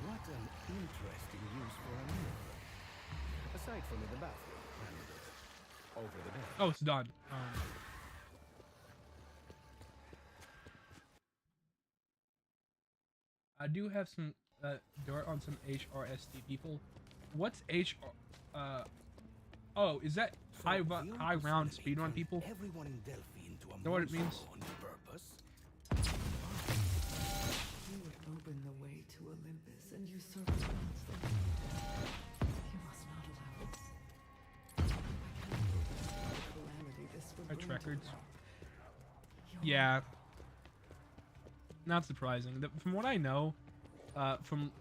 What an interesting use for a mirror. Aside from in the bathroom and over the bed. Oh, it's done. I do have some dirt on some HRST people. What's oh, is that high round speedrun people? Everyone in Delphi into a Is that what it means? on purpose. You would open the way to Olympus and usurp the gods there. You must not allow this. I cannot believe the calamity this would Fetch bring to records. them. Yeah. Not surprising. From what I know, from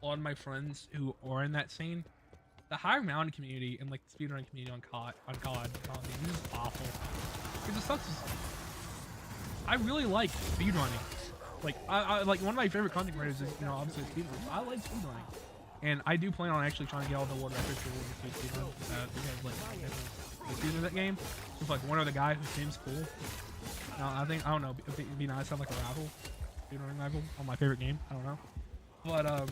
a lot of my friends who are in that scene, the high round community and like the speedrun community on COD is just awful. Because it sucks. I really like speedrunning. Like I like one of my favorite content creators is obviously speedrunning. I like speedrunning, and I do plan on actually trying to get all the world records for World War II speedrun. Because like that game, with like one other guy who seems cool. I don't know. It'd be nice to have like a rival, speedrunning rival on my favorite game. I don't know, but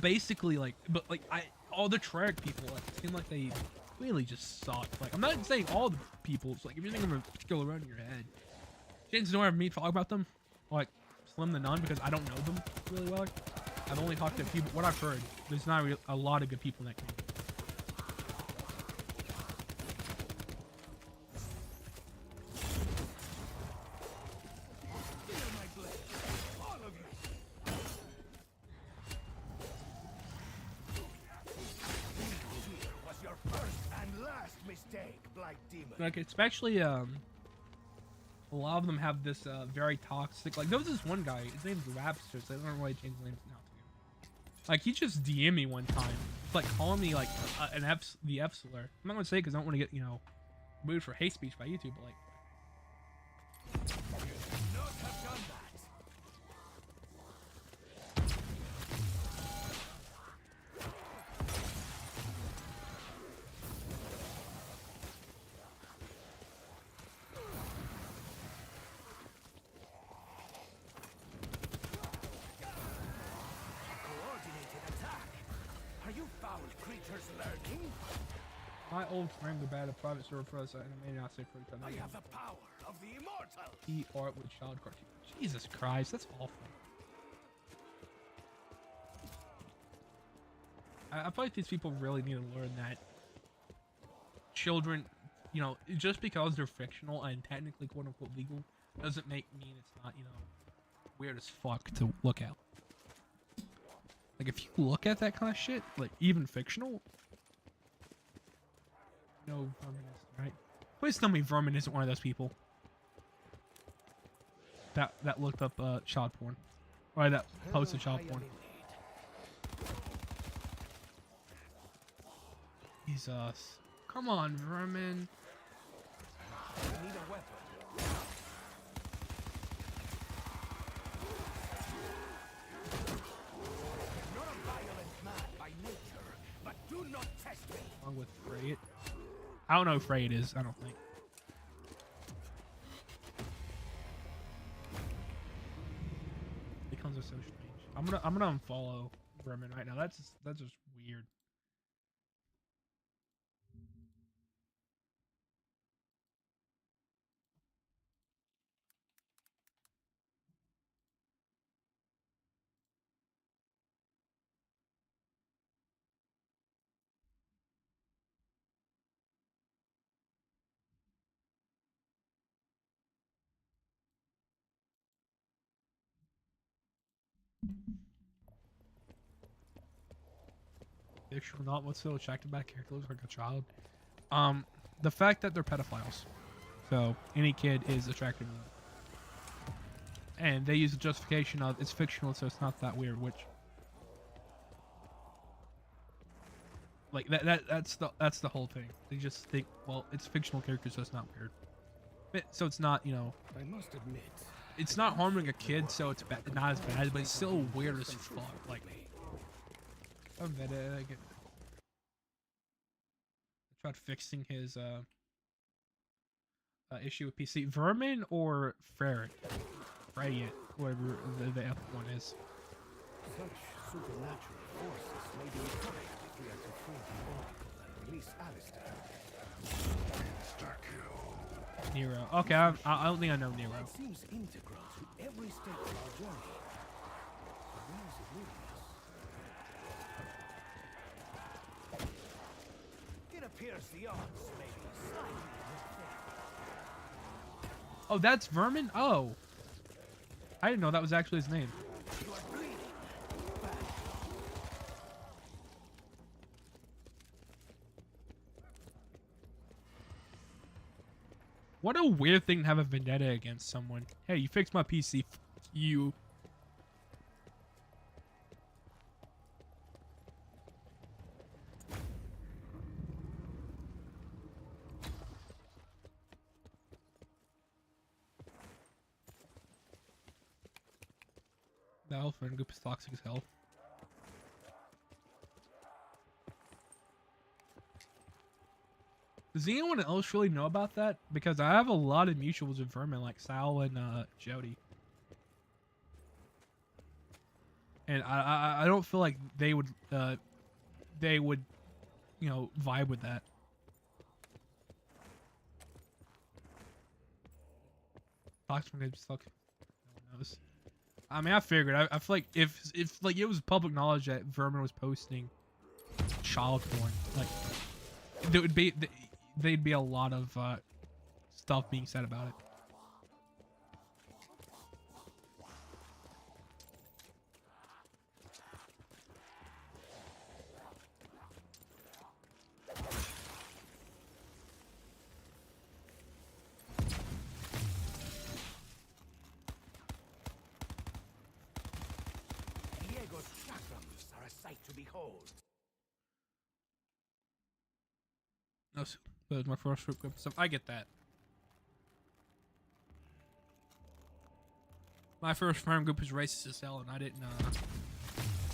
basically all the Treyarch people seem like they really just suck. Like I'm not saying all the people. It's like if you think of a particular run in your head, chances don't have me talk about them, like Slim the Nun, because I don't know them really well. I've only talked to a few, but what I've heard, there's not a lot of good people in that community. Feel my blade. All of you. Here was your first and last mistake, Blight Demon. Like, especially, a lot of them have this, very toxic, like, there was this one guy, his name's Rapster, so I don't know why he changed names now to. Like, he just DM'd me one time, like, calling me, like, the F slur. I'm not gonna say it because I don't want to get, you know, booed for hate speech by YouTube, but, like, Not have done that. Coordinated attack. Are you foul creatures learning? my old friend would bad a private server for us, and it may not say for each I other. have the power of the immortal. Art with child cartoon. Jesus Christ, that's awful. I feel like these people really need to learn that children, you know, just because they're fictional and technically quote unquote legal, doesn't mean it's not, you know, weird as fuck to look at. Like, if you look at that kind of shit, like, even fictional, no, Vermin isn't, right? Please tell me Vermin isn't one of those people that looked up child porn, or that posted child porn. Jesus, come on, Vermin. I need a weapon. I'm not a violent man by nature, but do not test me. Along with Freyt. I don't know who Freyt is. I don't think. Becomes are so strange. I'm gonna unfollow Vermin right now. That's just weird. Fictional, not what's so attracted by a character looks like a child. The fact that they're pedophiles, so any kid is attracted to them, and they use the justification of it's fictional, so it's not that weird. Which, like that's the whole thing. They just think, well, it's fictional character, so it's not weird. So it's not, you know, I must admit, it's not harming a kid, so it's not as bad, but it's still weird as fuck. Like, I tried fixing his issue with PC. Vermin or Freyt, whatever the F one is. such supernatural forces may be required if we are to free the Oracle and release Alistair. Nero. Okay, I don't think I know Nero. It seems integral to every stage of our journey. So where is it leading us? It appears the odds may be slightly in your favor. Oh, that's Vermin? Oh. I didn't know that was actually his name. You are bleeding. Back. What a weird thing to have a vendetta against someone. Hey, you fixed my PC. You. The elf friend group is toxic as hell. Does anyone else really know about that? Because I have a lot of mutuals with Vermin, like Sal and Jody. And I don't feel like they would, you know, vibe with that. Toxic games suck. No one knows. I mean, I figured. I feel like if like it was public knowledge that Vermin was posting child porn, like there would be there'd be a lot of stuff being said about it. Diego's chakrams are a sight to behold. No, that was my first group stuff. I get that. My first friend group was racist as hell, and I didn't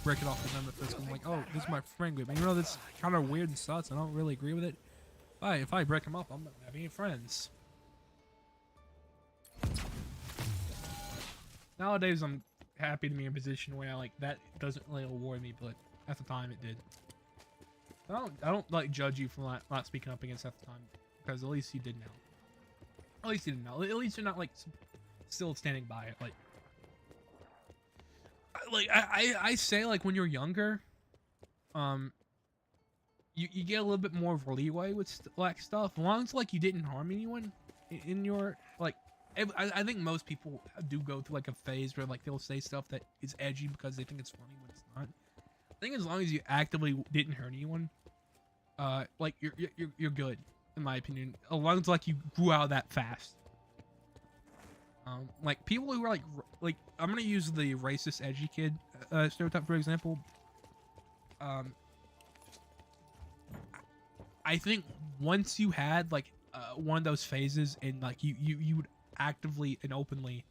break it off with them at first. I'm like, oh, this is my friend group, and you know that's kind of weird and sus. I don't really agree with it. If I break them up, I'm not having any friends. Nowadays, I'm happy to be in a position where like that doesn't really award me, but at the time it did. I don't like judge you for not speaking up against at the time, because at least you did now. At least you didn't know. At least you're not like still standing by it. I say like when you're younger, you get a little bit more of leeway with stuff, as long as like you didn't harm anyone in your like. I think most people do go through like a phase where like they'll say stuff that is edgy because they think it's funny when it's not. I think as long as you actively didn't hurt anyone, like you're good in my opinion. As long as like you grew out of that fast. Like people who are like I'm gonna use the racist edgy kid stereotype for example. I think once you had like one of those phases and like you would actively and openly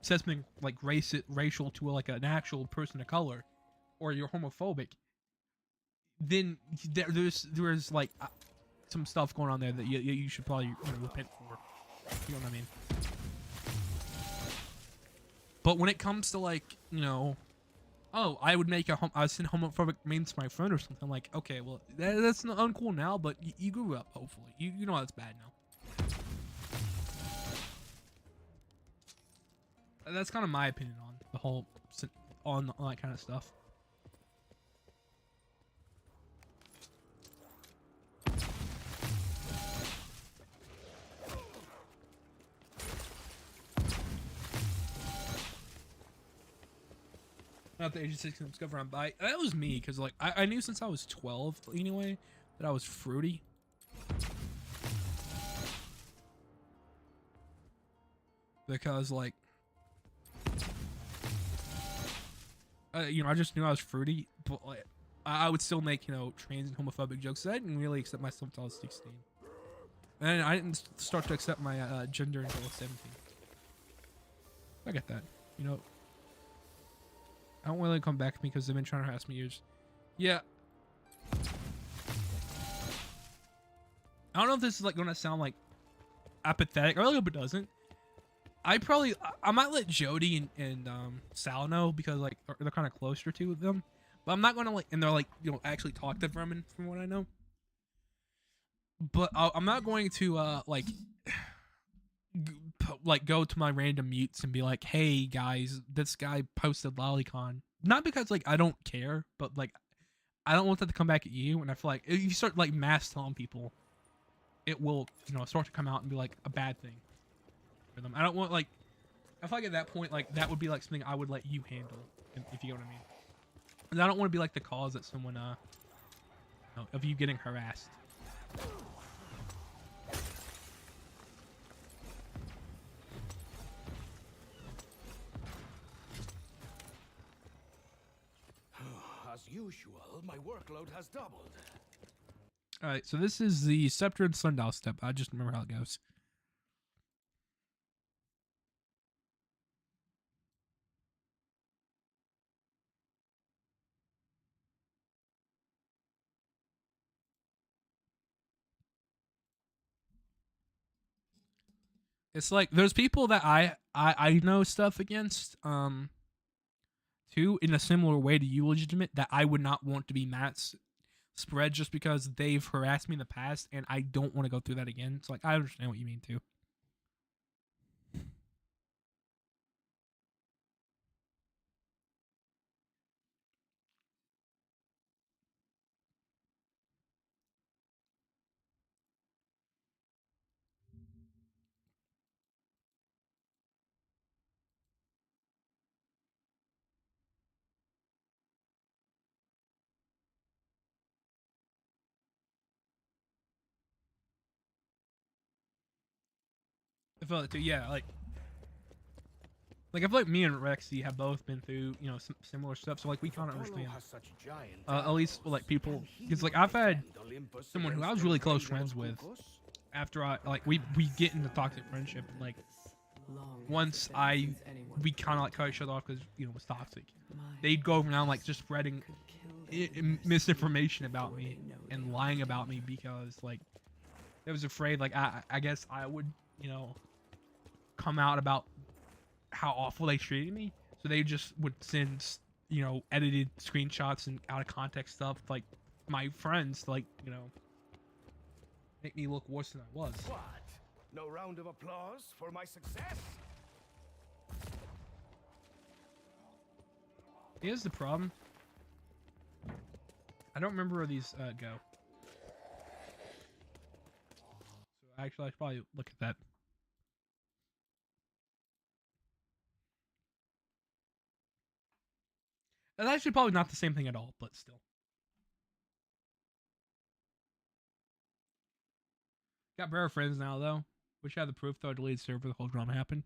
said something like racial to like an actual person of color, or you're homophobic, then there's like some stuff going on there that you should probably repent for. You know what I mean? But when it comes to like oh, I would make I send homophobic memes to my friend or something, like, okay, well, that's not uncool now, but you grew up, hopefully. You know that's bad now. That's kind of my opinion on the whole, on that kind of stuff. Not the age of 16 discover I'm bi. That was me, because like I knew since I was 12 anyway that I was fruity. Because like I just knew I was fruity, but like I would still make trans and homophobic jokes. I didn't really accept myself until I was 16, and I didn't start to accept my gender until I was 17. I get that, I don't really come back to me because they've been trying to harass me years. Yeah. I don't know if this is like going to sound like apathetic. I really hope it doesn't. I might let Jody and Sal know because like they're kind of closer to them. But I'm not going to like, and they're like, actually talk to Vermin from what I know. But I'm not going to go to my random mutes and be like, hey guys, this guy posted Lolicon. Not because like I don't care, but like I don't want that to come back at you. And I feel like if you start like mass telling people, it will start to come out and be like a bad thing for them. I don't want like, I feel like at that point like that would be like something I would let you handle, if you know what I mean. And I don't want to be like the cause that someone of you getting harassed. As usual, my workload has doubled. Alright, so this is the Scepter and Sundial step. I just remember how it goes. It's like there's people that I know stuff against too in a similar way to you, legitimate, that I would not want to be Matt's spread just because they've harassed me in the past and I don't want to go through that again. It's like I understand what you mean too. I feel it too. Yeah, like I feel like me and Rexy have both been through, you know, some similar stuff. So like we kind of understand. At least like people, because like I've had someone who I was really close friends with. After we get into toxic friendship, and like once we kind of like cut each other off because you know it was toxic. They'd go around like just spreading misinformation about me and lying about me because like they was afraid like I guess I would, you know, come out about how awful they treated me. So they just would send, you know, edited screenshots and out of context stuff like my friends to, like, you know, make me look worse than I was. What? No round of applause for my success? Here's the problem. I don't remember where these go. So actually I should probably look at that. That's actually probably not the same thing at all, but still. Got better friends now, though. Wish I had the proof, though. I deleted server, the whole drama happened.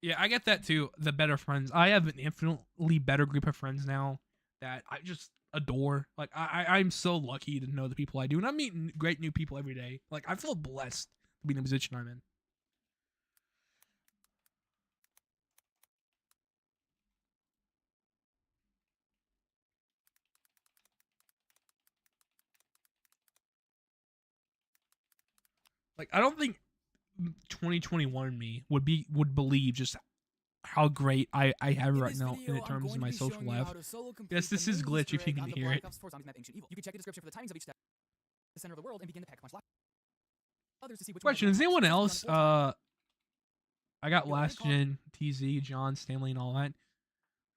Yeah, I get that, too. The better friends. I have an infinitely better group of friends now that I just adore. Like, I'm so lucky to know the people I do. And I meet great new people every day. Like, I feel blessed to be in the position I'm in. Like, I don't think 2021 me would believe just how great I have right now in terms of my social life. Yes, this is glitch if you can hear it. You can check the description for the timings of each step. The center of the world and begin the pack punch live. Others to see which Question: is anyone else? I got Last Gen, TZ, John, Stanley, and all that.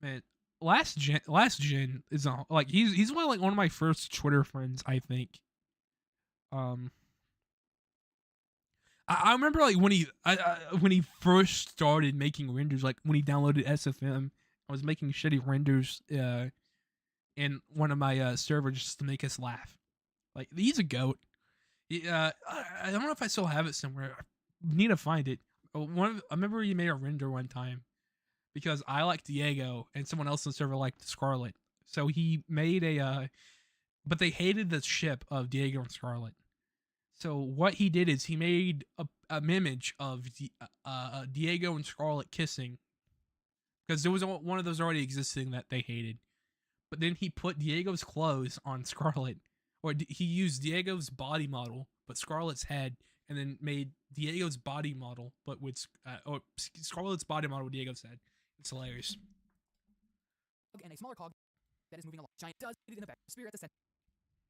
Man, Last Gen is like he's one of my first Twitter friends, I think. I remember like when he first started making renders, like when he downloaded SFM, I was making shitty renders in one of my servers just to make us laugh. Like, he's a goat. I don't know if I still have it somewhere. I need to find it. I remember he made a render one time because I liked Diego and someone else in the server liked Scarlet. So he made but they hated the ship of Diego and Scarlet. So what he did is he made a image of Diego and Scarlet kissing, because there was one of those already existing that they hated. But then he put Diego's clothes on Scarlet, or he used Diego's body model, but Scarlet's head, and then made Diego's body model, but with or Scarlet's body model with Diego's head. It's hilarious. And a smaller cog that is moving along. Giant does it in the back. Spear at the center.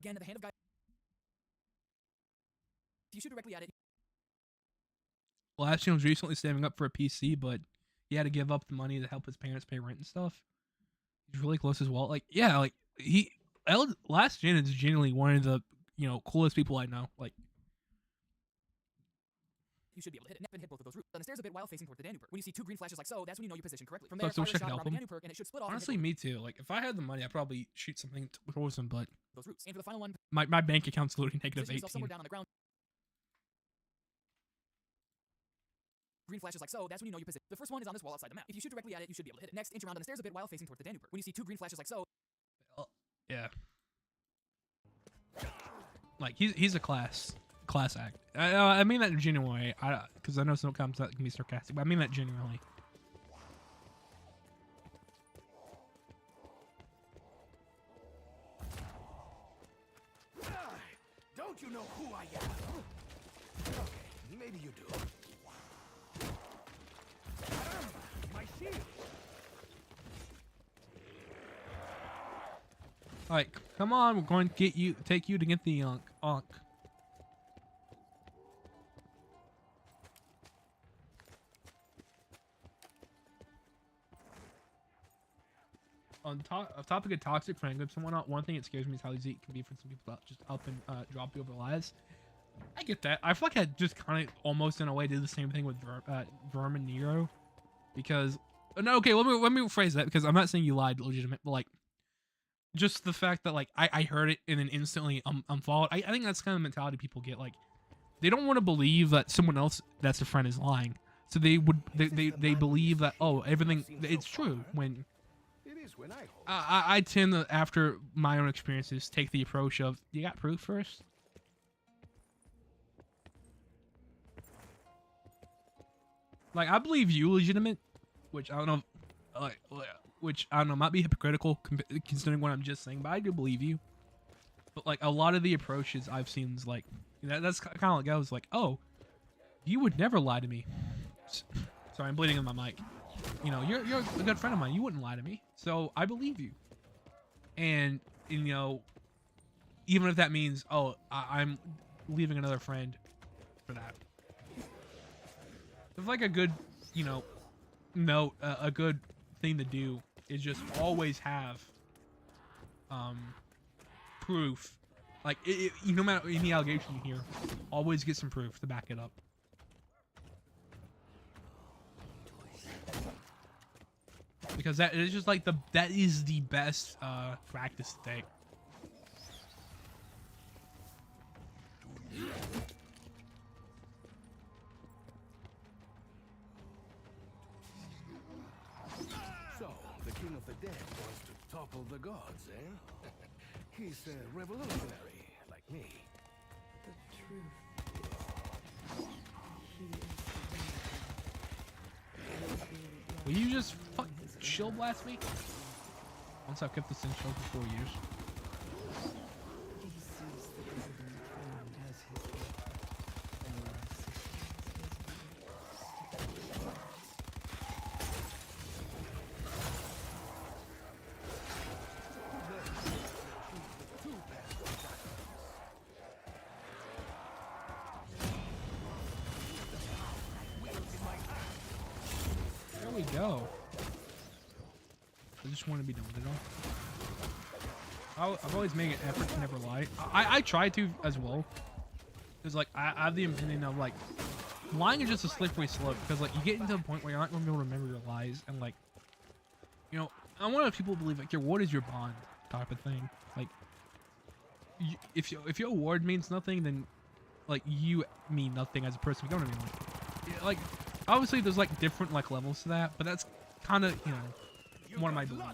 Again, at the hand of guy. If you shoot directly at it. Last Gen was recently saving up for a PC, but he had to give up the money to help his parents pay rent and stuff. He's really close as well. Like, yeah, like Last Gen is genuinely one of the, you know, coolest people I know. Like, you should be able to hit it and hit both of those routes. On the stairs a bit while facing toward the Danu perk. When you see two green flashes like so, that's when you know your position correctly. From there, so wish I could fire a help shot around him. the Danu perk and it should split off. Honestly, me too. Like, if I had the money, I'd probably shoot something towards him, but those routes. And for the final one, my bank account's literally negative position yourself 18. somewhere down on the ground. Green flashes like so, that's when you know your position. The first one is on this wall outside the map. If you shoot directly at it, you should be able to hit it. Next, inch around on the stairs a bit while facing toward the Danu perk. When you see two green flashes like so. Yeah. Like, he's a class act. I mean that genuinely. Because I know sometimes that can be sarcastic, but I mean that genuinely. Don't you know who I am? Okay, maybe you do. My shield. Alright, come on, we're going to take you to get the Ankh. On topic of toxic friendships, one thing that scares me is how easy it can be for some people to just up and drop you over lives. I get that. I feel like I just kind of almost in a way did the same thing with Vermin Nero, because no, okay, let me rephrase that, because I'm not saying you lied legitimate, but like just the fact that like I heard it and then instantly unfollowed. I think that's kind of the mentality people get. Like, they don't want to believe that someone else that's a friend is lying. So they believe that, oh, everything, it's true, when It is when I hope. I tend to, after my own experiences, take the approach of, you got proof first? Like, I believe you legitimate, which I don't know, which I don't know, might be hypocritical considering what I'm just saying, but I do believe you. But like, a lot of the approaches I've seen is like, that's kind of like, I was like, oh, you would never lie to me. Sorry, I'm bleeding on my mic. You know, you're a good friend of mine. You wouldn't lie to me, so I believe you. And you know, even if that means, oh, I'm leaving another friend for that. It's like a good, you know, note, a good thing to do is just always have proof. Like, no matter any allegation you hear, always get some proof to back it up. Because that is just like that is the best practice to take. So, the king of the dead wants to topple the gods, eh? He's a revolutionary, like me. The truth is, he is the one. Will you just shield blast me? Once I've kept this thing shielded for 4 years. He sees the golden crown as his weapon, and There we go. I just want to be done with it all. I've always made an effort to never lie. I try to as well. Because, like, I have the opinion of, like, lying is just a slippery slope. Because, like, you get into a point where you're not going to be able to remember your lies. And, like, you know, I want people to believe, like, your word is your bond type of thing. Like, if your word means nothing, then, like, you mean nothing as a person. You know what I mean? Like, obviously, there's, like, different, like, levels to that. But that's kind of, you know, one of my beliefs.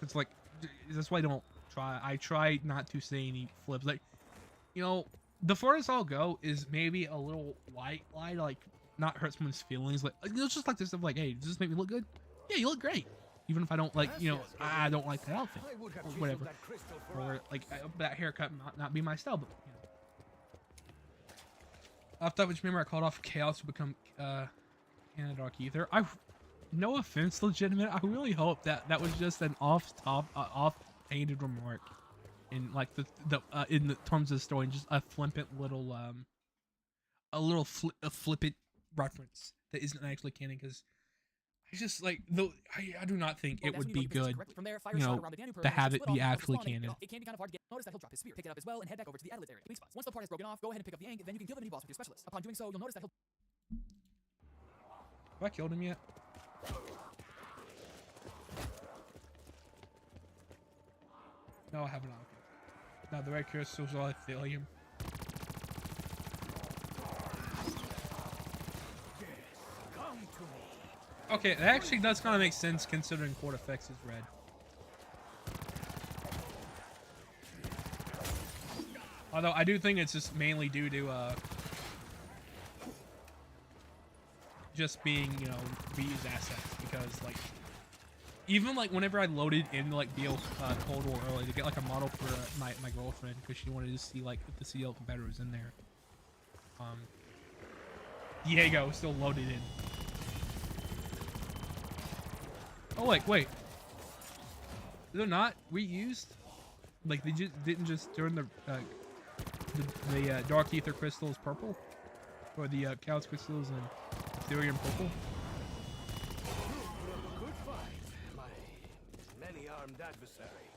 It's like, that's why I try not to say any flips. Like, you know, the farthest I'll go is maybe a little white lie, like, not hurt someone's feelings. Like, it's just like this stuff, like, hey, does this make me look good? Yeah, you look great. Even if I don't, like, you know, I don't like that outfit. Or whatever. Or, like, that haircut might not be my style, but, you know. Off that, which remember I called off Chaos to become, Hannah Dark Ether. No offense, legitimate. I really hope that was just an off-painted remark, in like in the terms of the story, and just a flippant little flippant reference that isn't actually canon. Because I just like I do not think it would be good, you know, to have it be actually canon. It can be kind of hard to get. Notice that he'll drop his spear, pick it up as well, and head back over to the Adlet area. Weak spots. Once the part is broken off, go ahead and pick up the Aang, then you can kill the mini boss with your specialist. Upon doing so, you'll notice that he'll. Have I killed him yet? No, I have not. Now the red crystals are Ethelium. Okay, that actually does kind of make sense considering Court Effects is red. Although I do think it's just mainly due to just being, you know, reused assets, because like even like whenever I loaded in like BO Cold War early to get like a model for my girlfriend, because she wanted to see like if the CL competitor was in there. Diego was still loaded in. Oh wait, they're not reused. Like they just didn't just turn the Dark Ether crystals purple, or the Chaos crystals and Ethereum purple. Good fight, my many-armed adversary.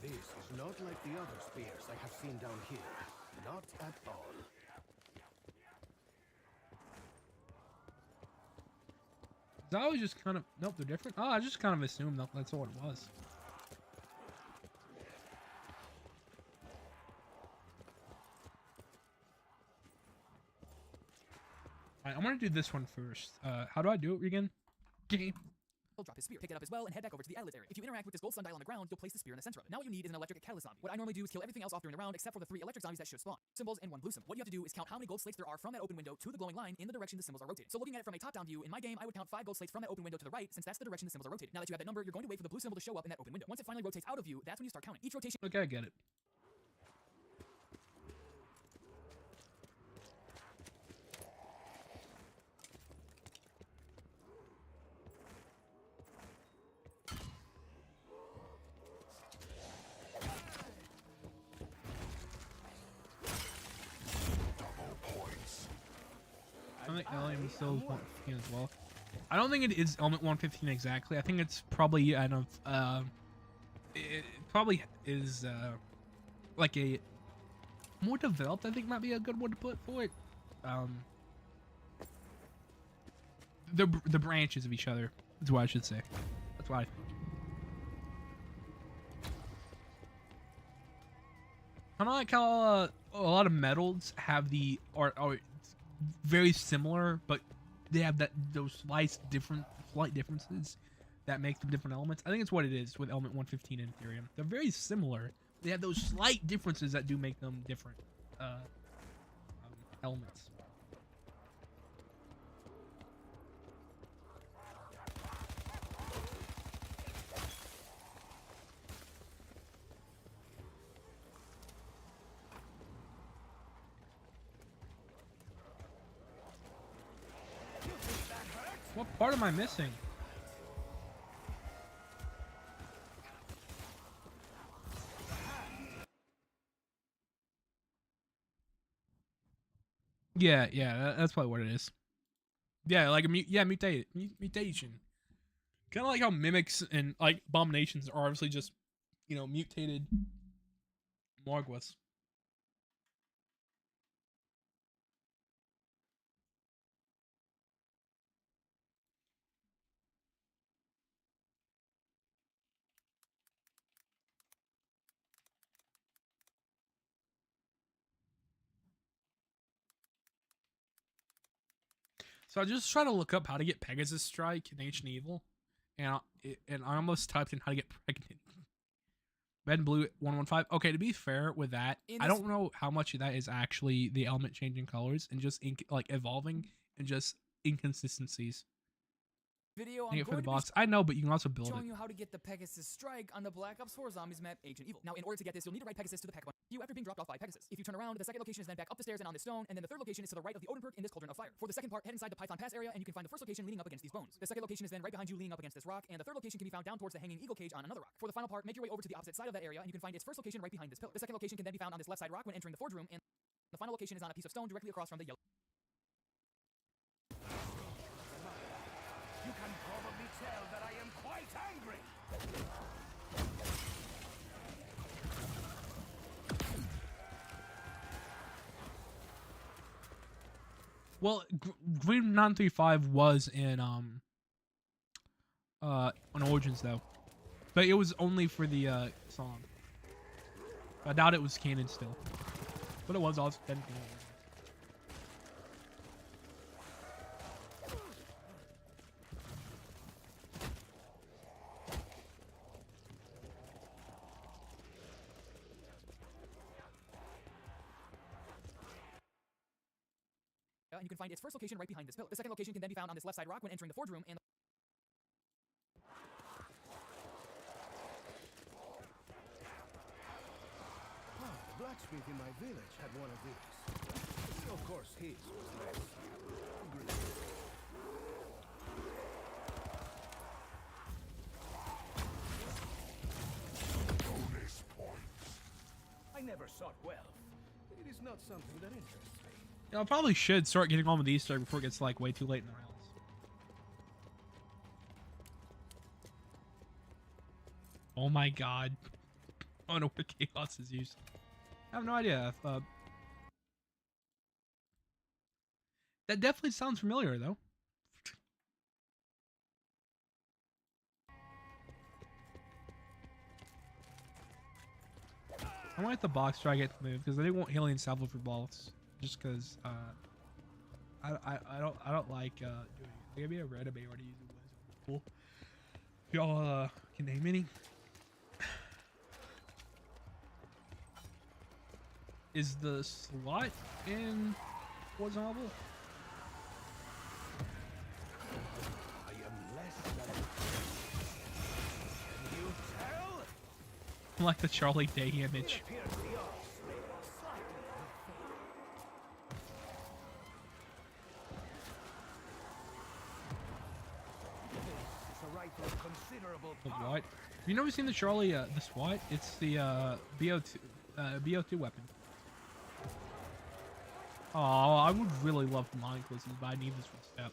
This is not like the other spears I have seen down here. Not at all. I was just kind of, nope, they're different. Oh, I just kind of assumed that's what it was. Alright, I'm gonna do this one first. How do I do it again? Game. He'll drop his spear, pick it up as well, and head back over to the outlet area. If you interact with this gold sundial on the ground, you'll place the spear in the center of it. Now what you need is an electric catalyst zombie. What I normally do is kill everything else off during the round except for the 3 electric zombies that should spawn. Symbols and 1 blue symbol. What you have to do is count how many gold slates there are from that open window to the glowing line in the direction the symbols are rotated. So looking at it from a top-down view, in my game, I would count 5 gold slates from that open window to the right, since that's the direction the symbols are rotated. Now that you have that number, you're going to wait for the blue symbol to show up in that open window. Once it finally rotates out of view, that's when you start counting. Each rotation. Okay, I get it. I think Alien still is 115 as well. I don't think it is element 115 exactly. I think it's probably it probably is like a more developed. I think might be a good one to put for it. The branches of each other is what I should say. That's why. Kind of like how a lot of metals have the are very similar, but they have those slight differences that make them different elements. I think it's what it is with element 115 and Ethereum. They're very similar. They have those slight differences that do make them different elements. What part am I missing? Yeah, that's probably what it is. Yeah, like a mutation. Kind of like how mimics and like abominations are obviously just, you know, mutated Morgwas. So I just try to look up how to get Pegasus Strike in Ancient Evil, and I almost typed in how to get pregnant. Red and blue 115. Okay, to be fair with that, I don't know how much of that is actually the element changing colors and just like evolving and just inconsistencies. Video It for the box. I know, but you can also build showing it. you how to get the Pegasus Strike on the Black Ops 4 Zombies map Ancient Evil. Now, in order to get this, you'll need to ride Pegasus to the pack you after being dropped off by Pegasus. If you turn around, the second location is then back up the stairs and on this stone, and then the third location is to the right of the Odin perk in this Cauldron of Fire. For the second part, head inside the Python Pass area, and you can find the first location leaning up against these bones. The second location is then right behind you leaning up against this rock, and the third location can be found down towards the hanging eagle cage on another rock. For the final part, make your way over to the opposite side of that area, and you can find its first location right behind this pillar. The second location can then be found on this left side rock when entering the forge room, and the final location is on a piece of stone directly across from the yellow. You can probably tell that I am quite angry. Well, Green 935 was in on Origins though, but it was only for the song. I doubt it was canon still, but it was also technically. And you can find its first location right behind this pillar. The second location can then be found on this left side rock when entering the forge room, and The blacksmith in my village had one of these. Of course, his was less green. I never sought wealth. It is not something that interests me. Yeah, I probably should start getting on with the Easter egg before it gets like way too late in the rounds. Oh my god. I don't know where chaos is used. I have no idea. If, that definitely sounds familiar though. I might hit the box try to get to move because I didn't want Haley and Salvo for balls. Just because I don't like doing it. Maybe I read about already using Warzone. Cool. Y'all can name any? Is the slot in Warzone? I am less than. Can you tell? I'm like the Charlie Day image. It appears the odds may slightly This is a rifle of considerable The power. what? Have you never seen the Charlie, the SWAT? It's the BO2 weapon. Oh, I would really love mind quizzes, but I need this for step.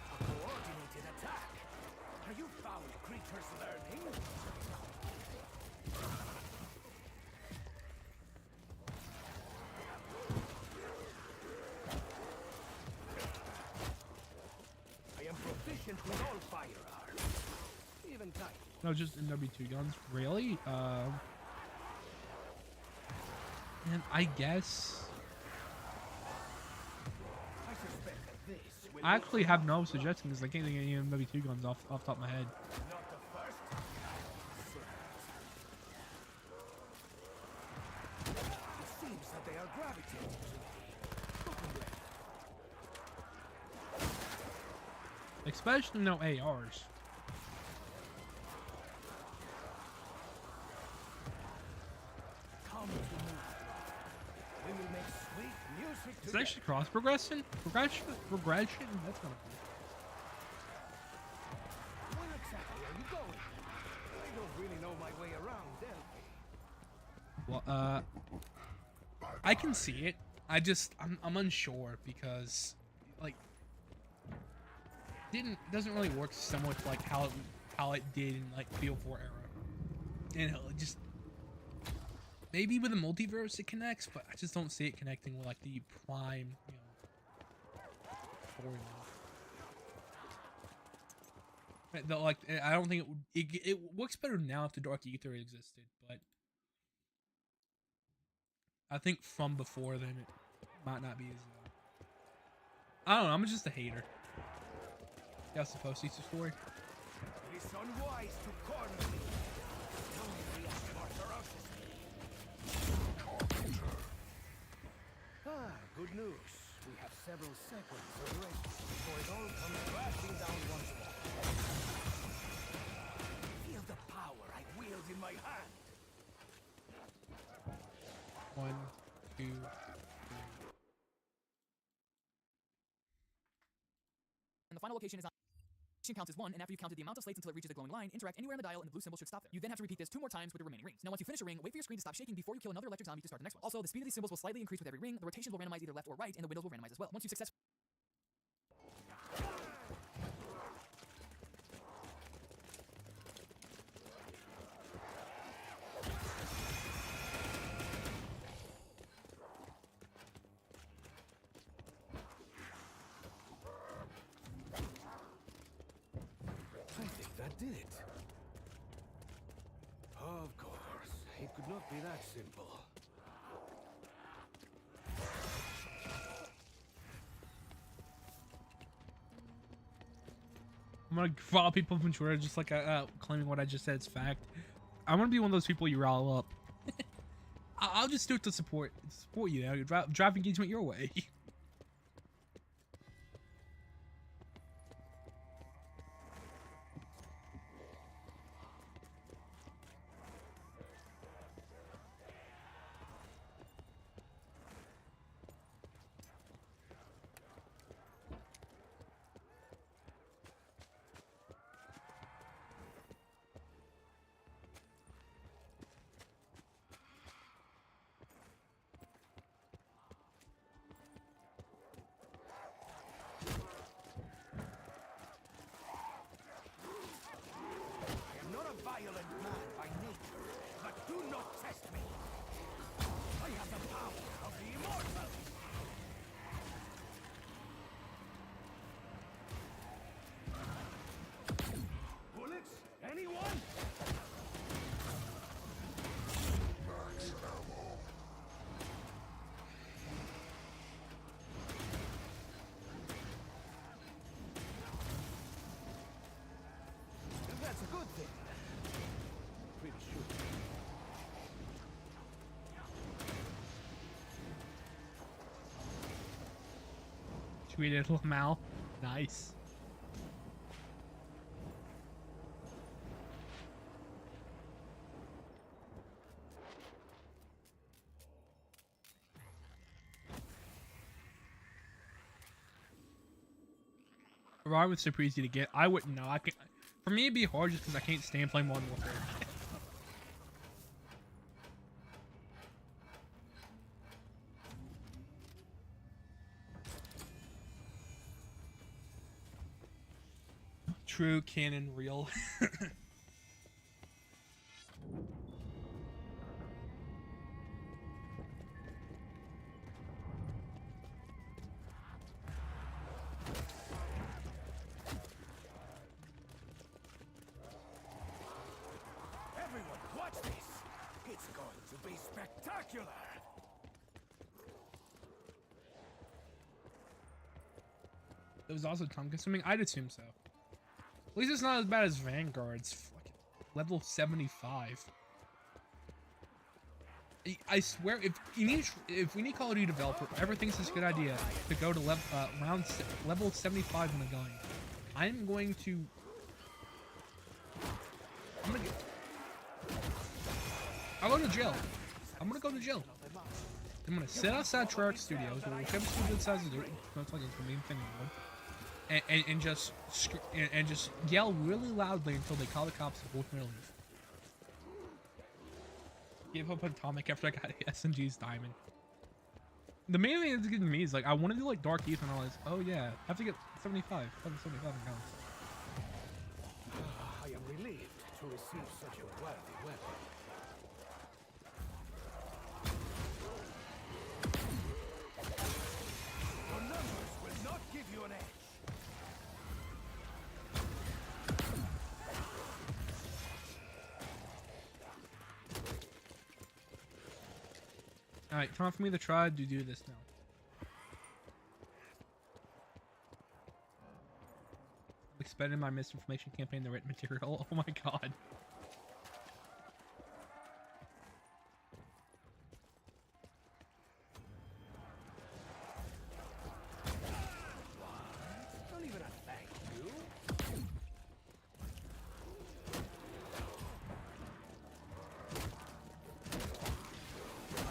A coordinated attack. Are you foul creatures learning? I am proficient with all firearms. Even tiny. No, just MW2 guns. Really? And I guess I suspect that this will I actually have no suggestions because I can't think of any MW2 guns off the top of my head. not the first. It seems that they are gravitating to me. Looking left. Especially no ARs. Come to me. We will make sweet music It's together. actually cross progression. Progression. That's kind of cool. Where exactly are you going? I don't really know my way around Delphi. Well, I can see it. I'm unsure because, like, doesn't really work similar to like how it did in like BO4 era. And it just maybe with the multiverse it connects, but I just don't see it connecting with like the prime, storyline. Like, I don't think it works better now if the Dark Ether existed, but I think from before then it might not be as. I don't know. I'm just a hater. That's the post-Easter story. It is unwise to corner me. Don't react more ferociously. Good news. We have several seconds of rest before it all comes crashing down once more. Feel the power I wield in my hand. 1, 2, 3. And the final location is on. Counts as 1, and after you've counted the amount of slates until it reaches the glowing line, interact anywhere on the dial and the blue symbol should stop there. You then have to repeat this 2 more times with the remaining rings. Now once you finish a ring, wait for your screen to stop shaking before you kill another electric zombie to start the next one. Also, the speed of these symbols will slightly increase with every ring, the rotations will randomize either left or right, and the windows will randomize as well. Once you successfully I think that did it. Of course, it could not be that simple. I'm gonna follow people from Twitter just like claiming what I just said is fact. I'm gonna be one of those people you rile up. I'll just do it to support you. Drive engagement your way. Tweeted Lamal. Nice. Rod was super easy to get. I wouldn't know. I can. For me, it'd be hard just because I can't stand playing Modern Warfare. True, canon, real. Everyone, watch this! It's going to be spectacular! It was also time consuming. I'd assume so. At least it's not as bad as Vanguard's fucking level 75. I swear, if we need Call of Duty developer ever thinks it's a good idea to go to level 75 in a gun, I'm going to I'll go to jail. I'm gonna go to jail. I'm gonna sit outside Treyarch Studios, or whichever studio decides to do it. It's like it's the main thing anymore. And just yell really loudly until they call the cops and force me to leave. Give up Atomic after I got SNG's diamond. The main thing that's getting me is like I want to do like Dark Eth and all this. Oh yeah, I have to get 75. 75 guns. I am relieved to receive such a worthy weapon. Your numbers will not give you an edge. Alright, time for me to try to do this now. I'm expending my misinformation campaign the right material. Oh my god. Not even a thank you.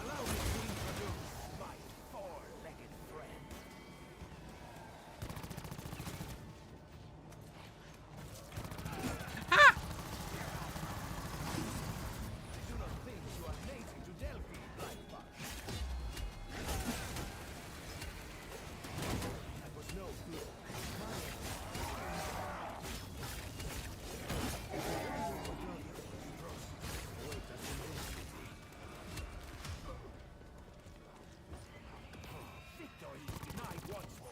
Allow me to introduce my four-legged friend. I do not think you are native to Delphi, Lightbug. That was no fluke. Victory is denied once more.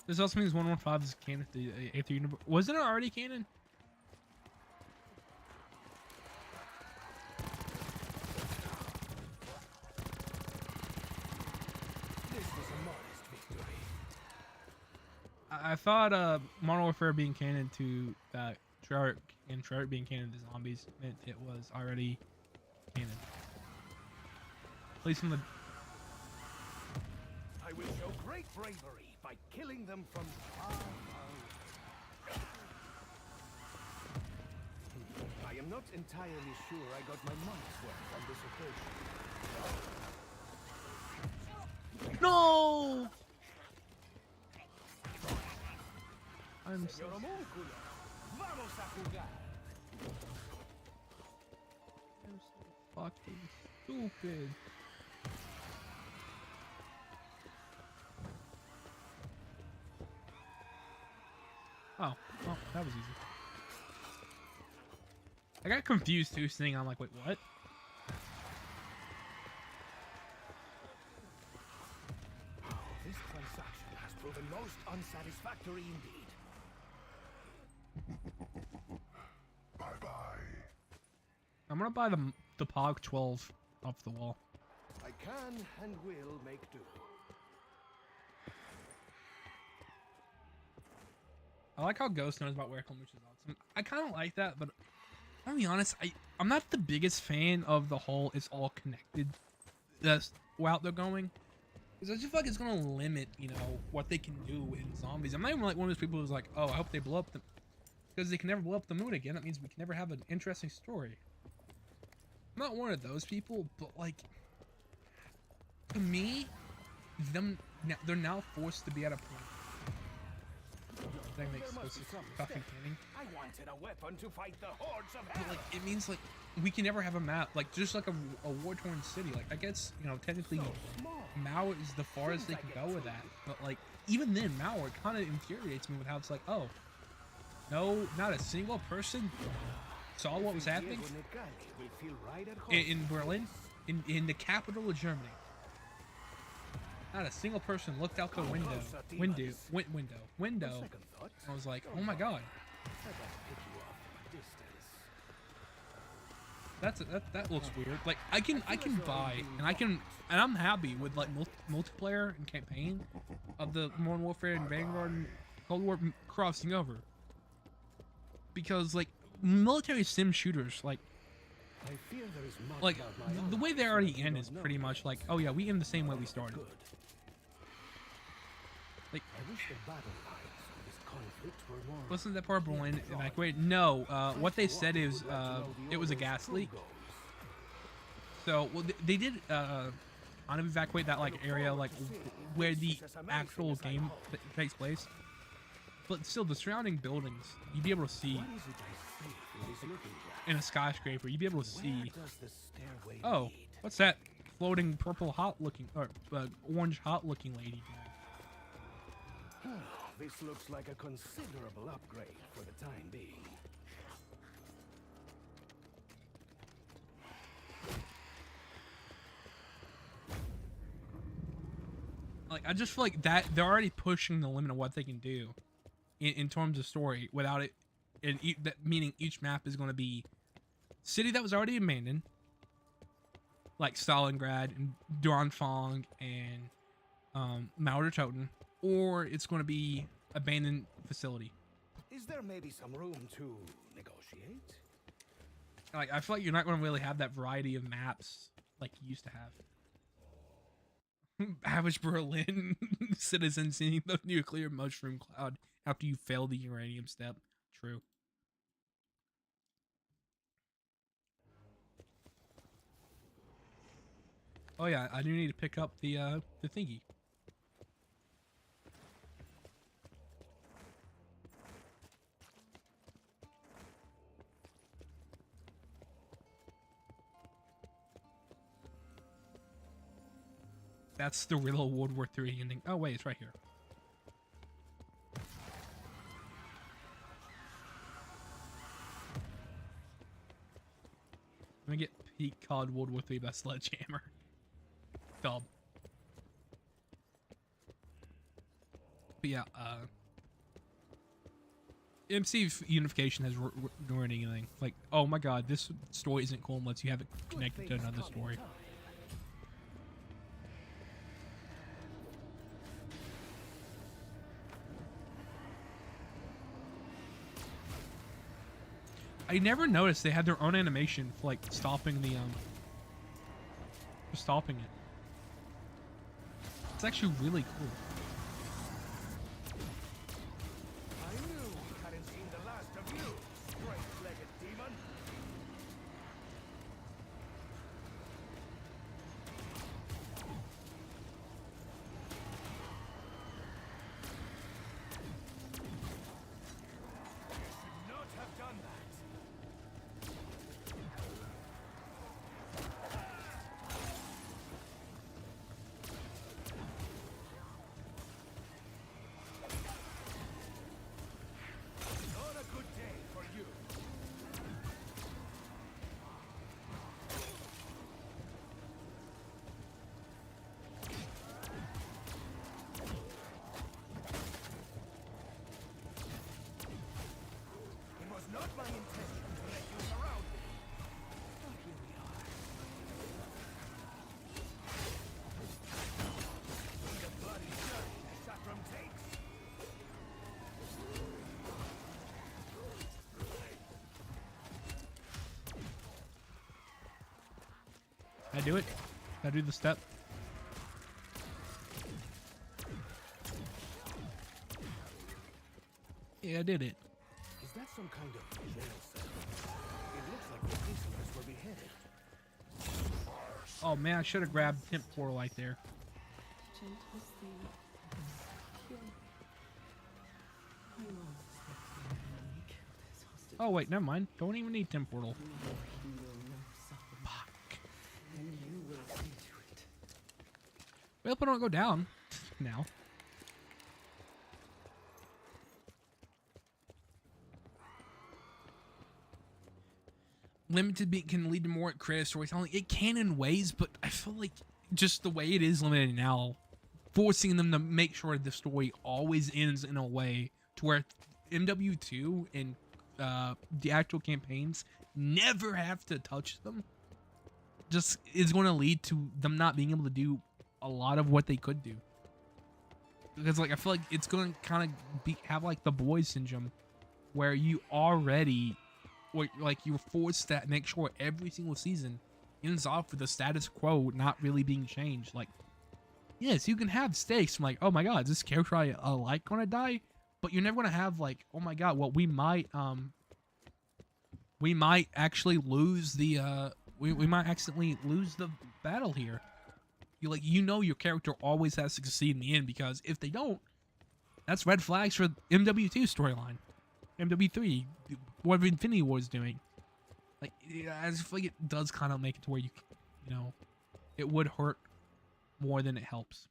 This also means 115 is canon to the 8th universe. Wasn't it already canon? This was a modest victory. I thought Modern Warfare being canon to Treyarch and Treyarch being canon to zombies meant it was already canon. At least from the I will show great bravery by killing them from far away. I am not entirely sure I got my money's worth on this occasion. No. I'm so Señor Homúnculo, vamos a jugar. fucking stupid. Oh, that was easy. I got confused too, seeing I'm like, wait, what? This transaction has proven most unsatisfactory indeed. I'm gonna buy the POG 12 off the wall. I can and will make do. I like how Ghost knows about Wericom, which is awesome. I kind of like that, but I'll be honest, I'm not the biggest fan of the whole it's all connected that's route they're going. Because I just feel like it's gonna limit, you know, what they can do in zombies. I'm not even like one of those people who's like, oh, I hope they blow up the, because they can never blow up the moon again. That means we can never have an interesting story. I'm not one of those people, but like, to me, they're now forced to be at a point. That makes so fucking canning. I wanted a weapon to fight the hordes of But hell. like, it means like we can never have a map, like just like a war-torn city. Like I guess, you know, technically Mao is the farthest they can go with that, but like even then Mao, it kind of infuriates me with how it's like, oh no, not a single person saw what was happening Diego Necalli will feel right at home. in Berlin, in the capital of Germany. Not a single person looked out the window. Second thought, I was like, oh my god, I'd like to pick you off from a distance. that looks weird. Like I can buy and I'm happy with like multiplayer and campaign of the Modern Warfare and Vanguard and Cold War crossing over, because like military sim shooters, like I fear there is much like about my the own way they life already that you end don't is know. pretty much like, oh yeah, we end the same way we started. Good. Like, I wish the battle lines of this conflict were more. wasn't that part of Berlin evacuated? No, what they said is it was a gas leak. So well, they did kind of evacuate that like area like where the actual game takes place, but still the surrounding buildings you'd be able to see What is it I see through this looking glass? in a skyscraper. You'd be able to Where see. does the stairway Oh, lead? what's that floating purple hot looking or orange hot looking lady? This looks like a considerable upgrade for the time being. Like I just feel like that they're already pushing the limit of what they can do in terms of story without it, and that meaning each map is going to be city that was already abandoned, like Stalingrad and Dornfang and Mauertoten, or it's going to be abandoned facility. Is there maybe some room to negotiate? Like I feel like you're not going to really have that variety of maps like you used to have. Average Berlin citizen seeing the nuclear mushroom cloud after you fail the uranium step. True. Oh yeah, I do need to pick up the thingy. That's the real World War III ending. Oh wait, it's right here. Let me get peak COD World War III by Sledgehammer. Dub. But yeah, MC unification has ruined anything. Like, oh my god, this story isn't cool unless you have it connected to another story. I never noticed they had their own animation for like stopping the for stopping it. It's actually really cool. I knew we hadn't seen the last of you, straight-legged demon. Should not have done that. I do it? I do the step? Yeah, I did it. Is that some kind of jail cell? It looks like the prisoners were beheaded. Oh man, I should have grabbed Temp Portal right there. Gentlest thing. Pure. I love that he killed his hostage. Oh wait, never mind. Don't even need Temp Portal. He will not suffer. Fuck. And you will see to it. Well, but don't go down now. Limited can lead to more creative storytelling. It can in ways, but I feel like just the way it is limited now, forcing them to make sure the story always ends in a way to where MW2 and the actual campaigns never have to touch them, just is going to lead to them not being able to do a lot of what they could do. Because like I feel like it's going to kind of have like the boys syndrome, where you already. Or like you're forced to make sure every single season ends off with the status quo not really being changed. Like, yes, you can have stakes from like, oh my god, is this character I like gonna die? But you're never gonna have like, oh my god, well we might actually lose the we might accidentally lose the battle here. You know your character always has to succeed in the end, because if they don't, that's red flags for MW2 storyline. MW3, what Infinity War is doing. Like, I just feel like it does kind of make it to where you know, it would hurt more than it helps.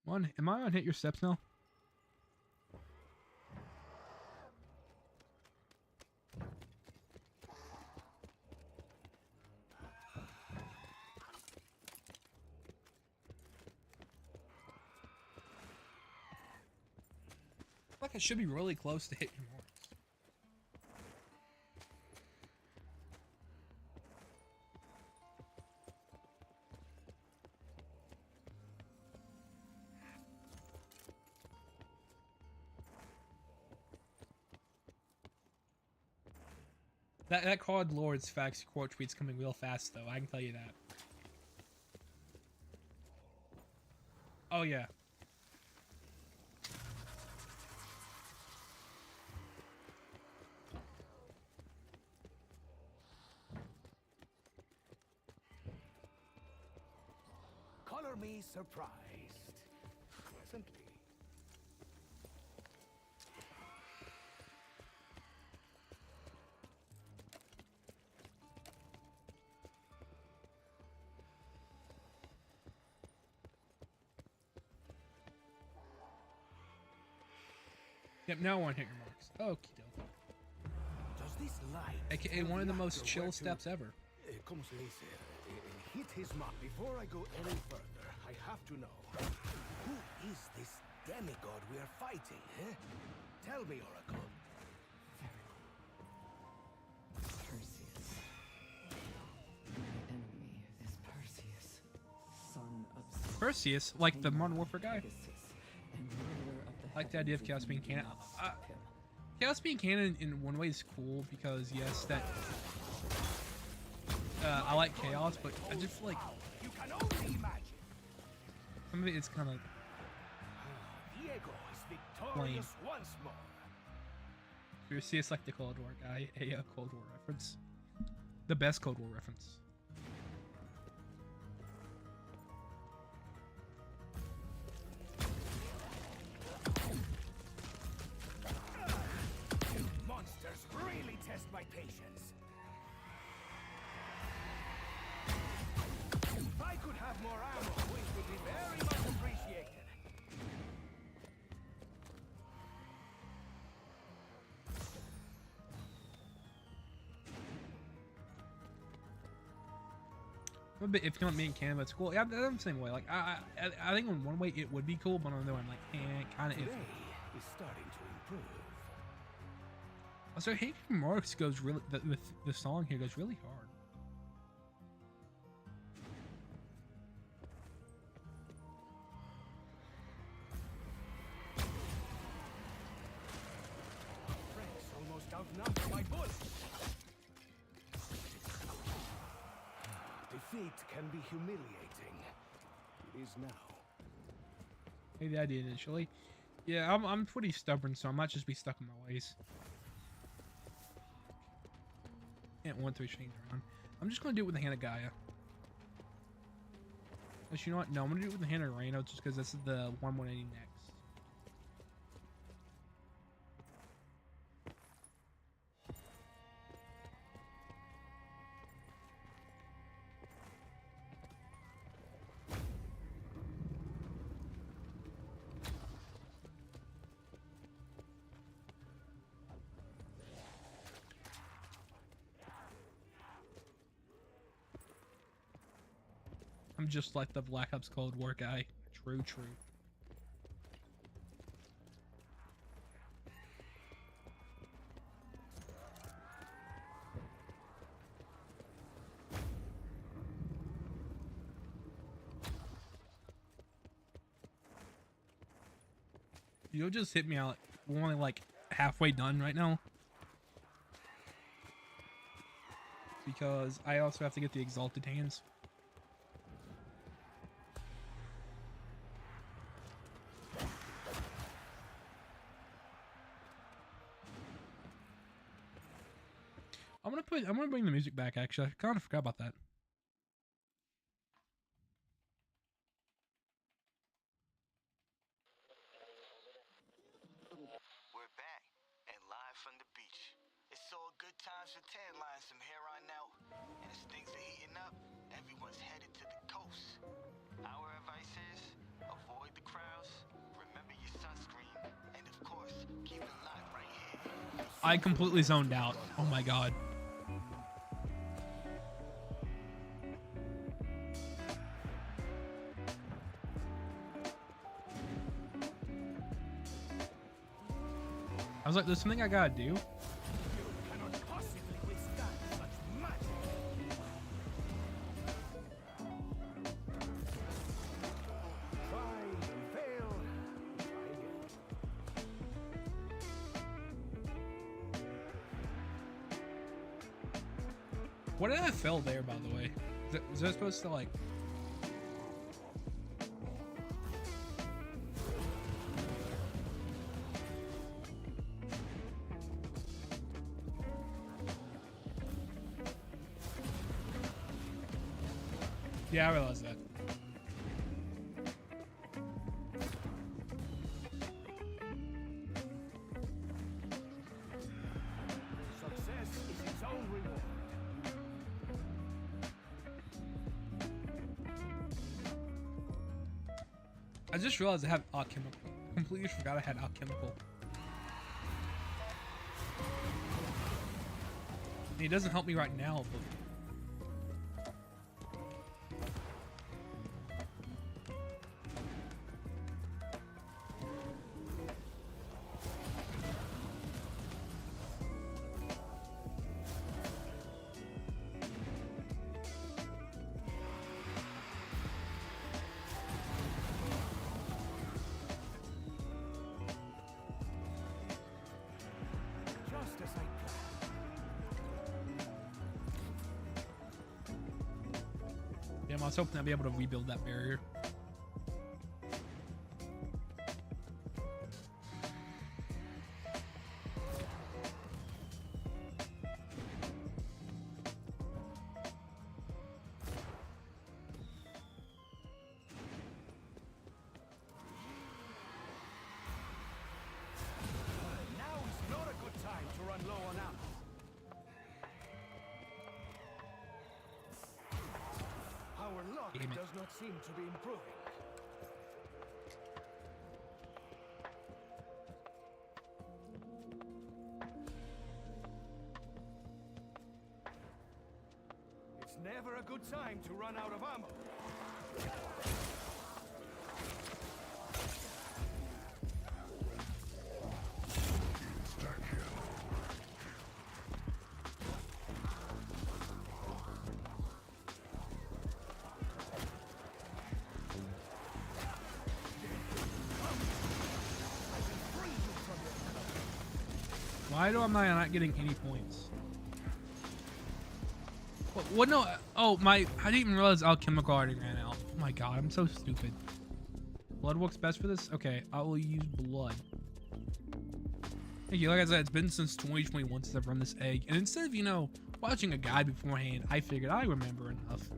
Am I on Hit Your Steps now? Like I should be really close to hitting your marks. That COD Lord's facts quote tweet's coming real fast though, I can tell you that. Oh yeah. Color me surprised. Pleasantly. Yep, now I want to hit your marks. Okie doke. Does this light AKA tell one of the the most actor chill where to, steps ever. Como se dice? Hit his mark. Before I go any further, I have to know, who is this demigod we are fighting, eh? Tell me, Oracle. Perseus. My enemy is Perseus, son of Zeus, Perseus, like the Modern Warfare guy. Pegasus, and ruler of the Like the idea of heavens Chaos being and canon. gods of him. Chaos being canon in one way is cool because yes, that I like Chaos, but I just feel like You can only imagine. some of it is kind of Diego is victorious once more. Perseus, like the Cold War guy, a Cold War reference, the best Cold War reference. Monsters really test my patience. If I could have more ammo, it would be very much appreciated. If you want me in Canada, it's cool. Yeah, I'm the same way. Like I think in one way it would be cool, but on the other one, like, kind of Today iffy. is starting to improve. Also, Hate Your Marks goes really. The song here goes really hard. defeat can be humiliating. It is now. Maybe I did initially. Yeah, I'm pretty stubborn, so I might just be stuck in my ways. Can't 1-3 change around. I'm just gonna do it with the Hand of Gaia. Actually, you know what? No, I'm gonna do it with the Hand of Reno just because this is the 180 next. I'm just like the Black Ops Cold War guy. True, true. You'll just hit me out. We're only like halfway done right now. Because I also have to get the Exalted Hands. I'm gonna bring the music back. Actually, I kind of forgot about that. We're back and live from the beach. It's all good times for tan lines from here on out. And as things are heating up, everyone's headed to the coast. Our advice is avoid the crowds, remember your sunscreen, and of course, keep it locked right here. I completely zoned out. Oh my god. I was like, there's something I gotta do. You cannot possibly withstand such magic. Try and fail. Try again. What did I fail there, by the way? Was I supposed to like? Yeah, I realized that. Success is its own reward. I just realized I have alchemical. Completely forgot I had alchemical. He doesn't help me right now, but. Just as I planned. Yeah, I was hoping I'd be able to rebuild that barrier. Now is not a good time to run low on ammo. Our luck Damn it. does not seem to be improving. It's never a good time to run out of ammo. Why am I not getting any points? What? No. Oh my! I didn't even realize alchemical already ran out. Oh my god! I'm so stupid. Blood works best for this. Okay, I will use blood. Thank you. Like I said, it's been since 2021 since I've run this egg, and instead of watching a guide beforehand, I figured I remember enough.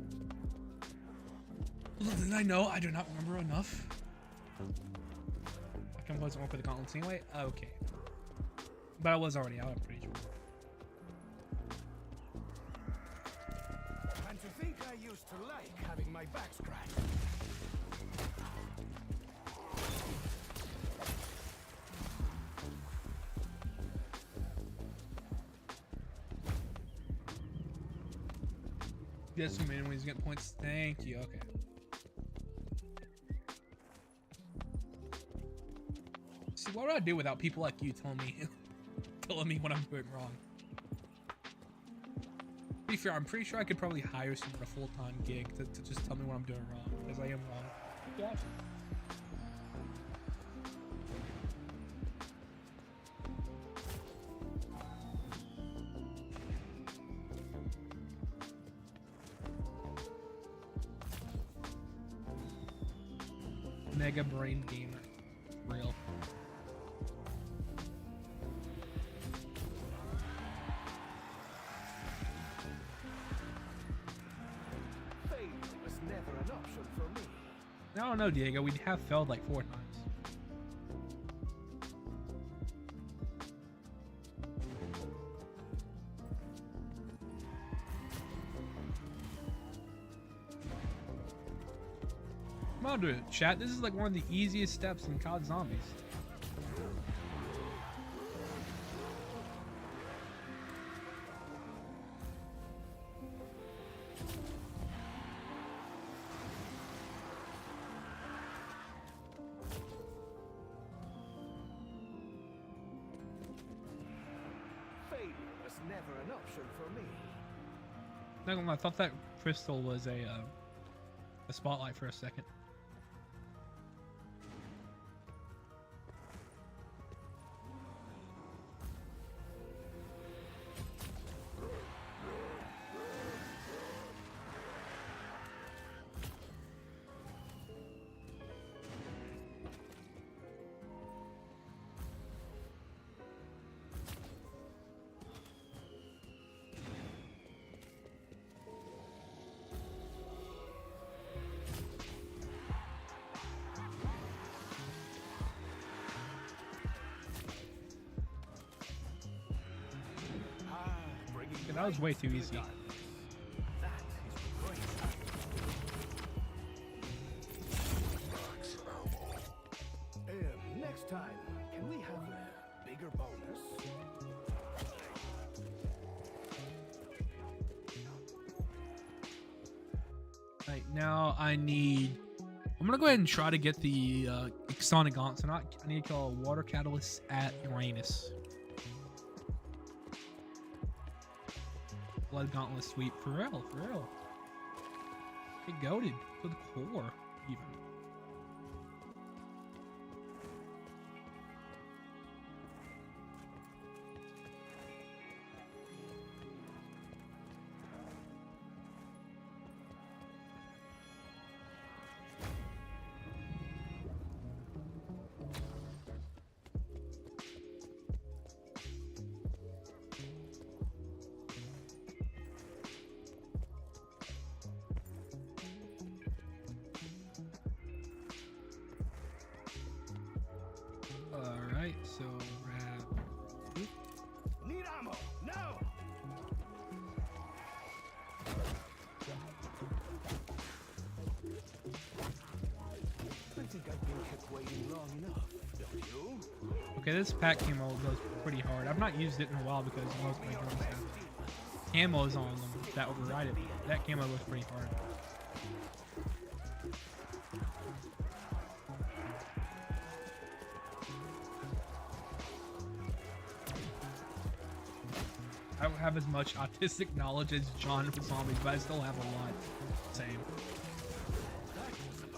Little did I know I do not remember enough. I can wasn't work with the gauntlets anyway. Okay, but I was already out. I'm pretty sure. And to think I used to like having my back scratched. Yes, man, when he's getting points. Thank you. Okay. See, what would I do without people like you telling me what I'm doing wrong? To be fair, I'm pretty sure I could probably hire someone a full-time gig to just tell me what I'm doing wrong, because I am wrong. Yeah. Mega brain gamer. Real. Failure was never an option for me. I don't know, Diego. We have failed like 4 times. Come on, dude. Chat, this is like one of the easiest steps in COD Zombies. Failure was never an option for me. Not gonna lie, I thought that crystal was a spotlight for a second. That was way too easy. That is great. Next time, can we have a bigger bonus? Right now, I'm gonna go ahead and try to get the Sonic Gauntlet. So I need to kill a water catalyst at Uranus. Blood Gauntlet sweep for real, for real. Get goated to the core, even. So need ammo now. I think I've been kept waiting long enough, don't you? okay, this pack camo goes pretty hard. I've not used it in a while because most of my drones have camos on them that override it. That camo goes pretty hard. I don't have as much autistic knowledge as John with zombies, but I still have a lot. Same.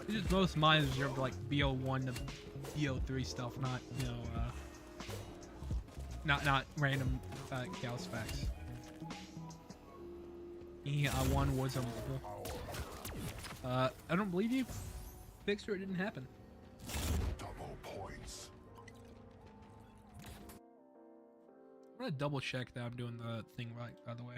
It's just most of mine is reserved to like BO1 to BO3 stuff, not not random Gauss facts. Yeah, I won Warzone Mobile. I don't believe you. Fixed or it didn't happen. Double points. I'm gonna double check that I'm doing the thing right, by the way.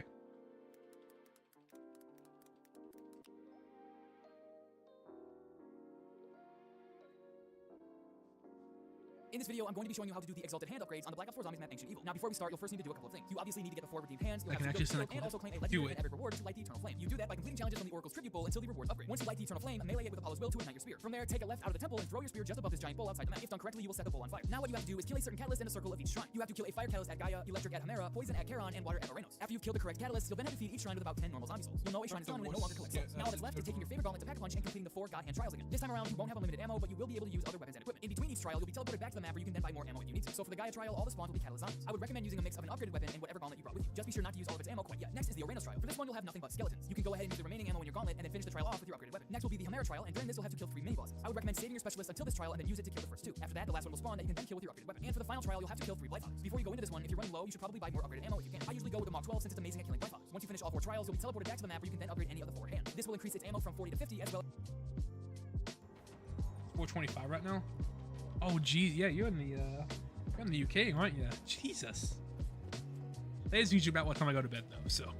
In this video, I'm going to be showing you how to do the Exalted Hand upgrades on the Black Ops 4 Zombies map Ancient Evil. Now, before we start, you'll first need to do a couple of things. You obviously need to get the 4 redeemed hands. You'll I have can to actually build send a the shield and also claim a do legendary it. and epic reward to light the Eternal Flame. You do that by completing challenges from the Oracle's Tribute Bowl until the rewards upgrade. Once you light the Eternal Flame, melee it with Apollo's Will to ignite your spear. From there, take a left out of the temple and throw your spear just above this giant bowl outside the map. If done correctly, you will set the bowl on fire. Now what you have to do is kill a certain catalyst in a circle of each shrine. You have to kill a fire catalyst at Gaia, electric at Hemera, poison at Charon, and water at Orenos. After you've killed the correct catalyst, you'll then have to feed each shrine with about 10 normal zombie souls. You'll know a shrine is done when it no longer collects souls. Now all that's left is taking your favorite gauntlet to Pack-a-Punch and completing the 4 God Hand trials again. This time around, you won't have unlimited ammo, but you will be able to use other weapons and equipment. In between each trial, you'll be teleported back to the map where you can then buy more ammo if you need to. So for the Gaia trial, all the spawns will be catalyst zombies. I would recommend using a mix of an upgraded weapon and whatever gauntlet you brought with you. Just be sure not to use all of its ammo quite yet. Next is the Orenos trial. For this one, you'll have nothing but skeletons. You can go ahead and use the remaining ammo in your gauntlet and then finish the trial off with your upgraded weapon. Next will be the Hemera trial, and during this you'll have to kill 3 mini bosses. I would recommend saving your specialist until this trial and then use it to kill the first 2. After that, the last one will spawn that you can then kill with your upgraded weapon. And for the final trial, you'll have to kill 3 Blightfox. Before you go into this one, if you're running low, you should probably buy more upgraded ammo if you can. I usually go with the Mach 12 since it's amazing at killing Blightfox. Once you finish all 4 trials, you'll be teleported back to the map where you can then upgrade any of the 4 hands. This will increase its ammo from 40 to 50 as well. 425 right now. Oh geez, yeah, you're in the UK, aren't you? Jesus. That is usually about what time I go to bed though, so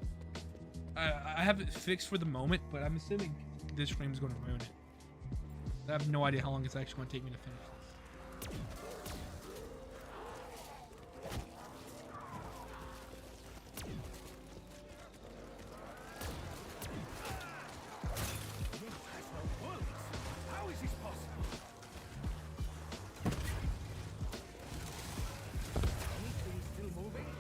I have it fixed for the moment, but I'm assuming this stream is going to ruin it. I have no idea how long it's actually going to take me to finish this. How is this possible? Anything still moving?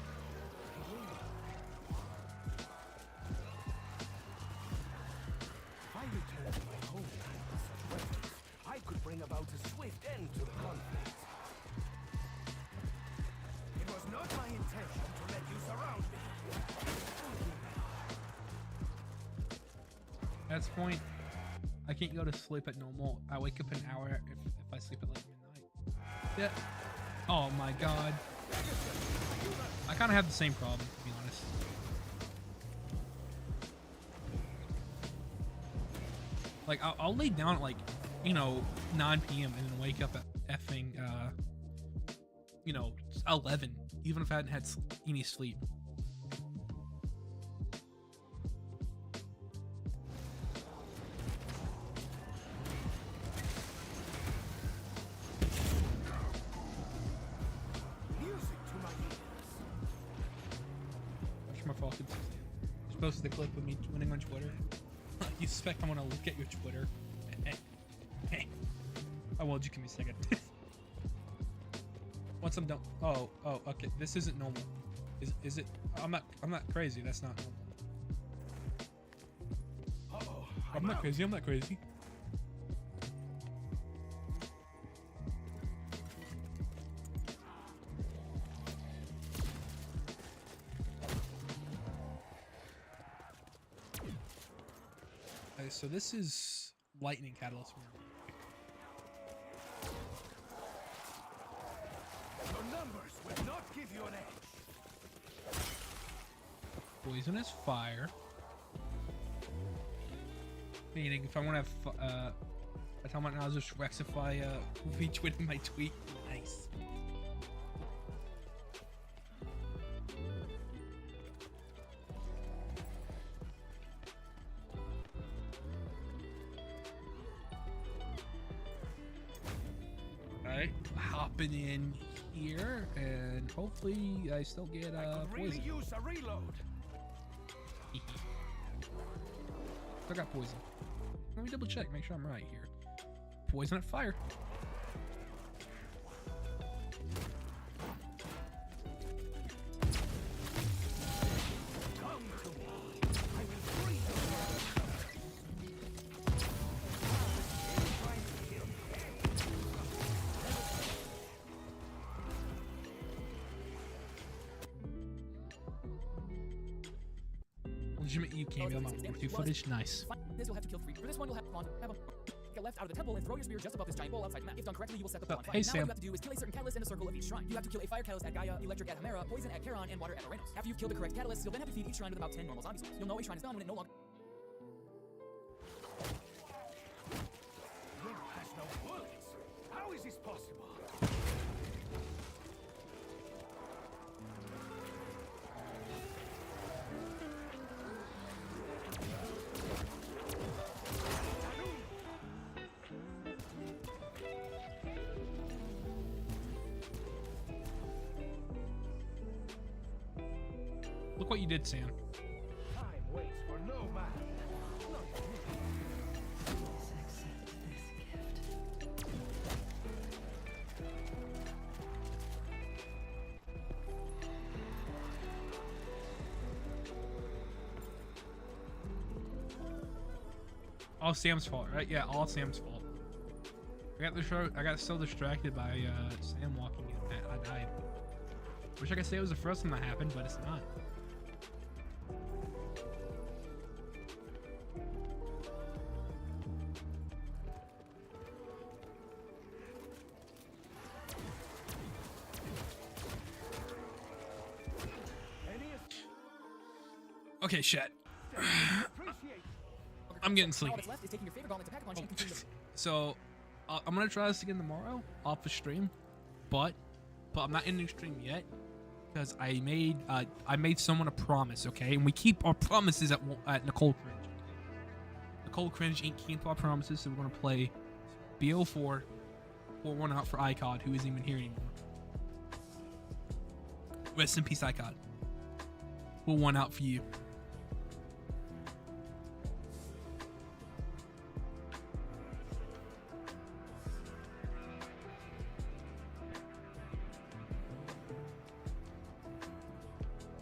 If I return to my homeland with such weapons, I could bring about a swift end to the conflict. It was not my intention to let you surround me. At this point, I can't go to sleep at normal. I wake up an hour if I sleep at like midnight. Yeah. Oh my god. I kind of have the same problem, to be honest. Like, I'll lay down at like, 9 p.m. and then wake up at effing, 11, even if I hadn't had any sleep. Music to my ears. Watch my Falcons. Just posted the clip of me winning on Twitter. You suspect I'm gonna look at your Twitter. Hey. Oh, well, just give me a second. Once I'm done. Oh, okay. This isn't normal. Is it? I'm not crazy. That's not normal. Uh-oh. I'm not crazy. I'm not crazy. Okay, so this is lightning catalyst. Your numbers will not give you an edge. Poisonous fire. Meaning, if I want to have, I tell my I'll just rectify retweeting my tweet. Nice. Alright, hopping in here, and hopefully I still get I could really poison. use a reload. Still got poison. Let me double check, make sure I'm right here. Poison at fire. Come to me. I will free you. Trying to kill me. Legitimate you came on my footage. Nice. This you'll have to kill 3. For this one, you'll have Get left out of the temple and throw your spear just above this giant bowl outside the map. If done correctly, you will set the bowl on fire. Hey, Now Sam. what you have to do is kill a certain catalyst in a circle of each shrine. You have to kill a fire catalyst at Gaia, electric at Hemera, poison at Charon, and water at Aranos. After you've killed the correct catalyst, you'll then have to feed each shrine with about 10 normal zombie souls. You'll know a shrine is done when it no longer... Link has no bullets. How is this possible? Look what you did, Sam. Time waits for no man. Not Please accept this gift. All Sam's fault, right? Yeah, all Sam's fault. I got so distracted by Sam walking in that I died. Wish I could say it was the first time that happened, but it's not. Okay, shit. I'm getting Now sleepy. all that's left is taking your favorite gauntlet to Pack-a-Punch and completing the... So, I'm gonna try this again tomorrow off the stream, but I'm not ending stream yet because I made someone a promise, okay? And we keep our promises at Nicole Cringe. Nicole Cringe ain't keep our promises, so we're gonna play BO4, pour one out for ICOD, who isn't even here anymore. Rest in peace, ICOD. Pour one out for you.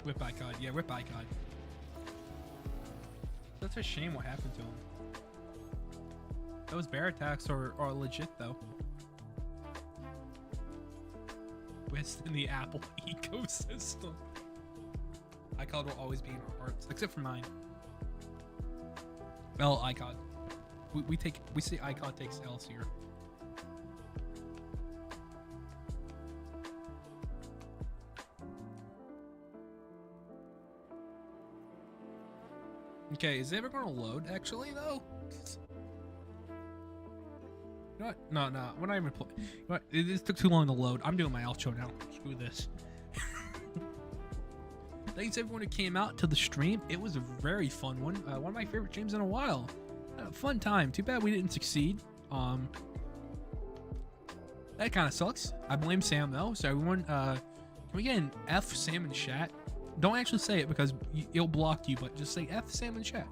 Rip ICOD. Yeah, rip ICOD. That's a shame what happened to him. Those bear attacks are legit, though. Rest in the Apple ecosystem. ICOD will always be in our hearts, except for mine. Well, ICOD. We say ICOD takes L's here. Okay, is it ever gonna load actually though? You know what? No, we're not even playing. You know what? This took too long to load. I'm doing my outro now. Screw this. Thanks everyone who came out to the stream. It was a very fun one. One of my favorite streams in a while. Fun time. Too bad we didn't succeed. That kind of sucks. I blame Sam though. So everyone, can we get an F Sam in chat? Don't actually say it because it'll block you, but just say F Sam in chat.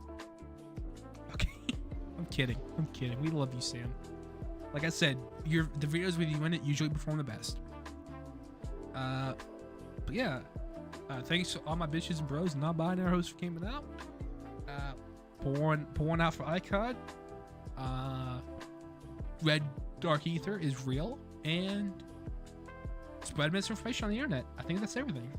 Okay. I'm kidding. We love you, Sam. Like I said, the videos with you in it usually perform the best. But yeah. Thanks to all my bitches and bros and non-binary hosts for coming out. Pouring out for ICOD. Red Dark Ether is real. And spread misinformation on the internet. I think that's everything.